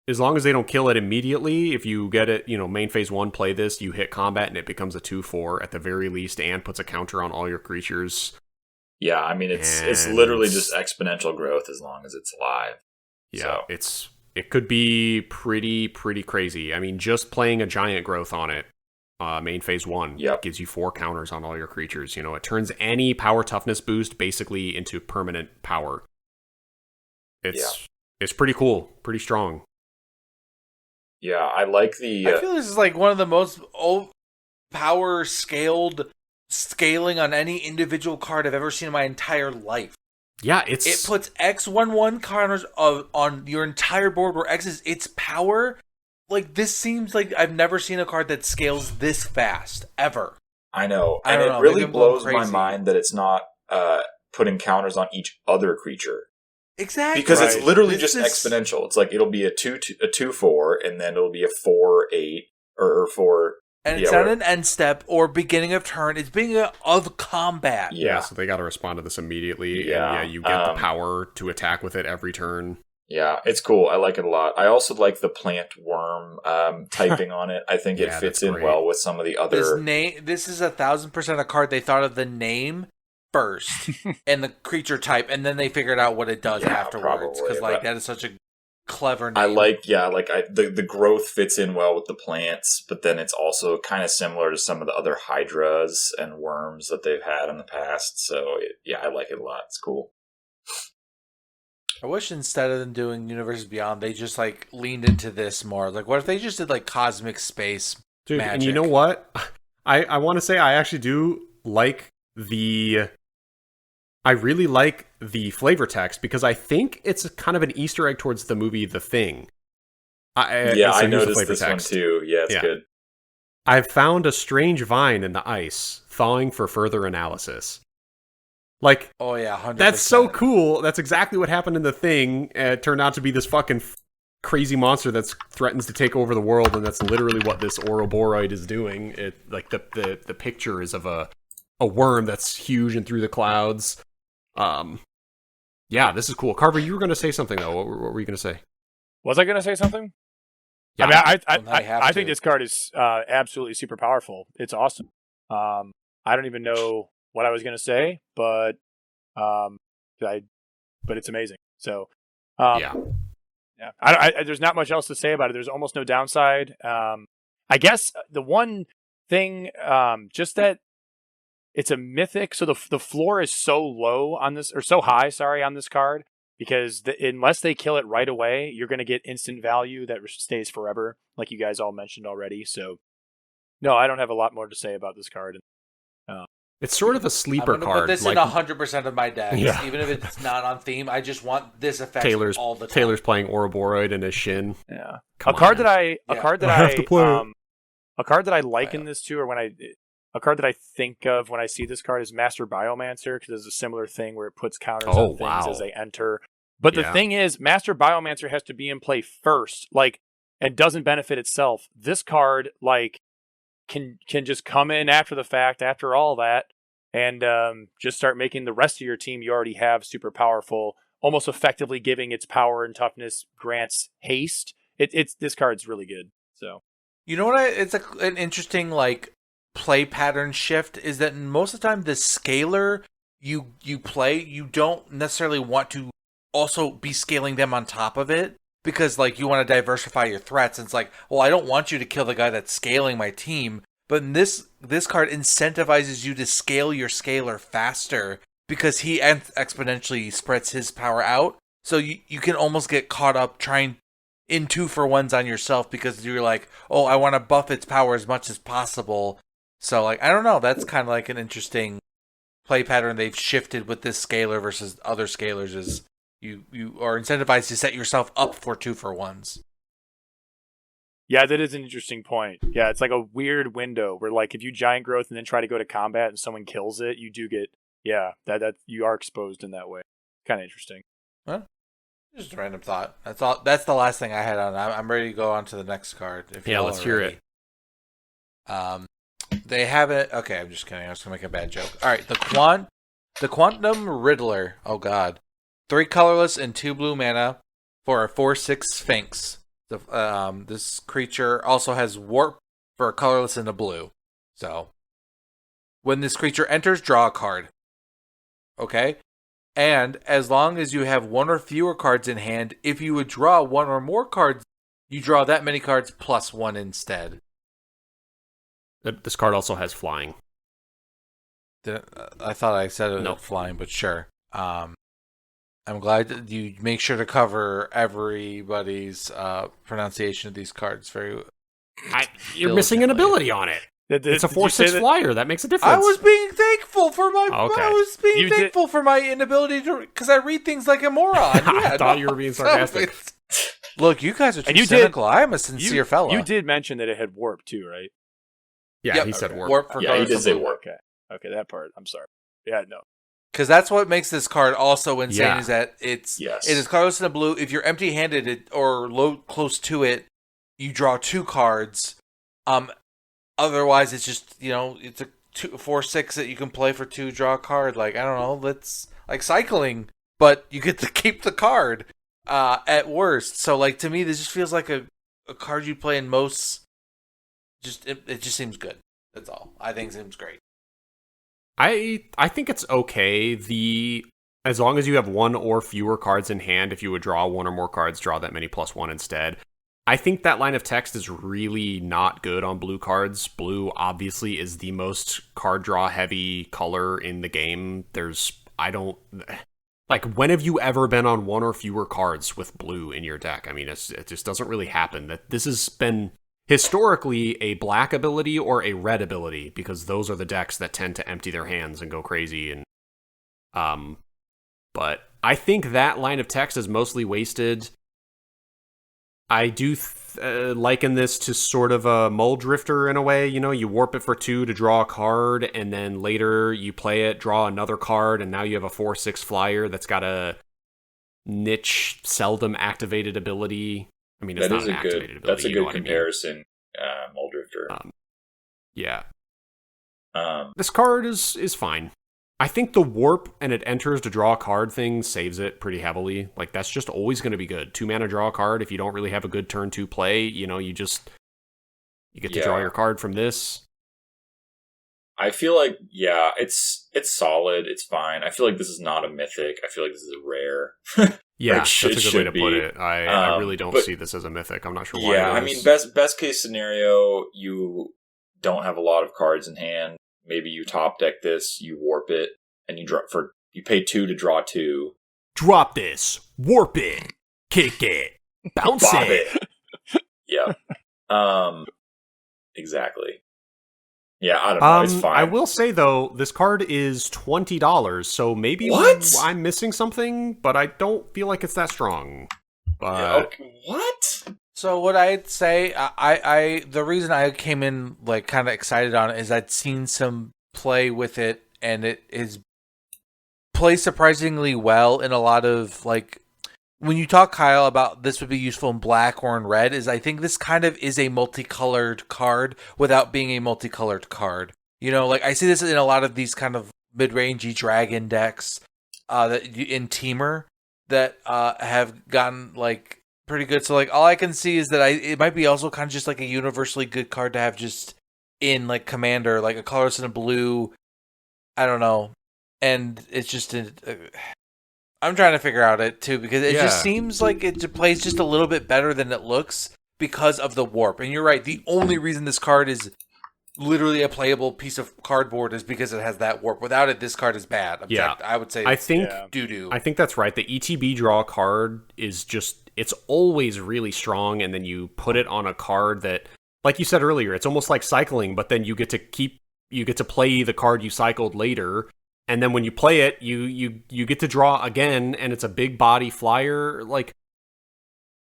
as long as they don't kill it immediately, if you get it, main phase 1, play this, you hit combat and it becomes a 2/4 at the very least, and puts a counter on all your creatures. Yeah, I mean it's literally just exponential growth as long as it's alive. Yeah, so. It could be pretty crazy. I mean, just playing a giant growth on it, main phase 1, gives you 4 counters on all your creatures. It turns any power toughness boost basically into permanent power. It's pretty cool, pretty strong. Yeah, I like the. I feel this is like one of the most power scaling on any individual card I've ever seen in my entire life. Yeah, it puts X/1/1 counters on your entire board where X is its power. Like, this seems like I've never seen a card that scales this fast, ever. I know. And it really blows my mind that it's not putting counters on each other creature. Exactly. Because it's literally just exponential. It's like it'll be a 2/4, and then it'll be a 4/8, or 4... And it's not an end step or beginning of turn. It's beginning of combat. Yeah, so they got to respond to this immediately. Yeah, and you get the power to attack with it every turn. Yeah, it's cool. I like it a lot. I also like the plant worm typing on it. I think it fits in well with some of the other... This is 1,000% a card they thought of the name first and the creature type, and then they figured out what it does afterwards. Because that is such a clever name. I like the growth fits in well with the plants, but then it's also kind of similar to some of the other hydras and worms that they've had in the past. So I like it a lot. It's cool. I wish instead of them doing Universes Beyond, they just leaned into this more. Like, what if they just did cosmic space magic? And you know what? I want to say I actually do like I really like the flavor text because I think it's kind of an Easter egg towards the movie The Thing. I noticed this one too. Yeah, it's good. I've found a strange vine in the ice, thawing for further analysis. Like, oh yeah, 100%. That's so cool. That's exactly what happened in the thing. It turned out to be this fucking crazy monster that threatens to take over the world, and that's literally what this Ouroboros is doing. It like the picture is of a worm that's huge and through the clouds. Yeah, this is cool. Carver, you were going to say something though. What were you going to say? Was I going to say something? Yeah. I mean, I think this card is absolutely super powerful. It's awesome. I don't even know what I was going to say, but it's amazing. So, yeah. There's not much else to say about it. There's almost no downside. I guess the one thing, just that it's a mythic, so the floor is so low on this, or so high, sorry, on this card, because unless they kill it right away, you're going to get instant value that stays forever, like you guys all mentioned already. So, no, I don't have a lot more to say about this card. It's sort of a sleeper card. Put this in 100% of my decks, Yeah. even if it's not on theme. I just want this effect all the time. Taylor's playing Ouroboros in his shin. Yeah, a card that I liken Yeah. this to, or a card that I think of when I see this card is Master Biomancer, because there's a similar thing where it puts counters on things as they enter. But the thing is, Master Biomancer has to be in play first, and doesn't benefit itself. This card, can just come in after the fact, after all that, and just start making the rest of your team you already have super powerful, almost effectively giving its power and toughness grants haste. This card's really good. So, you know what? It's an interesting play pattern shift is that most of the time the scaler you play, you don't necessarily want to also be scaling them on top of it, because you want to diversify your threats. And it's I don't want you to kill the guy that's scaling my team, but this card incentivizes you to scale your scaler faster because he exponentially spreads his power out. So you can almost get caught up trying in 2-for-1s on yourself because you're oh, I want to buff its power as much as possible. So I don't know, that's kind of an interesting play pattern they've shifted with this scaler versus other scalers, is you are incentivized to set yourself up for 2-for-1s. Yeah, that is an interesting point. Yeah, it's a weird window where if you giant growth and then try to go to combat and someone kills it, you do get that you are exposed in that way. Kind of interesting. Huh? Just a random thought. That's all. That's the last thing I had on. I'm ready to go on to the next card. Let's hear it. They have it. Okay, I'm just kidding. I was gonna make a bad joke. All right, the Quantum Riddler. Oh God, 3 colorless and 2 blue mana for a 4/6 Sphinx. This creature also has warp for a colorless and a blue. So, when this creature enters, draw a card. Okay? And as long as you have 1 or fewer cards in hand, if you would draw 1 or more cards, you draw that many cards plus 1 instead. This card also has flying. I thought I said it was flying, but sure. I'm glad that you make sure to cover everybody's pronunciation of these cards. You're missing an ability on it. It's a 4/6 flyer. That makes a difference. I was being thankful for my. Okay. I was being thankful for my inability to, because I read things like a moron. I thought you were being sarcastic. Look, you guys are too cynical. I am a sincere fellow. You did mention that it had warp too, right? Yeah, he said warp. Warp for he did say warp. Okay, that part. I'm sorry. Yeah, no. Because that's what makes this card also insane, is that it is colorless in the blue. If you're empty-handed or close to it, you draw 2 cards. Otherwise, it's just, it's a 4/6 that you can play for 2, draw a card. I don't know, that's like cycling, but you get to keep the card at worst. So, to me, this just feels like a card you play in most. It just seems good. That's all. I think it seems great. I think it's okay. As long as you have 1 or fewer cards in hand, if you would draw 1 or more cards, draw that many plus 1 instead. I think that line of text is really not good on blue cards. Blue obviously is the most card draw heavy color in the game. When have you ever been on 1 or fewer cards with blue in your deck? I mean, it just doesn't really happen. This has been historically a black ability or a red ability, because those are the decks that tend to empty their hands and go crazy. And but I think that line of text is mostly wasted. I do liken this to sort of a Mull Drifter in a way. You know, you warp it for 2 to draw a card, and then later you play it, draw another card, and now you have a 4/6 flyer that's got a niche, seldom activated ability. I mean, it's not an activated ability. That's a good comparison, Mull Drifter. Yeah. This card is fine. I think the warp and it enters to draw a card thing saves it pretty heavily. Like, that's just always going to be good. 2 mana draw a card. If you don't really have a good turn 2 play, you know, you get to draw your card from this. I feel like, it's solid. It's fine. I feel like this is not a mythic. I feel like this is a rare. Yeah, that's a good way to put it. I really don't see this as a mythic. I'm not sure why. Yeah, I mean, best case scenario, you don't have a lot of cards in hand. Maybe you top deck this, you warp it, and you pay 2 to draw 2. Drop this, warp it, kick it, bounce it. Yeah. Exactly. Yeah, I don't know. It's fine. I will say though, this card is $20, so maybe I'm missing something, but I don't feel like it's that strong. But what? So what I'd say, I the reason I came in like kind of excited on it is I'd seen some play with it, and it is plays surprisingly well in a lot of like. When you talk, Kyle, about this would be useful in black or in red, is I think this kind of is a multicolored card without being a multicolored card. You know, like I see this in a lot of these kind of mid-rangey dragon decks in Teamer that have gotten like pretty good. So like all I can see is that it might be also kind of just like a universally good card to have just in like Commander, like a colorless and a blue. I don't know, and it's just I'm trying to figure out it too because it just seems like it plays just a little bit better than it looks because of the warp. And you're right, the only reason this card is literally a playable piece of cardboard is because it has that warp. Without it, this card is bad. I would say doo-doo. I think that's right. The ETB draw card is just, it's always really strong, and then you put it on a card that, like you said earlier, it's almost like cycling, but then you get to play the card you cycled later. And then when you play it, you get to draw again, and it's a big body flyer. Like,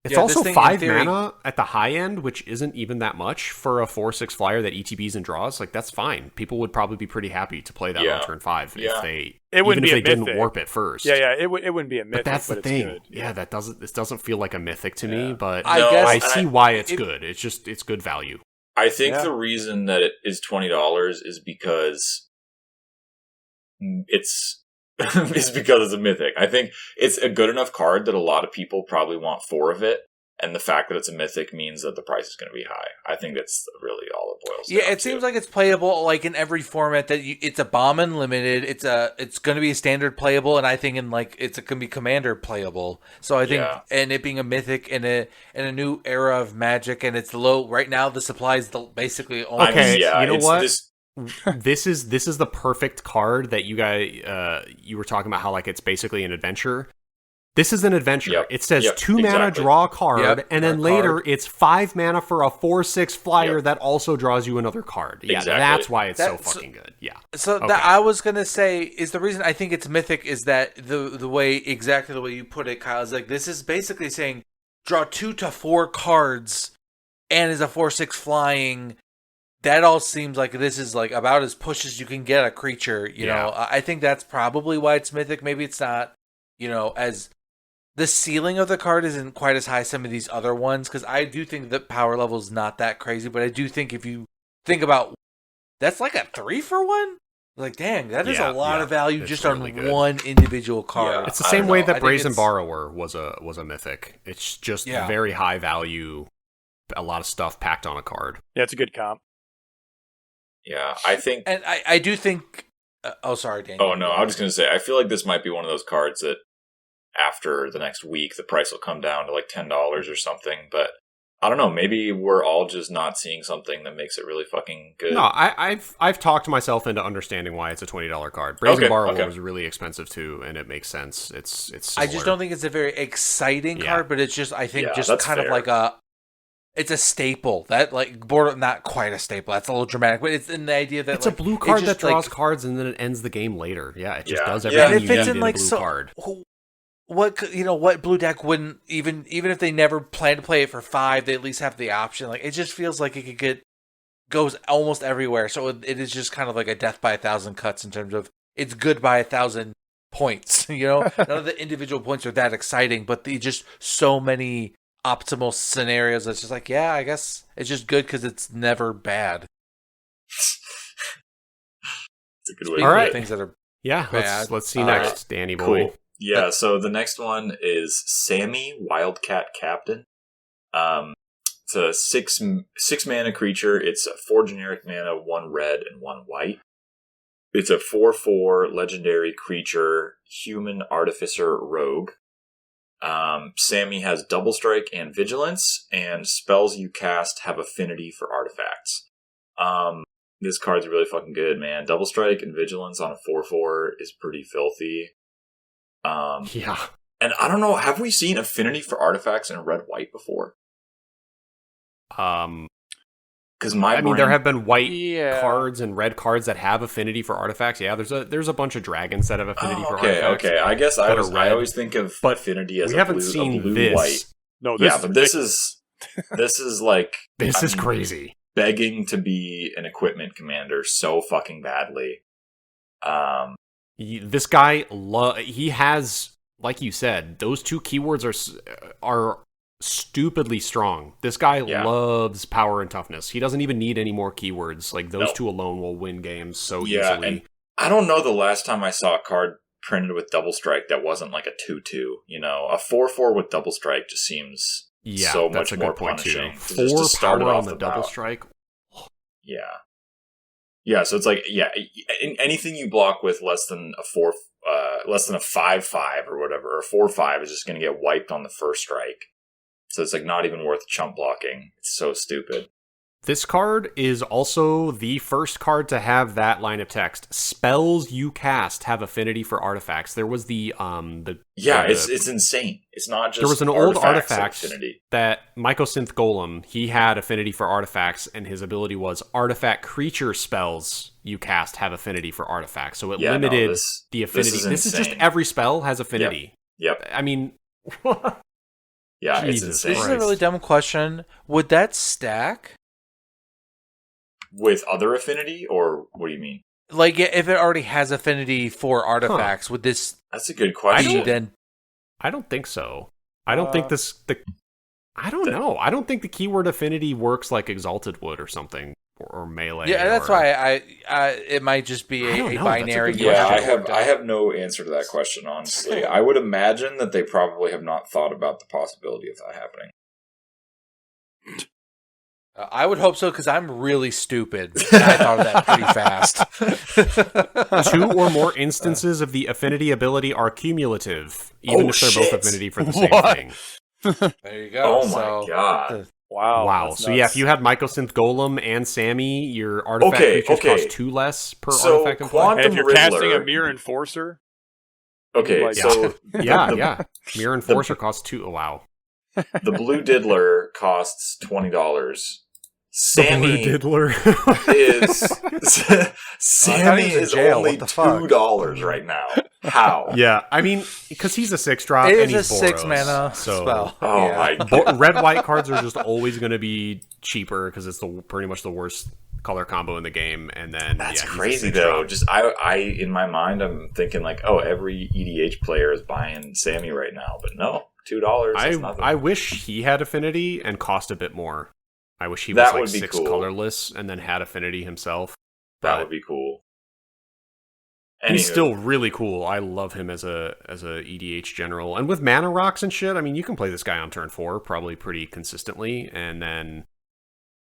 it's also 5 mana at the high end, which isn't even that much for a 4/6 flyer that ETBs and draws. Like, that's fine. People would probably be pretty happy to play that on turn 5 if they didn't warp it first. Yeah, it wouldn't be a mythic. But that's the thing. Good. Yeah, this doesn't feel like a mythic to me, but I see why it's good. It's good value. I think the reason that it is $20 is because it's because it's a mythic. I think it's a good enough card that a lot of people probably want 4 of it, and the fact that it's a mythic means that the price is going to be high. I think that's really all it boils down to. Yeah, it seems like it's playable like in every format that it's a bomb unlimited. It's going to be a standard playable, and I think in like it's going to be commander playable. So I think, and it being a mythic in a new era of Magic, and it's low right now. The supply is basically only. Okay, you know what? This is the perfect card that you guys you were talking about how like it's basically an adventure. This is an adventure. Yep. It says 2 mana draw a card, and then later it's 5 mana for a 4/6 flyer that also draws you another card. Yeah, that's why it's so fucking good. Yeah. So that I was gonna say is the reason I think it's mythic is that the way you put it, Kyle, is like this is basically saying draw 2 to 4 cards and is a 4/6 flying. That all seems like this is like about as push as you can get a creature, you know. I think that's probably why it's mythic. Maybe it's not, you know, as the ceiling of the card isn't quite as high as some of these other ones, because I do think the power level is not that crazy, but I do think if you think about that's like a 3-for-1. Like, dang, that is a lot of value just really on one individual card. Yeah, it's the same way that Brazen Borrower was a mythic. It's just very high value, a lot of stuff packed on a card. Yeah, it's a good comp. Yeah, I think... And I do think... sorry, Daniel. Oh, no, I was just going to say, I feel like this might be one of those cards that after the next week, the price will come down to like $10 or something, but I don't know, maybe we're all just not seeing something that makes it really fucking good. No, I've talked myself into understanding why it's a $20 card. Brazen Borrower was really expensive too, and it makes sense. It's similar. I just don't think it's a very exciting card, but it's just, I think, just kind of like it's a staple. That, like, not quite a staple. That's a little dramatic, but it's in the idea that it's like, a blue card that draws cards and then it ends the game later. Yeah, it just does everything you need in a blue card. what blue deck wouldn't even if they never plan to play it for 5, they at least have the option. Like, it just feels like it could goes almost everywhere. So it is just kind of like a death by 1,000 cuts in terms of it's good by 1,000 points. None of the individual points are that exciting, but just so many optimal scenarios. It's just like, yeah, I guess it's just good because it's never bad. It's a good way. All right, things that are let's see next, Danny boy. Cool. Yeah, so the next one is Sammy, Wildcat Captain. It's a six mana creature. It's 4 generic mana, 1 red, and 1 white. It's a 4/4 legendary creature, human artificer rogue. Sammy has double strike and vigilance, and spells you cast have affinity for artifacts. This card's really fucking good, man. Double strike and vigilance on a 4/4 is pretty filthy. Yeah. And I don't know, have we seen affinity for artifacts in red white before? Because there have been white cards and red cards that have affinity for artifacts. Yeah, there's a bunch of dragons that have affinity for artifacts. Okay. I guess I always think of affinity as a blue white. No, this is like this is crazy. Begging to be an equipment commander so fucking badly. This guy he has, like you said, those 2 keywords are stupidly strong. This guy loves power and toughness. He doesn't even need any more keywords. Like, those 2 alone will win games so easily. And I don't know the last time I saw a card printed with double strike that wasn't like a 2/2. A 4/4 with double strike just seems so much more punishing. 4 power on the double strike. Yeah, so it's like, anything you block with less than a 5/5 or whatever, or 4/5 is just going to get wiped on the first strike. So it's like not even worth chump blocking. It's so stupid. This card is also the first card to have that line of text. Spells you cast have affinity for artifacts. There was it's insane. It's not just there was an old artifact affinity. That Mycosynth Golem, he had affinity for artifacts, and his ability was artifact creature spells you cast have affinity for artifacts. So it limited the affinity. This is just every spell has affinity. Yep. I mean, yeah, it's insane. This is a really dumb question. Would that stack with other affinity, or what do you mean? Like, if it already has affinity for artifacts, would this? That's a good question. I don't think so. I don't think I don't know. I don't think the keyword affinity works like Exalted would or something, or melee. Yeah, that's why it might just be a binary. I have no answer to that question, honestly. I would imagine that they probably have not thought about the possibility of that happening. I would hope so, because I'm really stupid. And I thought of that pretty fast. 2 or more instances of the affinity ability are cumulative, even if they're both affinity for the same thing. There you go. Oh my god. Wow. So if you had Mycosynth Golem and Sammy, your artifact creatures cost 2 less per artifact and play. And if you're casting a Mirror Enforcer. Okay, Mirror Enforcer costs 2. Oh, wow. The Blue Diddler costs $20. Sammy the Blue Diddler Sammy is only $2 right now. How? Yeah, I mean, because he's a 6-drop and he's a 6-mana spell. My god. Red-white cards are just always going to be cheaper because it's pretty much the worst color combo in the game. And then that's crazy though. Just I in my mind, I'm thinking like, every EDH player is buying Sammy right now, but no, $2. I wish he had affinity and cost a bit more. I wish he was like 6 colorless and then had affinity himself. That would be cool. He's still really cool. I love him as a EDH general. And with mana rocks and shit, I mean, you can play this guy on turn 4 probably pretty consistently. And then,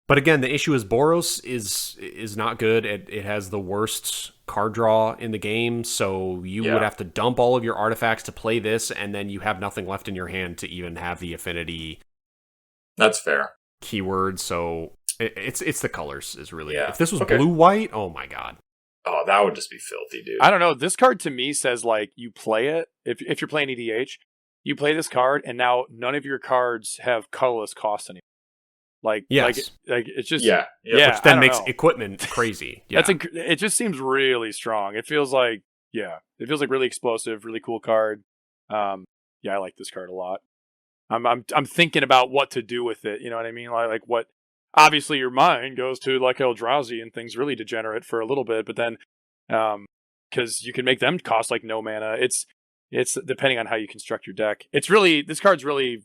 but again, the issue is Boros is not good. It has the worst card draw in the game, so you would have to dump all of your artifacts to play this, and then you have nothing left in your hand to even have the affinity. That's fair. Keyword. So it's the colors is really. If this was blue white, oh my god. Oh, that would just be filthy, dude. I don't know. This card to me says like you play it if you're playing EDH, you play this card, and now none of your cards have colorless cost anymore. Like it's just which then makes equipment crazy. Yeah, it just seems really strong. It feels like really explosive, really cool card. I like this card a lot. I'm thinking about what to do with it. You know what I mean? Like what? Obviously, your mind goes to like Eldrazi and things really degenerate for a little bit, but then, because you can make them cost like no mana. It's depending on how you construct your deck. This card's really.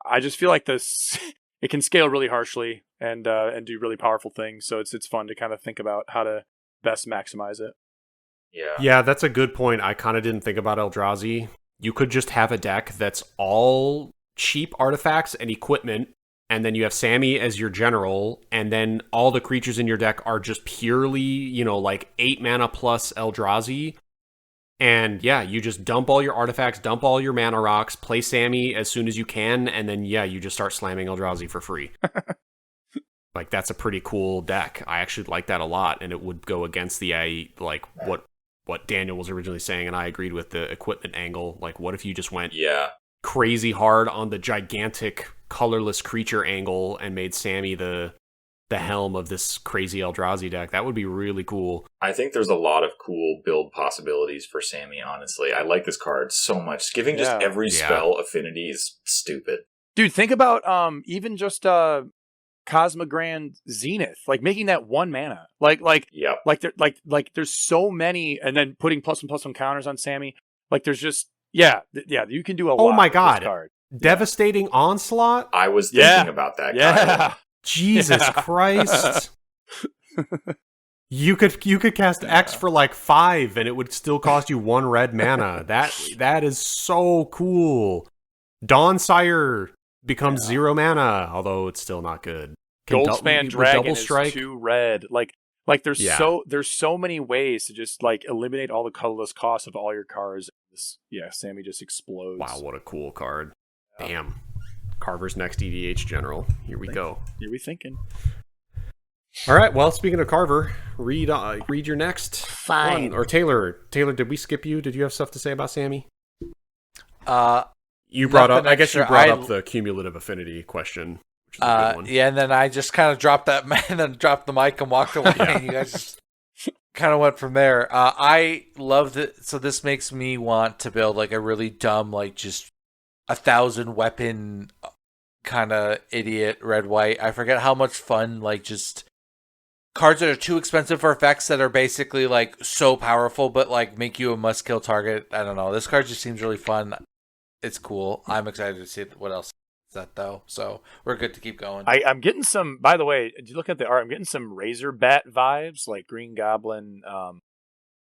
I just feel like this it can scale really harshly and do really powerful things. So it's fun to kind of think about how to best maximize it. Yeah, that's a good point. I kind of didn't think about Eldrazi. You could just have a deck that's all cheap artifacts and equipment, and then you have Sammy as your general, and then all the creatures in your deck are just purely, like 8 mana plus Eldrazi. And yeah, you just dump all your artifacts, dump all your mana rocks, play Sammy as soon as you can, and then you just start slamming Eldrazi for free. Like, that's a pretty cool deck. I actually like that a lot, and it would go against the what Daniel was originally saying, and I agreed with the equipment angle. Like, what if you just went crazy hard on the gigantic colorless creature angle and made Sammy the helm of this crazy Eldrazi deck? That would be really cool. I think there's a lot of cool build possibilities for Sammy, honestly. I like this card so much. Giving just every spell affinity is stupid. Dude, think about even just Cosmogrand Zenith, like making that 1 mana. There's so many, and then putting +1/+1 counters on Sammy. Like there's just you can do a lot. Oh my with god. this card. Devastating Onslaught? I was thinking about that. Yeah. Jesus Christ. You could cast X for like 5 and it would still cost you 1 red mana. That is so cool. Dawnsire becomes 0 mana, although it's still not good. Goldspan Dragon is 2 red. Like there's so many ways to just like eliminate all the colorless costs of all your cards. Sammy just explodes. Wow, what a cool card. Damn. Carver's next EDH general. Here we go. Here we thinking. All right. Well, speaking of Carver, read your next one. Or Taylor, did we skip you? Did you have stuff to say about Sammy? You brought up. I guess you brought up the cumulative affinity question, which is a good one. Yeah, and then I just kind of dropped that and then dropped the mic and walked away. And you guys just kind of went from there. I loved it. So this makes me want to build like a really dumb, like just 1,000 weapon kind of idiot red white. I forget how much fun, like just cards that are too expensive for effects that are basically like so powerful but like make you a must kill target. I don't know. This card just seems really fun. It's cool. I'm excited to see what else is that though. So we're good to keep going. I'm getting some, by the way, did you look at the art? I'm getting some Razorbat vibes, like Green Goblin,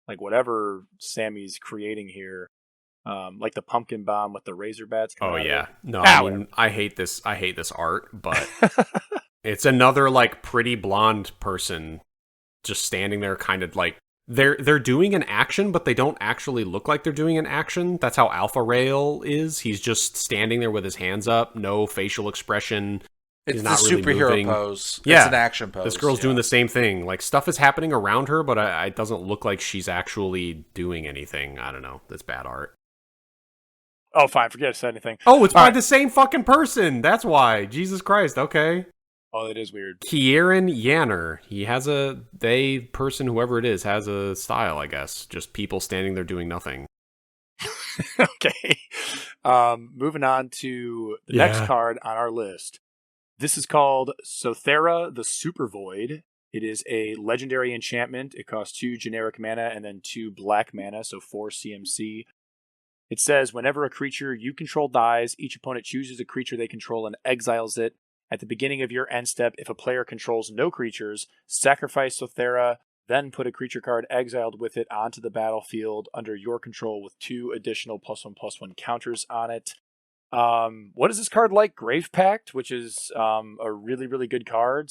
like whatever Sammy's creating here. Like the pumpkin bomb with the Razorbats. Oh yeah, no, I mean, I hate this art, but it's another like pretty blonde person just standing there, kind of like they're doing an action, but they don't actually look like they're doing an action. That's how Alpha Rail is. He's just standing there with his hands up, no facial expression. It's not the really superhero moving. pose. Yeah, it's an action pose. This girl's doing the same thing. Like stuff is happening around her, but it doesn't look like she's actually doing anything. I don't know. That's bad art. Oh, fine. Forget I said anything. Oh, it's by the same fucking person. That's why. Jesus Christ. Okay. Oh, that is weird. Kieran Yanner. He has person, whoever it is, has a style, I guess. Just people standing there doing nothing. Okay. Moving on to the next card on our list. This is called Sothera the Super Void. It is a legendary enchantment. It costs 2 generic mana and then 2 black mana, so 4 CMC. It says, whenever a creature you control dies, each opponent chooses a creature they control and exiles it. At the beginning of your end step, if a player controls no creatures, sacrifice Sothera, then put a creature card exiled with it onto the battlefield under your control with 2 additional +1/+1 counters on it. What is this card like? Grave Pact, which is a really, really good card.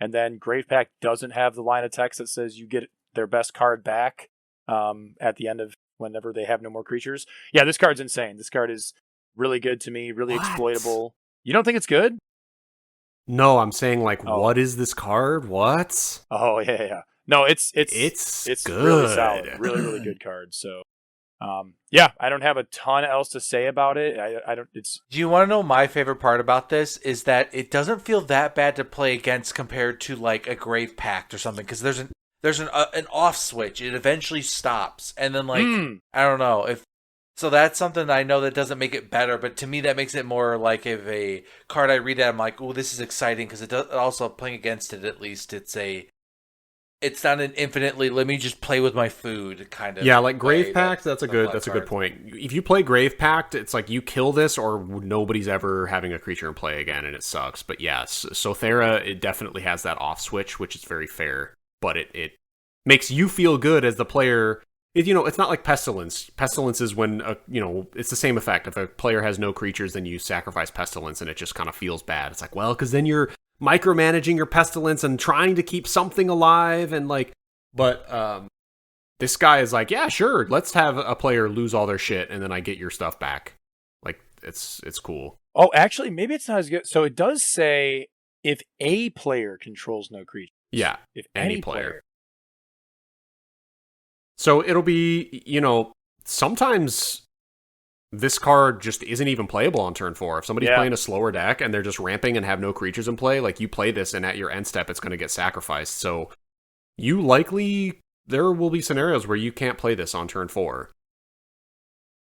And then Grave Pact doesn't have the line of text that says you get their best card back at the end of whenever they have no more creatures. Yeah, this card's insane. This card is really good to me, really exploitable. You don't think it's good? No, I'm saying what is this card? What? Oh yeah. No, it's good. Really solid, really really good card. So, I don't have a ton else to say about it. I don't. It's. Do you want to know my favorite part about this? Is that it doesn't feel that bad to play against compared to like a Grave Pact or something, because there's an off switch. It eventually stops, and then I don't know if So that's something I know that doesn't make it better, but to me that makes it more like if a card I read at, I'm like, oh, this is exciting because it does also playing against it. At least it's not an infinitely let me just play with my food kind of. Yeah, like Grave Pact. That's a good point. If you play Grave Pact, it's like you kill this or nobody's ever having a creature in play again, and it sucks. But yes, Sothera, it definitely has that off switch, which is very fair. But it makes you feel good as the player. It's not like Pestilence. Pestilence is when, it's the same effect. If a player has no creatures, then you sacrifice Pestilence, and it just kind of feels bad. It's like, well, because then you're micromanaging your Pestilence and trying to keep something alive, and but this guy is like, yeah, sure, let's have a player lose all their shit, and then I get your stuff back. Like, it's cool. Oh, actually, maybe it's not as good. So it does say if a player controls no creatures. Yeah, if any player. So it'll be, sometimes this card just isn't even playable on turn 4. If somebody's playing a slower deck and they're just ramping and have no creatures in play, like you play this and at your end step it's going to get sacrificed. So there will be scenarios where you can't play this on turn 4.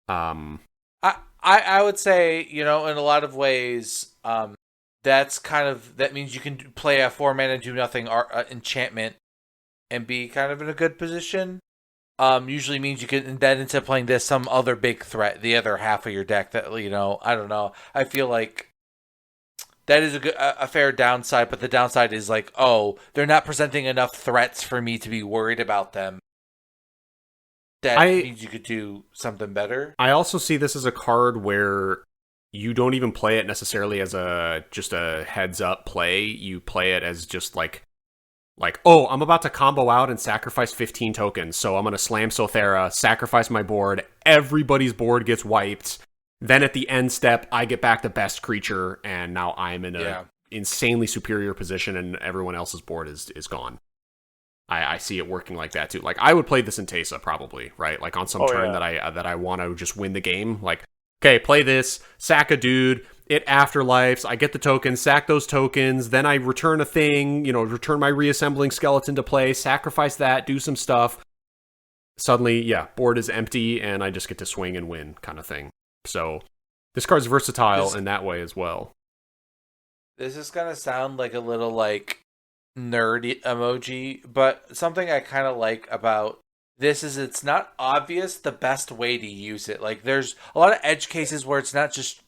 I would say, in a lot of ways, that means you can play a 4-mana do nothing enchantment and be kind of in a good position. Usually means you can then instead of playing this some other big threat, the other half of your deck that I don't know. I feel like that is a fair downside, but the downside is like, oh, they're not presenting enough threats for me to be worried about them. That means you could do something better. I also see this as a card where you don't even play it necessarily as just a heads up play. You play it as just like, oh, I'm about to combo out and sacrifice 15 tokens, so I'm going to slam Sothera, sacrifice my board, everybody's board gets wiped, then at the end step, I get back the best creature, and now I'm in a insanely superior position, and everyone else's board is gone. I see it working like that, too. Like, I would play this in Teysa, probably, right? Like, on some turn that I want to just win the game. Like, okay, play this, sack a dude, it afterlifes, I get the tokens, sack those tokens, then I return a thing, return my reassembling skeleton to play, sacrifice that, do some stuff. Suddenly, board is empty, and I just get to swing and win, kind of thing. So, this card's versatile in that way as well. This is going to sound like a little, nerdy emoji, but something I kind of like about this is it's not obvious the best way to use it. Like, there's a lot of edge cases where it's not just,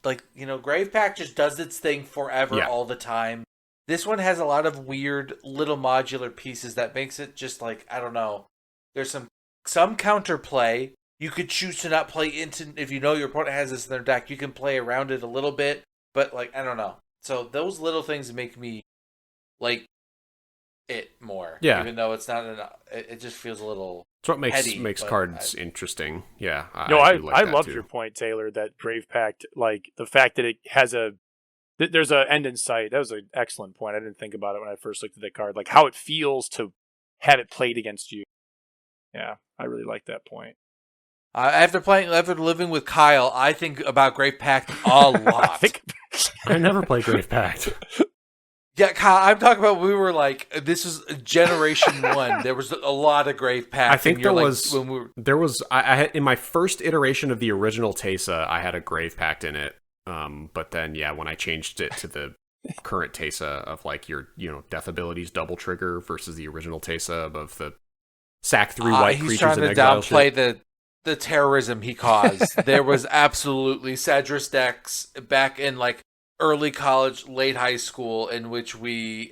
Grave Pact just does its thing forever all the time. This one has a lot of weird little modular pieces that makes it just, I don't know. There's some counterplay. You could choose to not play into, if you know your opponent has this in their deck, you can play around it a little bit, but, I don't know. So those little things make me like it more. Yeah. Even though it's not enough. It just feels a little. It's what heady, makes cards interesting. Yeah. I love your point, Taylor, that Grave Pact, the fact that it has there's an end in sight. That was an excellent point. I didn't think about it when I first looked at the card. Like how it feels to have it played against you. Yeah, I really like that point. After living with Kyle, I think about Grave Pact a lot. I never played Grave Pact. Yeah, Kyle, I'm talking about we were this was generation 1. There was a lot of Grave Pact. I think I had in my first iteration of the original Teysa, I had a Grave Pact in it. But then when I changed it to the current Teysa of your death abilities double trigger versus the original Teysa of the sack 3 white creatures. He's trying to downplay the terrorism he caused. There was absolutely Cedrus decks back in early college, late high school, in which I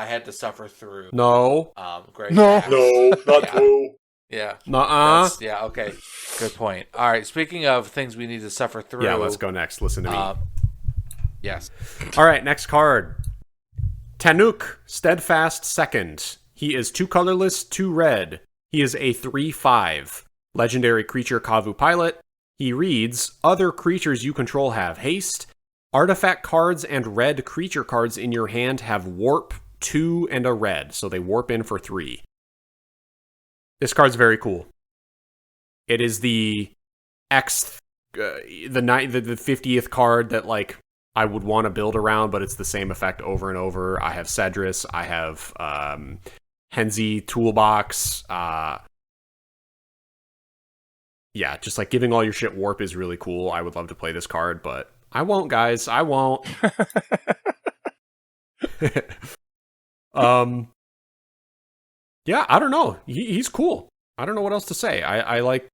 had to suffer through. No. Great. No, not true. Yeah. Nuh-uh. Yeah, okay. Good point. All right, speaking of things we need to suffer through. Yeah, let's go next. Listen to me. Yes. All right, next card. Tanuk, Steadfast Second. He is 2 colorless, 2 red. He is a 3/5. Legendary creature Kavu Pilot. He reads, other creatures you control have haste. Artifact cards and red creature cards in your hand have warp 2 and a red, so they warp in for 3. This card's very cool. It is the the 50th card that I would want to build around, but it's the same effect over and over. I have Cedrus, I have Henzi Toolbox, yeah, just like giving all your shit warp is really cool. I would love to play this card, but I won't, guys. I won't. Yeah, I don't know. He's cool. I don't know what else to say. I like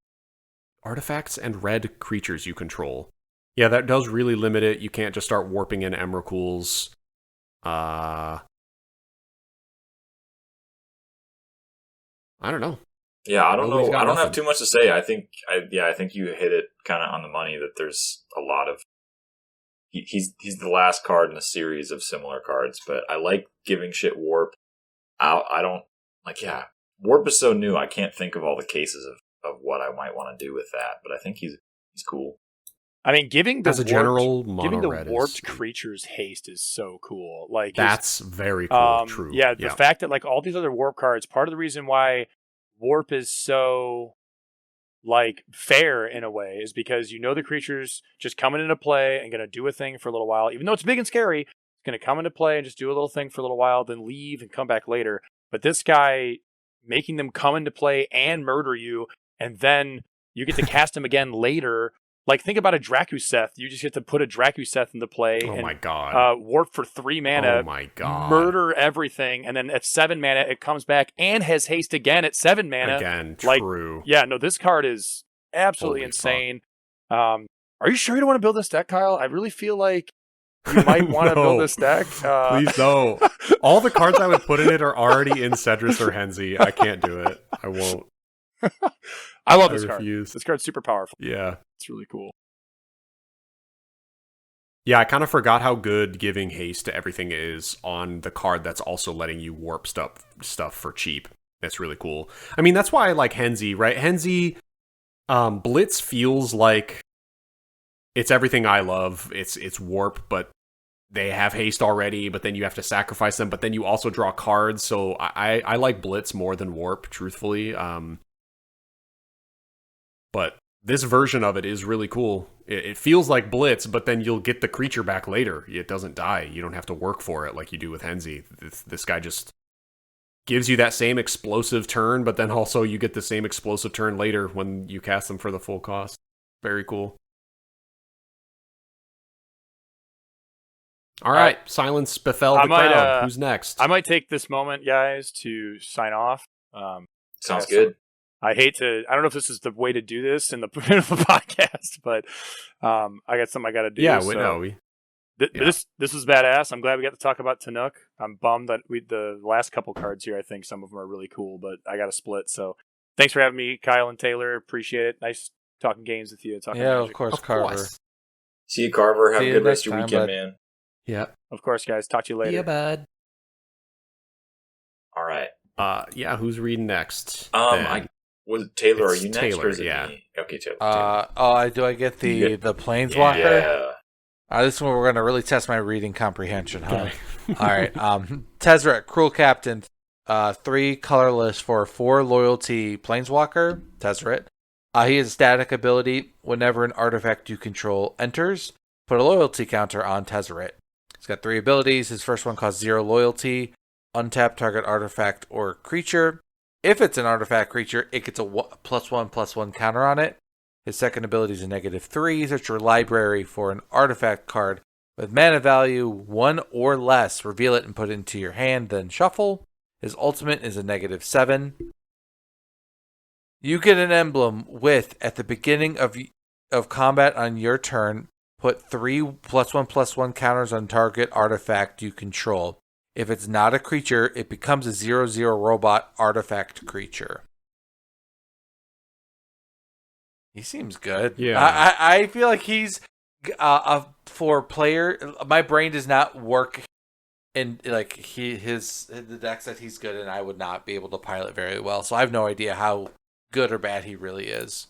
artifacts and red creatures you control. Yeah, that does really limit it. You can't just start warping in Emrakul's. I don't know. Yeah, I don't know. I don't have too much to say. I think you hit it kind of on the money that there's a lot of. He's the last card in a series of similar cards, but I like giving shit warp. I don't like. Yeah, warp is so new. I can't think of all the cases of what I might want to do with that, but I think he's cool. I mean, giving the warped is, creatures haste is so cool. Like that's very cool. True. Yeah, the fact that like all these other warp cards, part of the reason why warp is so like fair in a way is because the creature's just coming into play and going to do a thing for a little while, even though it's big and scary. It's going to come into play and just do a little thing for a little while, then leave and come back later. But this guy making them come into play and murder you, and then you get to cast him again later. Like, think about a Drakuseth. You just get to put a Drakuseth into play my God. Warp for 3 mana. Oh my God. Murder everything. And then at 7 mana, it comes back and has haste again at 7 mana. Again, like, true. Yeah, no, this card is absolutely insane. Are you sure you don't want to build this deck, Kyle? I really feel like you might want to build this deck. Please, no. All the cards I would put in it are already in Cedrus or Henzi. I can't do it. I won't. I love this card. Refuse. This card's super powerful. Yeah. It's really cool. Yeah, I kind of forgot how good giving haste to everything is on the card that's also letting you warp stuff for cheap. That's really cool. I mean, that's why I like Henzi, right? Henzi, Blitz feels like it's everything I love. It's warp, but they have haste already, but then you have to sacrifice them, but then you also draw cards, so I like Blitz more than warp, truthfully. But this version of it is really cool. It feels like Blitz, but then you'll get the creature back later. It doesn't die. You don't have to work for it like you do with Henzi. This guy just gives you that same explosive turn, but then also you get the same explosive turn later when you cast them for the full cost. Very cool. All right, Silence befell the crowd. Who's next? I might take this moment, guys, to sign off. Sounds good. I don't know if this is the way to do this in the podcast, but I got something I got to do. Yeah, This was badass. I'm glad we got to talk about Tanook. I'm bummed that the last couple cards here, I think some of them are really cool, but I got to split. So thanks for having me, Kyle and Taylor. Appreciate it. Nice talking games with you. Of course, Carver. See you, Carver. Have a good rest of your weekend, man. Yeah. Of course, guys. Talk to you later. Yeah, bud. All right. Yeah, who's reading next? Taylor, are you next? Taylor, or is it me? Okay, Taylor. Do I get the Planeswalker? Yeah. This is where we're going to really test my reading comprehension, huh? All right. Tezzeret, Cruel Captain, 3 colorless for 4 loyalty Planeswalker, Tezzeret. He has a static ability. Whenever an artifact you control enters, put a loyalty counter on Tezzeret. He's got 3 abilities. His first one costs 0 loyalty. Untap target artifact or creature. If it's an artifact creature, it gets a +1/+1 counter on it. His second ability is a -3. Search your library for an artifact card with mana value 1 or less. Reveal it and put it into your hand, then shuffle. His ultimate is a -7. You get an emblem with, at the beginning of combat on your turn, put 3 +1/+1 counters on target artifact you control. If it's not a creature, it becomes a 0/0 robot artifact creature. He seems good. Yeah. I feel like he's for player. My brain does not work in like the decks that he's good in. I would not be able to pilot very well. So I have no idea how good or bad he really is.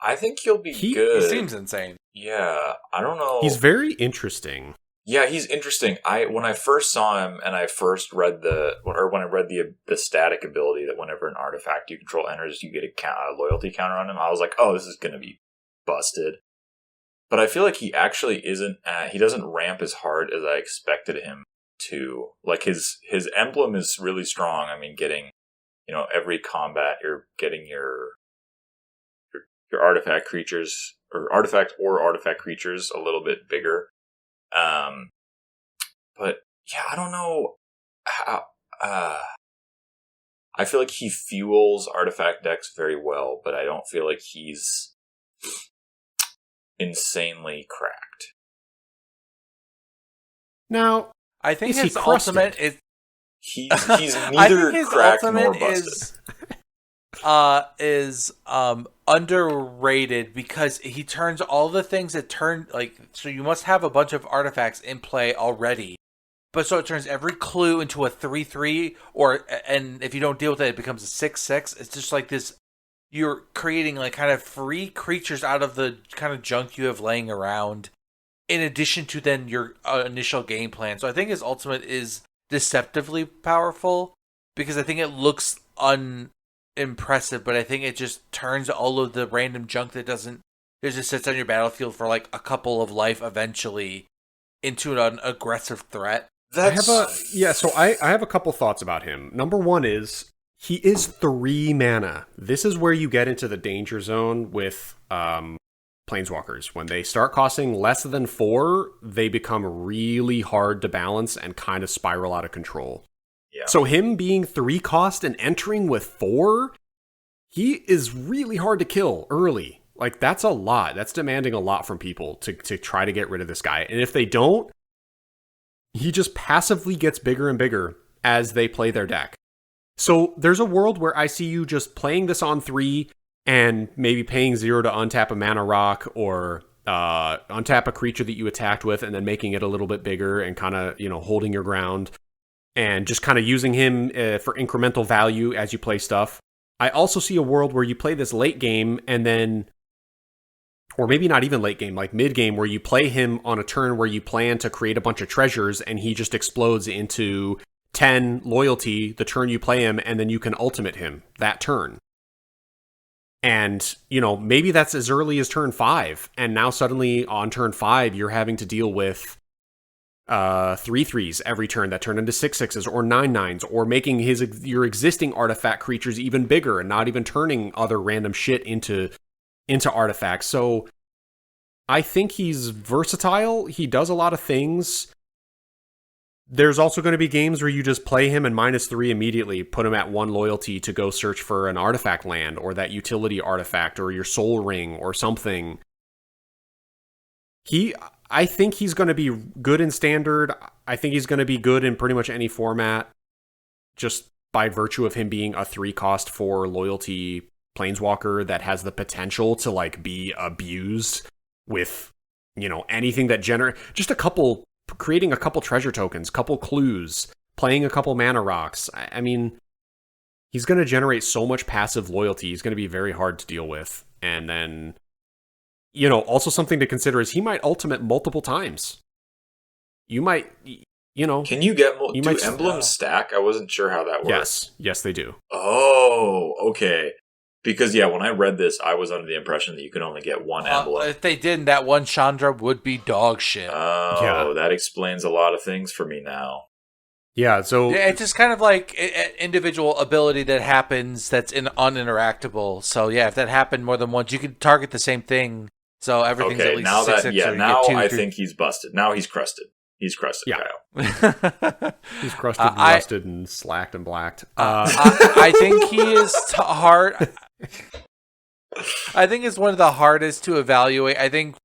I think he'll be good. He seems insane. Yeah, I don't know. He's very interesting. Yeah, he's interesting. When I first saw him and I first read when I read the static ability that whenever an artifact you control enters, you get a loyalty counter on him, I was like, oh, this is going to be busted. But I feel like he actually isn't. He doesn't ramp as hard as I expected him to. Like his emblem is really strong. I mean, getting every combat you're getting your your artifact creatures or artifact creatures a little bit bigger. But yeah, I don't know how. I feel like he fuels artifact decks very well, but I don't feel like he's insanely cracked. Now, I think is his he crusted? ultimate is. He's neither cracked nor busted. Is underrated because he turns all the things that turn so you must have a bunch of artifacts in play already, but so it turns every clue into a 3/3 and if you don't deal with it, it becomes a 6/6. It's just like this. You're creating like kind of free creatures out of the kind of junk you have laying around, in addition to then your initial game plan. So I think his ultimate is deceptively powerful because I think it looks impressive, but I think it just turns all of the random junk that just sits on your battlefield for like a couple of life eventually into an aggressive threat. I have a couple thoughts about him. Number one is he is 3 mana. This is where you get into the danger zone with planeswalkers. When they start costing less than 4, they become really hard to balance and kind of spiral out of control. Yeah. So him being 3 cost and entering with 4, he is really hard to kill early. Like, that's a lot. That's demanding a lot from people to try to get rid of this guy. And if they don't, he just passively gets bigger and bigger as they play their deck. So there's a world where I see you just playing this on 3 and maybe paying 0 to untap a mana rock or untap a creature that you attacked with and then making it a little bit bigger and kind of, holding your ground. And just kind of using him for incremental value as you play stuff. I also see a world where you play this late game and then, or maybe not even late game, like mid game, where you play him on a turn where you plan to create a bunch of treasures and he just explodes into 10 loyalty the turn you play him, and then you can ultimate him that turn. And, maybe that's as early as turn 5. And now suddenly on turn 5, you're having to deal with 3/3s every turn that turn into 6/6s or 9/9s, or making your existing artifact creatures even bigger and not even turning other random shit into artifacts. So I think he's versatile. He does a lot of things. There's also going to be games where you just play him and -3 immediately, put him at 1 loyalty to go search for an artifact land or that utility artifact or your soul ring or something. I think he's going to be good in standard. I think he's going to be good in pretty much any format, just by virtue of him being a 3 cost 4 loyalty planeswalker that has the potential to be abused with, anything that just creating a couple treasure tokens, couple clues, playing a couple mana rocks. I mean, he's going to generate so much passive loyalty. He's going to be very hard to deal with. And then, also something to consider is he might ultimate multiple times. You might, Can you get emblems stack? I wasn't sure how that works. Yes, they do. Oh, okay. Because when I read this, I was under the impression that you could only get 1 emblem. If they didn't, that one Chandra would be dog shit. Oh, yeah. That explains a lot of things for me now. Yeah, so it's just kind of like an individual ability that happens that's uninteractable. So if that happened more than once, you could target the same thing. So everything's at least now 6/6. Now I think he's busted. Now he's crusted. He's crusted, Kyle. He's crusted and rusted and slacked and blacked. I think he is hard. I think it's one of the hardest to evaluate. I think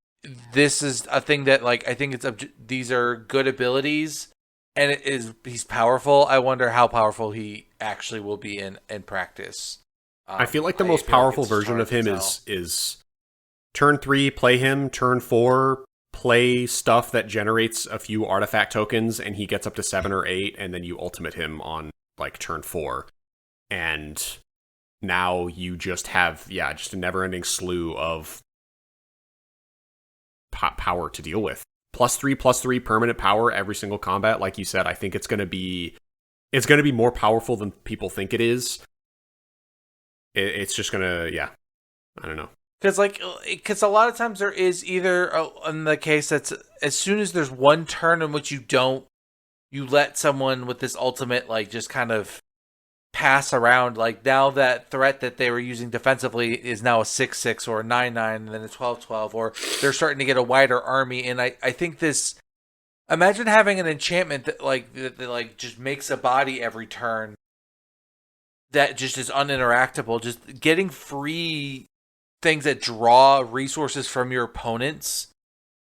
this is a thing that I think these are good abilities, and he's powerful. I wonder how powerful he actually will be in practice. I feel like the most powerful version of him is turn 3, play him. Turn 4, play stuff that generates a few artifact tokens, and he gets up to 7 or 8, and then you ultimate him on turn 4. And now you just have just a never-ending slew of power to deal with. +3/+3 permanent power every single combat. Like you said, I think it's going to be more powerful than people think it is. It's just going to, I don't know. Because a lot of times there is either, in the case that's, as soon as there's one turn in which you let someone with this ultimate, just kind of pass around. Like now that threat that they were using defensively is now a 6/6 or a 9/9 and then a 12/12, or they're starting to get a wider army. And I think this, imagine having an enchantment that just makes a body every turn that just is uninteractable. Just getting free things that draw resources from your opponents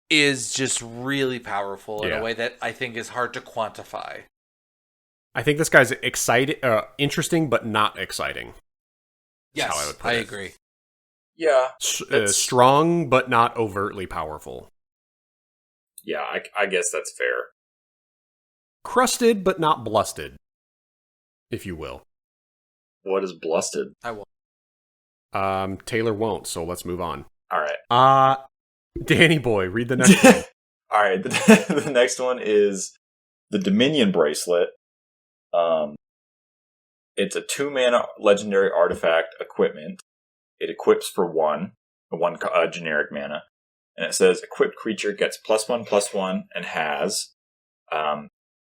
is just really powerful in a way that I think is hard to quantify. I think this guy's interesting, but not exciting. Yes, how I would put I it. agree. Yeah. Strong, but not overtly powerful. Yeah, I guess that's fair. Crusted, but not blusted, if you will. What is blusted? I will. Taylor won't, so let's move on. All right. Danny boy, read the next one. All right. The next one is the Dominion Bracelet. It's a 2-mana legendary artifact equipment. It equips for one generic mana. And it says, equipped creature gets +1/+1 and has,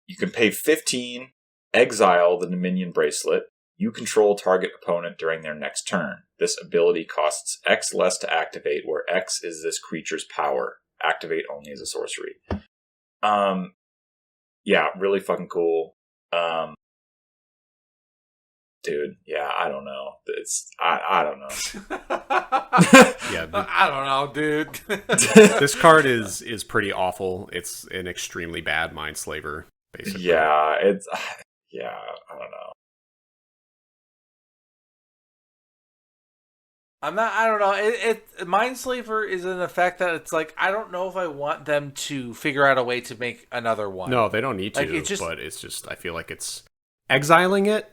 you can pay 15, exile the Dominion Bracelet. You control target opponent during their next turn. This ability costs X less to activate, where X is this creature's power. Activate only as a sorcery. Yeah, really fucking cool. Dude, yeah, I don't know. I don't know. Yeah, I don't know, dude. This card is pretty awful. It's an extremely bad Mind Slaver, basically. Yeah, I don't know. I don't know. Mindslaver is an effect that it's like, I don't know if I want them to figure out a way to make another one. No, they don't need to, but it's just, I feel like it's exiling it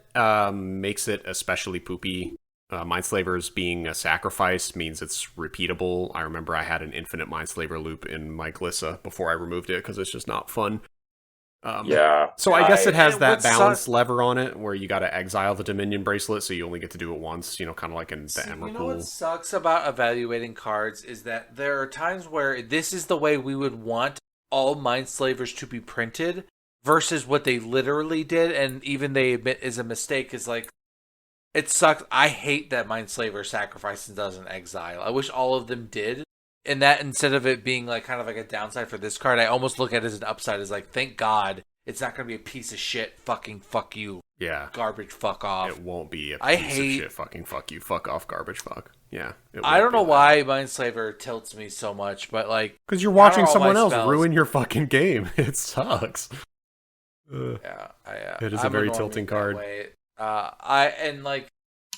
makes it especially poopy. Mindslavers being a sacrifice means it's repeatable. I remember I had an infinite Mindslaver loop in my Glissa before I removed it because it's just not fun. So I guess it has that balance lever on it where you got to exile the Dominion Bracelet, so you only get to do it once, kind of like in the Emrakul. You know what sucks about evaluating cards is that there are times where this is the way we would want all Mindslavers to be printed versus what they literally did, and even they admit is a mistake, is like, it sucks. I hate that Mindslaver sacrifices doesn't exile. I wish all of them did. And that, instead of it being like kind of like a downside for this card, I almost look at it as an upside, as like, thank God it's not going to be a piece of shit fucking fuck you. Yeah. Garbage fuck off. It won't be a piece of shit fucking fuck you, fuck off, garbage fuck. Yeah. I don't know why Mindslaver tilts me so much, but like... Because you're watching someone else ruin your fucking game. It sucks. Yeah. It is a very tilting card.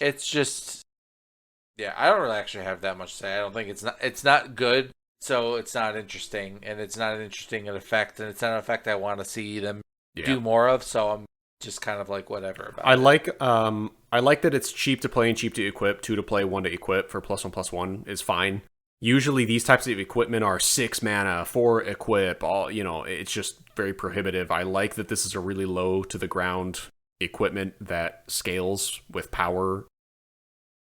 It's just... Yeah, I don't really actually have that much to say. I don't think it's not good, so it's not interesting, and it's not an interesting effect, and it's not an effect I want to see them do more of, so I'm just kind of like whatever about it. I like that it's cheap to play and cheap to equip. 2 to play, 1 to equip for +1/+1 is fine. Usually these types of equipment are 6 mana, 4 equip, it's just very prohibitive. I like that this is a really low to the ground equipment that scales with power.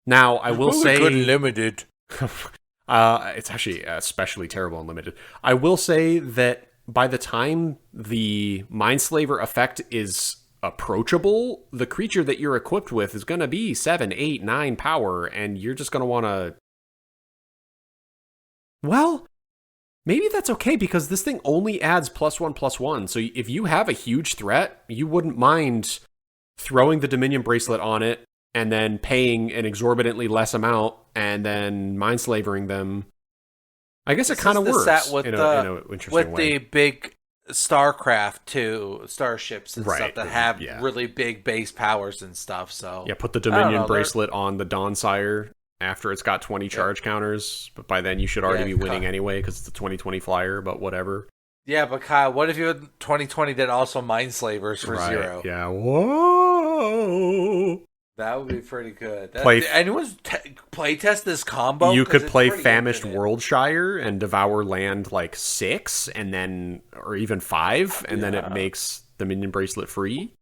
Now, I will say... good limited. It's actually especially terrible and limited. I will say that by the time the Mindslaver effect is approachable, the creature that you're equipped with is going to be 7, 8, 9 power, and you're just going to want to... Well, maybe that's okay, because this thing only adds +1/+1. So if you have a huge threat, you wouldn't mind throwing the Dominion Bracelet on it, and then paying an exorbitantly less amount, and then Mindslavering them. I guess it kind of works in an interesting way. With the big StarCraft too, starships and stuff that have really big base powers and stuff. So put the Dominion Bracelet on the Dawnsire after it's got 20 charge counters, but by then you should already be winning anyway because it's a 2020 flyer. But whatever. Yeah, but Kyle, what if you had 2020 that also Mindslavers for 0? Yeah, whoa. That would be pretty good. Did anyone playtest this combo? You could play Famished Worldshire and devour land like 6, and then, or even 5, and then it makes the Minion Bracelet free.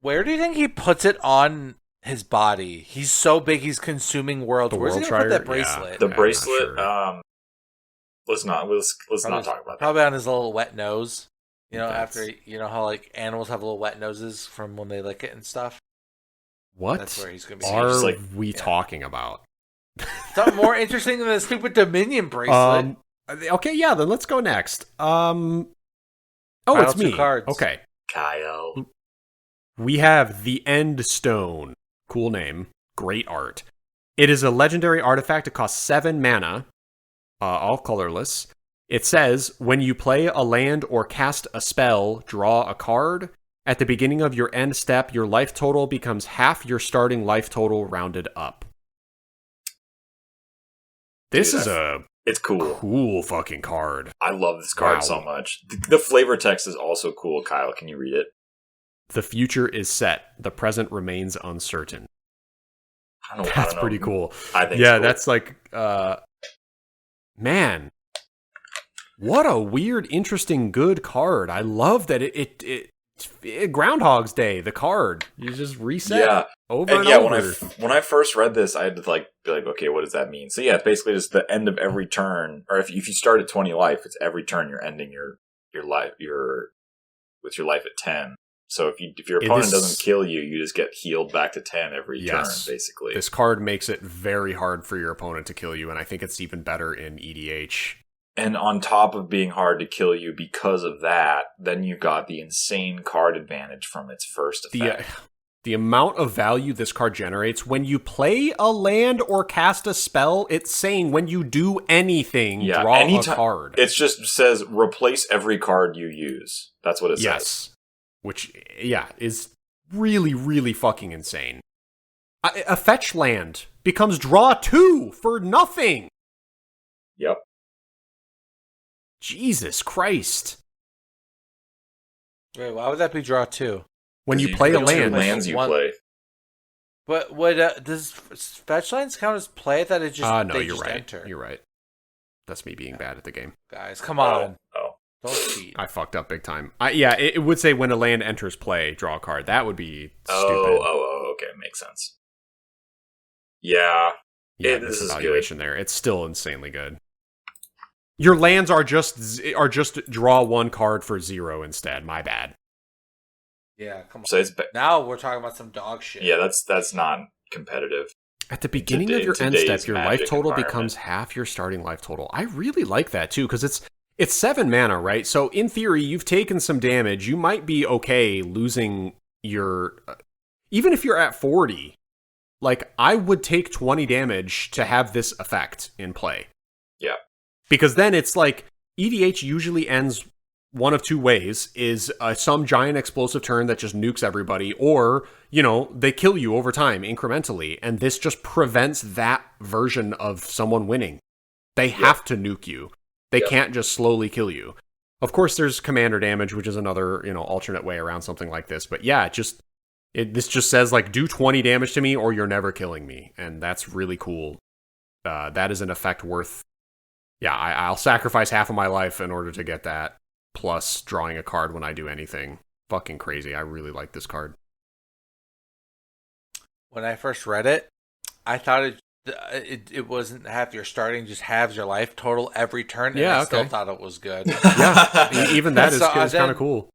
Where do you think he puts it on his body? He's so big, he's consuming worlds. Where's he gonna put that bracelet? The bracelet. Sure. Let's not talk about that. Probably on his little wet nose. After how like animals have little wet noses from when they lick it and stuff. What That's where he's going to be. are we talking about? Something more interesting than the stupid Dominion bracelet. Okay, yeah, then let's go next. Final it's me. two cards. Okay. Kyle. We have the End Stone. Cool name. Great art. It is a legendary artifact. It costs 7 mana, all colorless. It says, when you play a land or cast a spell, draw a card. At the beginning of your end step, your life total becomes half your starting life total rounded up. This is it's cool. Cool fucking card. I love this card so much. The flavor text is also cool, Kyle. Can you read it? The future is set. The present remains uncertain. I don't know. That's pretty cool. I think yeah, cool. That's like, man, what a weird, interesting, good card. I love that it Groundhog's Day, the card. You just reset over and over. When I first read this, I had to be like, okay, what does that mean? So yeah, it's basically just the end of every turn, or if you start at 20 life, it's every turn you're ending your life with your life at 10. So if your opponent doesn't kill you, you just get healed back to 10 every turn, basically. This card makes it very hard for your opponent to kill you, and I think it's even better in EDH. And on top of being hard to kill you because of that, then you got the insane card advantage from its first effect. The amount of value this card generates, when you play a land or cast a spell, it's saying when you do anything, draw a card. It just says replace every card you use. That's what it says. Which, is really, really fucking insane. A fetch land becomes draw 2 for nothing. Yep. Jesus Christ. Wait, why would that be draw 2? When you play a land. Lands you play. But what does fetch lands count as play? I thought it just no, you're just right. Enter. You're right. That's me being bad at the game. Guys, come on. Oh. Don't cheat. I fucked up big time. It would say when a land enters play, draw a card. That would be stupid. Okay, makes sense. Yeah. This evaluation there. It's still insanely good. Your lands are just draw 1 card for 0 instead. My bad. Yeah, come on. So now we're talking about some dog shit. Yeah, that's not competitive. At the beginning of your end step, your life total becomes half your starting life total. I really like that too, because it's 7 mana, right? So in theory, you've taken some damage. You might be okay losing your... even if you're at 40, like, I would take 20 damage to have this effect in play. Yeah. Because then it's like, EDH usually ends one of 2 ways, is some giant explosive turn that just nukes everybody, or, they kill you over time, incrementally, and this just prevents that version of someone winning. They have to nuke you. They can't just slowly kill you. Of course, there's commander damage, which is another, alternate way around something like this. But yeah, this just says, like, do 20 damage to me or you're never killing me. And that's really cool. That is an effect worth... Yeah, I'll sacrifice half of my life in order to get that. Plus drawing a card when I do anything. Fucking crazy. I really like this card. When I first read it, I thought it wasn't half your starting, just halves your life total every turn, and I still thought it was good. Yeah, even that is kind of cool.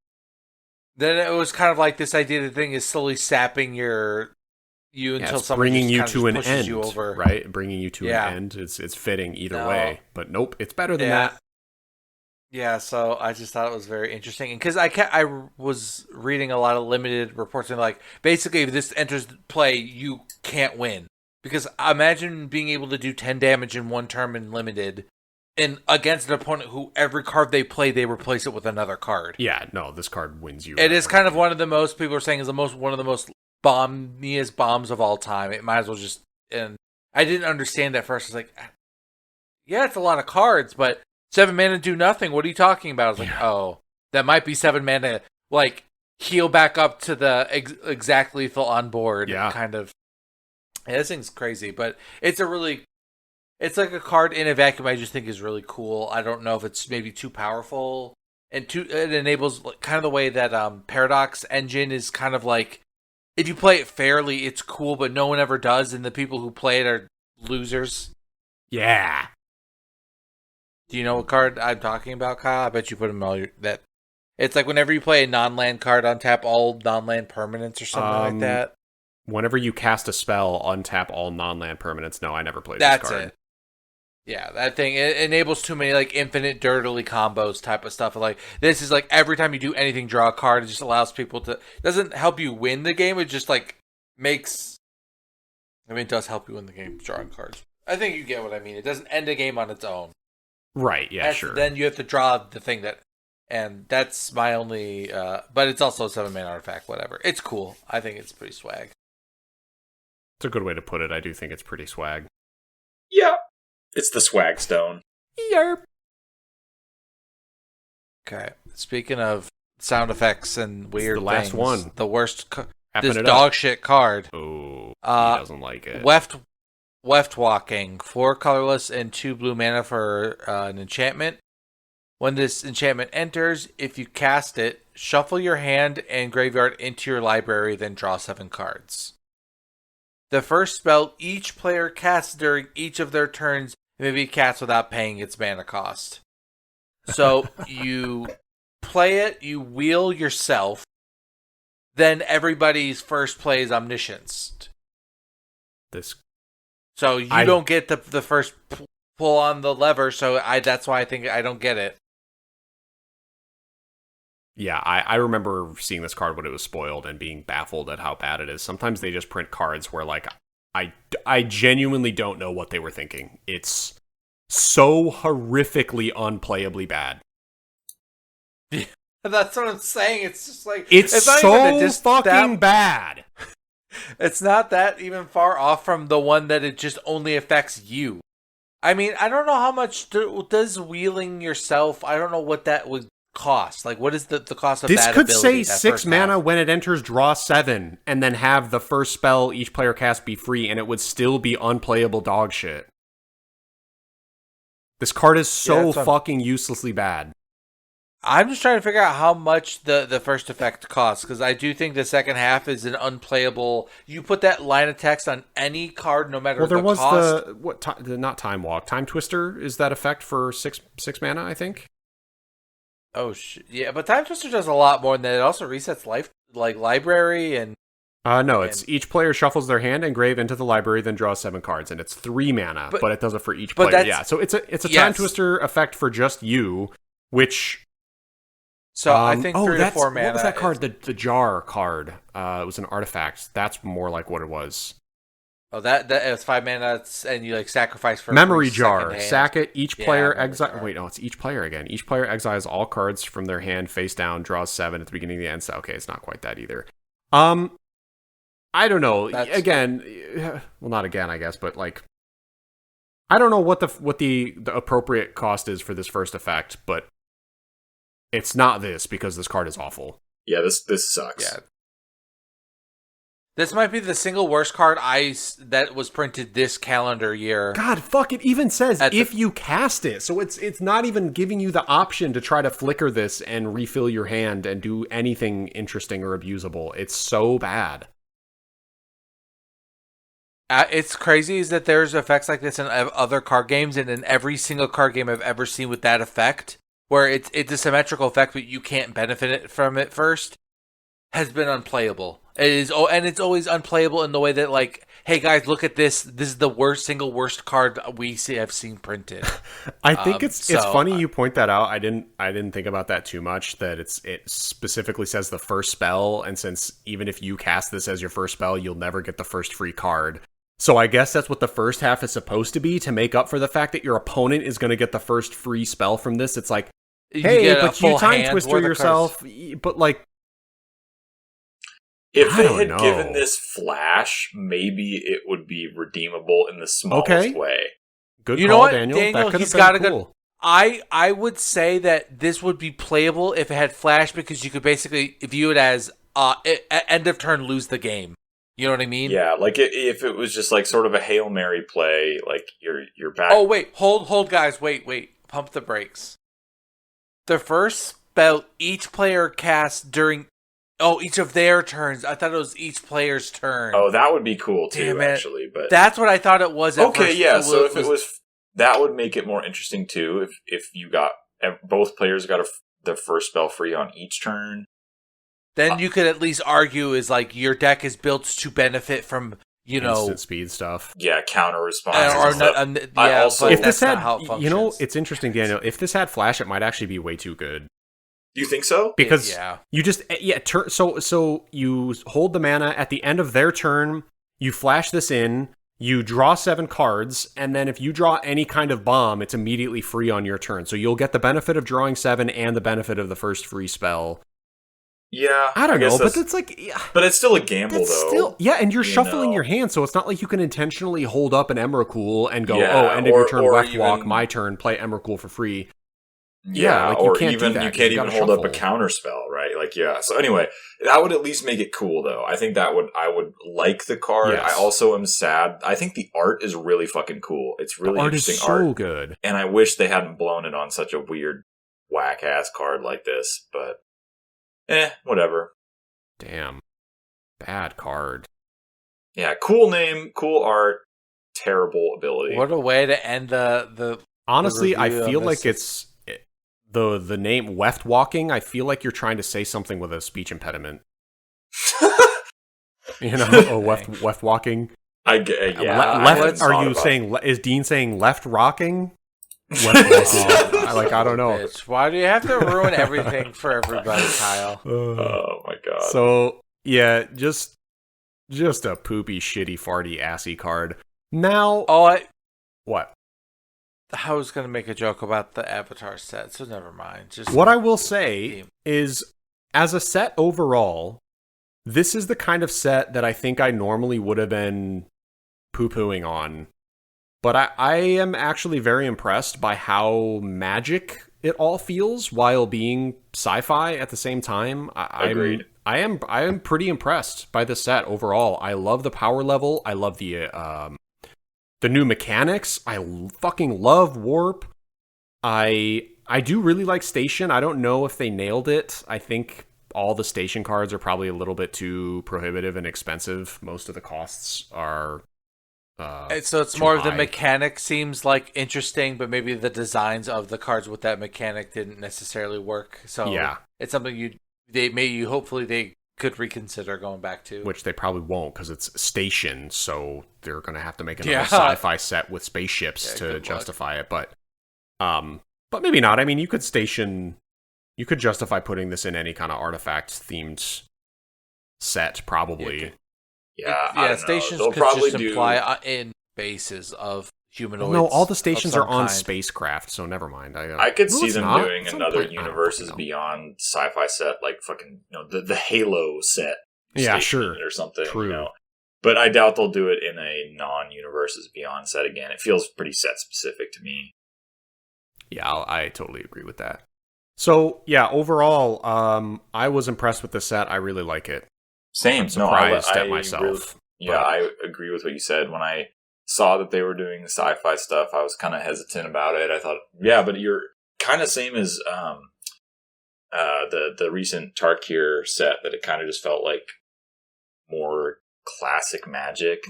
Then it was kind of like this idea the thing is slowly sapping you until someone bringing you just to an pushes end, you over. Right? Bringing you to an end. It's fitting either way, but nope, it's better than that. Yeah, so I just thought it was very interesting, and because I was reading a lot of limited reports, and like basically if this enters play, you can't win. Because imagine being able to do 10 damage in one turn in limited, and against an opponent who every card they play, they replace it with another card. Yeah, no, this card wins you. It is kind of one of the most, people are saying, is one of the most bombiest bombs of all time. It might as well just, and I didn't understand at first. I was like, yeah, it's a lot of cards, but 7 mana do nothing. What are you talking about? I was like, oh, that might be 7 mana, like, heal back up to the exact lethal on board. Yeah. Kind of. Yeah, this thing's crazy, but it's like a card in a vacuum I just think is really cool. I don't know if it's maybe too powerful, and it enables kind of the way that Paradox Engine is kind of like, if you play it fairly, it's cool, but no one ever does, and the people who play it are losers. Yeah. Do you know what card I'm talking about, Kyle? I bet you put them all that. It's like whenever you play a non-land card on tap, all non-land permanents or something like that. whenever you cast a spell, untap all non-land permanents. No, I never played this card. That's it. Yeah, that thing, it enables too many, like, infinite dirtily combos type of stuff. Like, this is, like, every time you do anything, draw a card. It just allows people to... It doesn't help you win the game. It just, like, makes... I mean, it does help you win the game, drawing cards. I think you get what I mean. It doesn't end a game on its own. Right, yeah, sure. Then you have to draw the thing that... And that's my only... but it's also a 7-mana artifact, whatever. It's cool. I think it's pretty swag. It's a good way to put it. I do think it's pretty swag. Yeah. It's the swag stone. Yerp. Okay. Speaking of sound effects and weird the last things, one. The worst... This dog shit card. Oh, he doesn't like it. Weft Walking. 4 colorless and 2 blue mana for an enchantment. When this enchantment enters, if you cast it, shuffle your hand and graveyard into your library, then draw 7 cards. The first spell each player casts during each of their turns may be cast without paying its mana cost. So you play it, you wheel yourself, then everybody's first play is Omniscience. So you don't get the first pull on the lever, so that's why I think I don't get it. Yeah, I remember seeing this card when it was spoiled and being baffled at how bad it is. Sometimes they just print cards where, like, I genuinely don't know what they were thinking. It's so horrifically unplayably bad. Yeah, that's what I'm saying. It's just like... It's so fucking bad. It's not that even far off from the one that it just only affects you. I mean, I don't know how much does wheeling yourself... I don't know what that would cost. Like, what is the cost of that ability? This could say 6 mana when it enters, draw 7, and then have the first spell each player casts be free, and it would still be unplayable dog shit. This card is so fucking uselessly bad. I'm just trying to figure out how much the first effect costs, because I do think the second half is an unplayable... You put that line of text on any card, no matter the cost. Well, there was not Time Walk. Time Twister is that effect for 6 mana, I think? Oh, yeah, but Time Twister does a lot more than that. It also resets library and... No, it's each player shuffles their hand and grave into the library, then draws 7 cards, and it's 3 mana, but it does it for each player. Yeah, so it's a Time Twister effect for just you, which... So I think 3 to 4 mana... What was that card? The Jar card. It was an artifact. That's more like what it was. Oh, that it's 5 mana, and you like sacrifice for Memory Jar. Sack it. Each player exile. Wait, no, it's each player again. Each player exiles all cards from their hand face down, draws 7 at the beginning of the end. So, okay, it's not quite that either. I don't know. Not again, I guess, but like, I don't know what the appropriate cost is for this first effect, but it's not this because this card is awful. Yeah, this sucks. Yeah. This might be the single worst card that was printed this calendar year. God, fuck, it even says if you cast it. So it's not even giving you the option to try to flicker this and refill your hand and do anything interesting or abusable. It's so bad. It's crazy is that there's effects like this in other card games, and in every single card game I've ever seen with that effect, where it's a symmetrical effect, but you can't benefit from it first, has been unplayable. It is, and it's always unplayable in the way that, like, hey guys, look at this. This is the single worst card have seen printed. I think it's funny you point that out. I didn't think about that too much. That it specifically says the first spell, and since even if you cast this as your first spell, you'll never get the first free card. So I guess that's what the first half is supposed to be, to make up for the fact that your opponent is going to get the first free spell from this. It's like, hey, but you Time Twister yourself, but like. If they had given this flash, maybe it would be redeemable in the smallest way. Good call, Daniel. That could have been cool. I would say that this would be playable if it had flash, because you could basically view it as end of turn, lose the game. You know what I mean? Yeah, like if it was just like sort of a Hail Mary play, like you're back. Oh wait, hold guys, wait, pump the brakes. The first spell each player casts during each of their turns. I thought it was each player's turn. Oh, that would be cool too, actually. But that's what I thought it was. At first. Yeah. So if it was, that would make it more interesting too. If you got both players got the first spell free on each turn. then you could at least argue is like your deck is built to benefit from instant speed stuff. Yeah, counter response. If this had, it's interesting, Daniel. If this had flash, it might actually be way too good. Do you think so? Because you just so you hold the mana at the end of their turn. You flash this in. You draw 7 cards, and then if you draw any kind of bomb, it's immediately free on your turn. So you'll get the benefit of drawing 7 and the benefit of the first free spell. Yeah, I don't know, but it's like, but it's still a gamble, though. And you're shuffling your hand, so it's not like you can intentionally hold up an Emrakul and go, end of your turn, left walk, my turn, play Emrakul for free. Yeah, like or you can't even do that, you can't even hold shuffle. up a counter spell, right? Like, So anyway, that would at least make it cool, though. I think I would like the card. Yes. I also am sad. I think the art is really fucking cool. It's really interesting art. Is so good, and I wish they hadn't blown it on such a weird whack ass card like this. But whatever. Damn, bad card. Yeah, cool name, cool art, terrible ability. What a way to end the. Honestly, I feel like it's. The name Weft Walking, I feel like you're trying to say something with a speech impediment. Weft Walking. Left. Are you saying? Is Dean saying left rocking? I don't know. Bitch, why do you have to ruin everything for everybody, Kyle? Oh my god. So yeah, just a poopy, shitty, farty, assy card. Now, what? I was going to make a joke about the Avatar set, so never mind. Just what I will say is, as a set overall, this is the kind of set that I think I normally would have been poo-pooing on. But I am actually very impressed by how magic it all feels while being sci-fi at the same time. Agreed. I am pretty impressed by the set overall. I love the power level. I love the new mechanics. I fucking love warp. I do really like station. I don't know if they nailed it. I think all the station cards are probably a little bit too prohibitive and expensive. Most of the costs are so it's more of the mechanic seems like interesting, but maybe the designs of the cards with that mechanic didn't necessarily work. So it's something hopefully they could reconsider going back to, which they probably won't because it's station, so they're gonna have to make another sci-fi set with spaceships to justify it. But maybe not. I mean, you could justify putting this in any kind of artifact themed set, probably. Stations could just imply in bases of humanoids. No, all the stations are on spacecraft, so never mind. I could see them doing another Universes Beyond sci-fi set, like fucking, the Halo set. Yeah, sure. Or something, True. But I doubt they'll do it in a non-Universes Beyond set again. It feels pretty set-specific to me. Yeah, I totally agree with that. So, yeah, overall, I was impressed with the set. I really like it. Same. I'm surprised at myself. I agree with what you said. When I saw that they were doing the sci-fi stuff, I was kind of hesitant about it. I thought, but you're kind of same as the recent Tarkir set, that it kind of just felt like more classic Magic.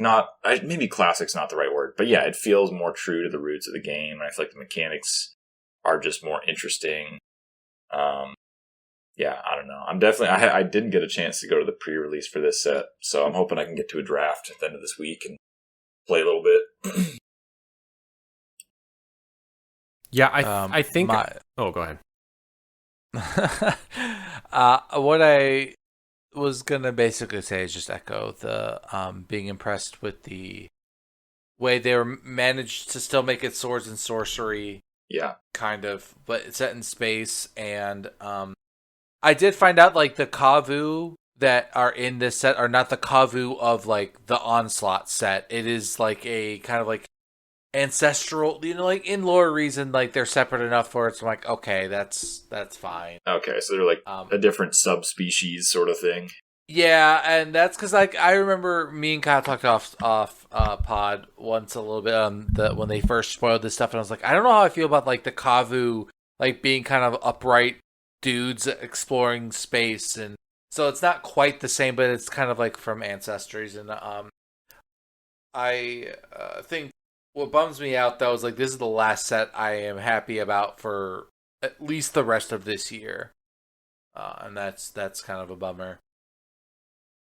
Maybe classic's not the right word, but yeah, it feels more true to the roots of the game. And I feel like the mechanics are just more interesting. I don't know. I'm definitely. I didn't get a chance to go to the pre-release for this set, so I'm hoping I can get to a draft at the end of this week and play a little bit. Yeah, I think. Go ahead. What I was gonna basically say is just echo the being impressed with the way they managed to still make it swords and sorcery. Yeah, kind of, but it's set in space, and I did find out like the Kavu that are in this set are not the Kavu of like the Onslaught set. It is like a kind of like ancestral, like in lore reason, like they're separate enough for it. So I'm like, okay, that's fine. Okay, so they're like a different subspecies sort of thing. Yeah, and that's because like I remember me and Kyle talked off pod once a little bit when they first spoiled this stuff, and I was like, I don't know how I feel about like the Kavu like being kind of upright dudes exploring space, and so it's not quite the same, but it's kind of like from ancestries. And I think what bums me out though is like this is the last set I am happy about for at least the rest of this year. and that's kind of a bummer.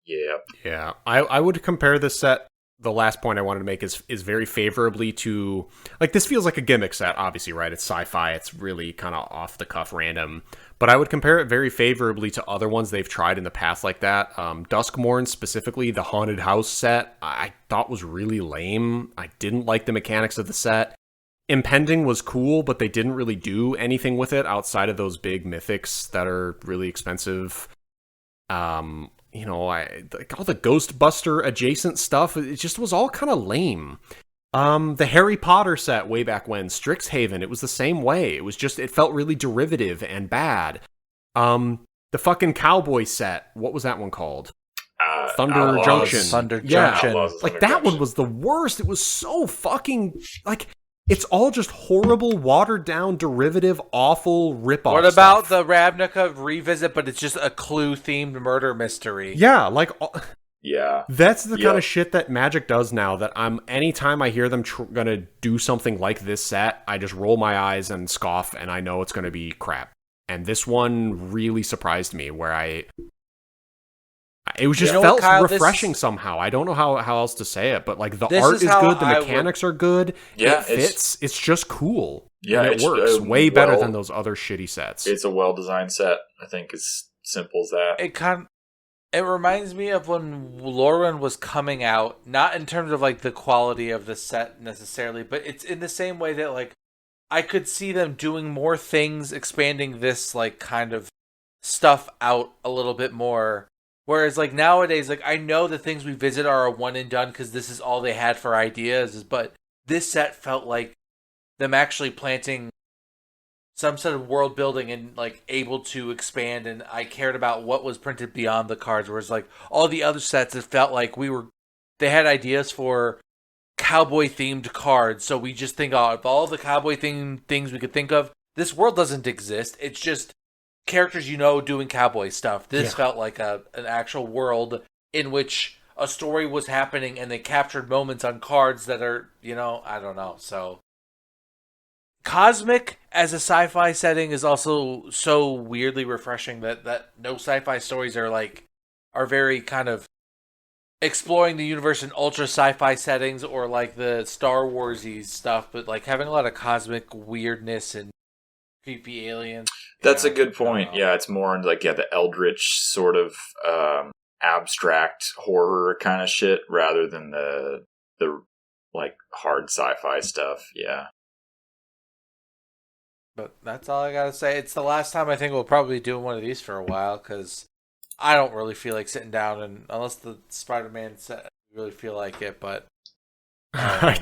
Yeah. I would compare this set. The last point I wanted to make is very favorably to, like, this feels like a gimmick set, obviously, right? It's sci-fi. It's really kind of off the cuff random. But I would compare it very favorably to other ones they've tried in the past like that. Duskmorn, specifically, the Haunted House set, I thought was really lame. I didn't like the mechanics of the set. Impending was cool, but they didn't really do anything with it outside of those big mythics that are really expensive. You know, like all the Ghostbuster adjacent stuff, it just was all kind of lame. The Harry Potter set way back when, Strixhaven, it was the same way. It was just, it felt really derivative and bad. The fucking cowboy set, what was that one called? Thunder Junction. Thunder Junction. Like, that one was the worst. It was so fucking, like, it's all just horrible, watered-down, derivative, awful rip-off What about stuff. the Ravnica revisit, but it's just a Clue-themed murder mystery? Yeah, like... Yeah. That's the kind of shit that Magic does now, that anytime I hear them gonna do something like this set, I just roll my eyes and scoff, and I know it's gonna be crap. And this one really surprised me, where it was just felt Kyle, refreshing somehow. I don't know how else to say it, but like the art is good, the mechanics are good. Yeah, it fits. It's just cool. Yeah, and it works way better than those other shitty sets. It's a well-designed set. I think it's simple as that. It reminds me of when Lorwyn was coming out, not in terms of like the quality of the set necessarily, but it's in the same way that like I could see them doing more things, expanding this like kind of stuff out a little bit more. Whereas, like, nowadays, like, I know the things we visit are a one and done because this is all they had for ideas, but this set felt like them actually planting some sort of world building and, like, able to expand, and I cared about what was printed beyond the cards, whereas, like, all the other sets, it felt like they had ideas for cowboy-themed cards, so we just think, of all the cowboy-themed things we could think of, this world doesn't exist, it's just characters doing cowboy stuff. This felt like an actual world in which a story was happening and they captured moments on cards that are, I don't know. So Cosmic as a sci-fi setting is also so weirdly refreshing that no sci-fi stories are very kind of exploring the universe in ultra sci-fi settings or like the Star Wars-y stuff, but like having a lot of cosmic weirdness and creepy aliens. That's a good point. Yeah, it's more like the eldritch sort of abstract horror kind of shit rather than the like hard sci-fi stuff. Yeah. But that's all I gotta say. It's the last time I think we'll probably be doing one of these for a while because I don't really feel like sitting down and unless the Spider-Man set, I really feel like it, but I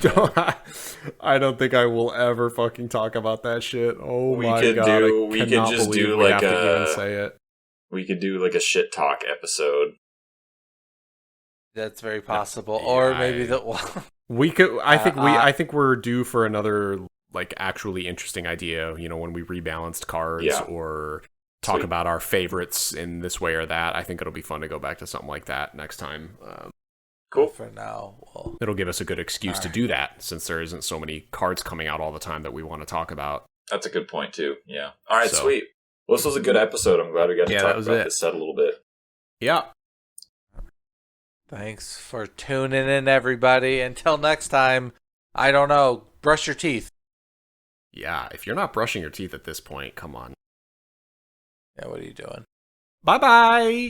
don't think I will ever fucking talk about that shit. Oh my god. We could just do like we could do like a shit talk episode. That's very possible. Yeah, or maybe we could I think we're due for another like actually interesting idea, when we rebalanced cards or talk about our favorites in this way or that. I think it'll be fun to go back to something like that next time. Cool. For now, it'll give us a good excuse to do that, since there isn't so many cards coming out all the time that we want to talk about. That's a good point too. Yeah. All right, sweet. Well, this was a good episode. I'm glad we got to talk about this set a little bit. Yeah. Thanks for tuning in, everybody. Until next time, I don't know. Brush your teeth. Yeah, if you're not brushing your teeth at this point, come on. Yeah, what are you doing? Bye-bye.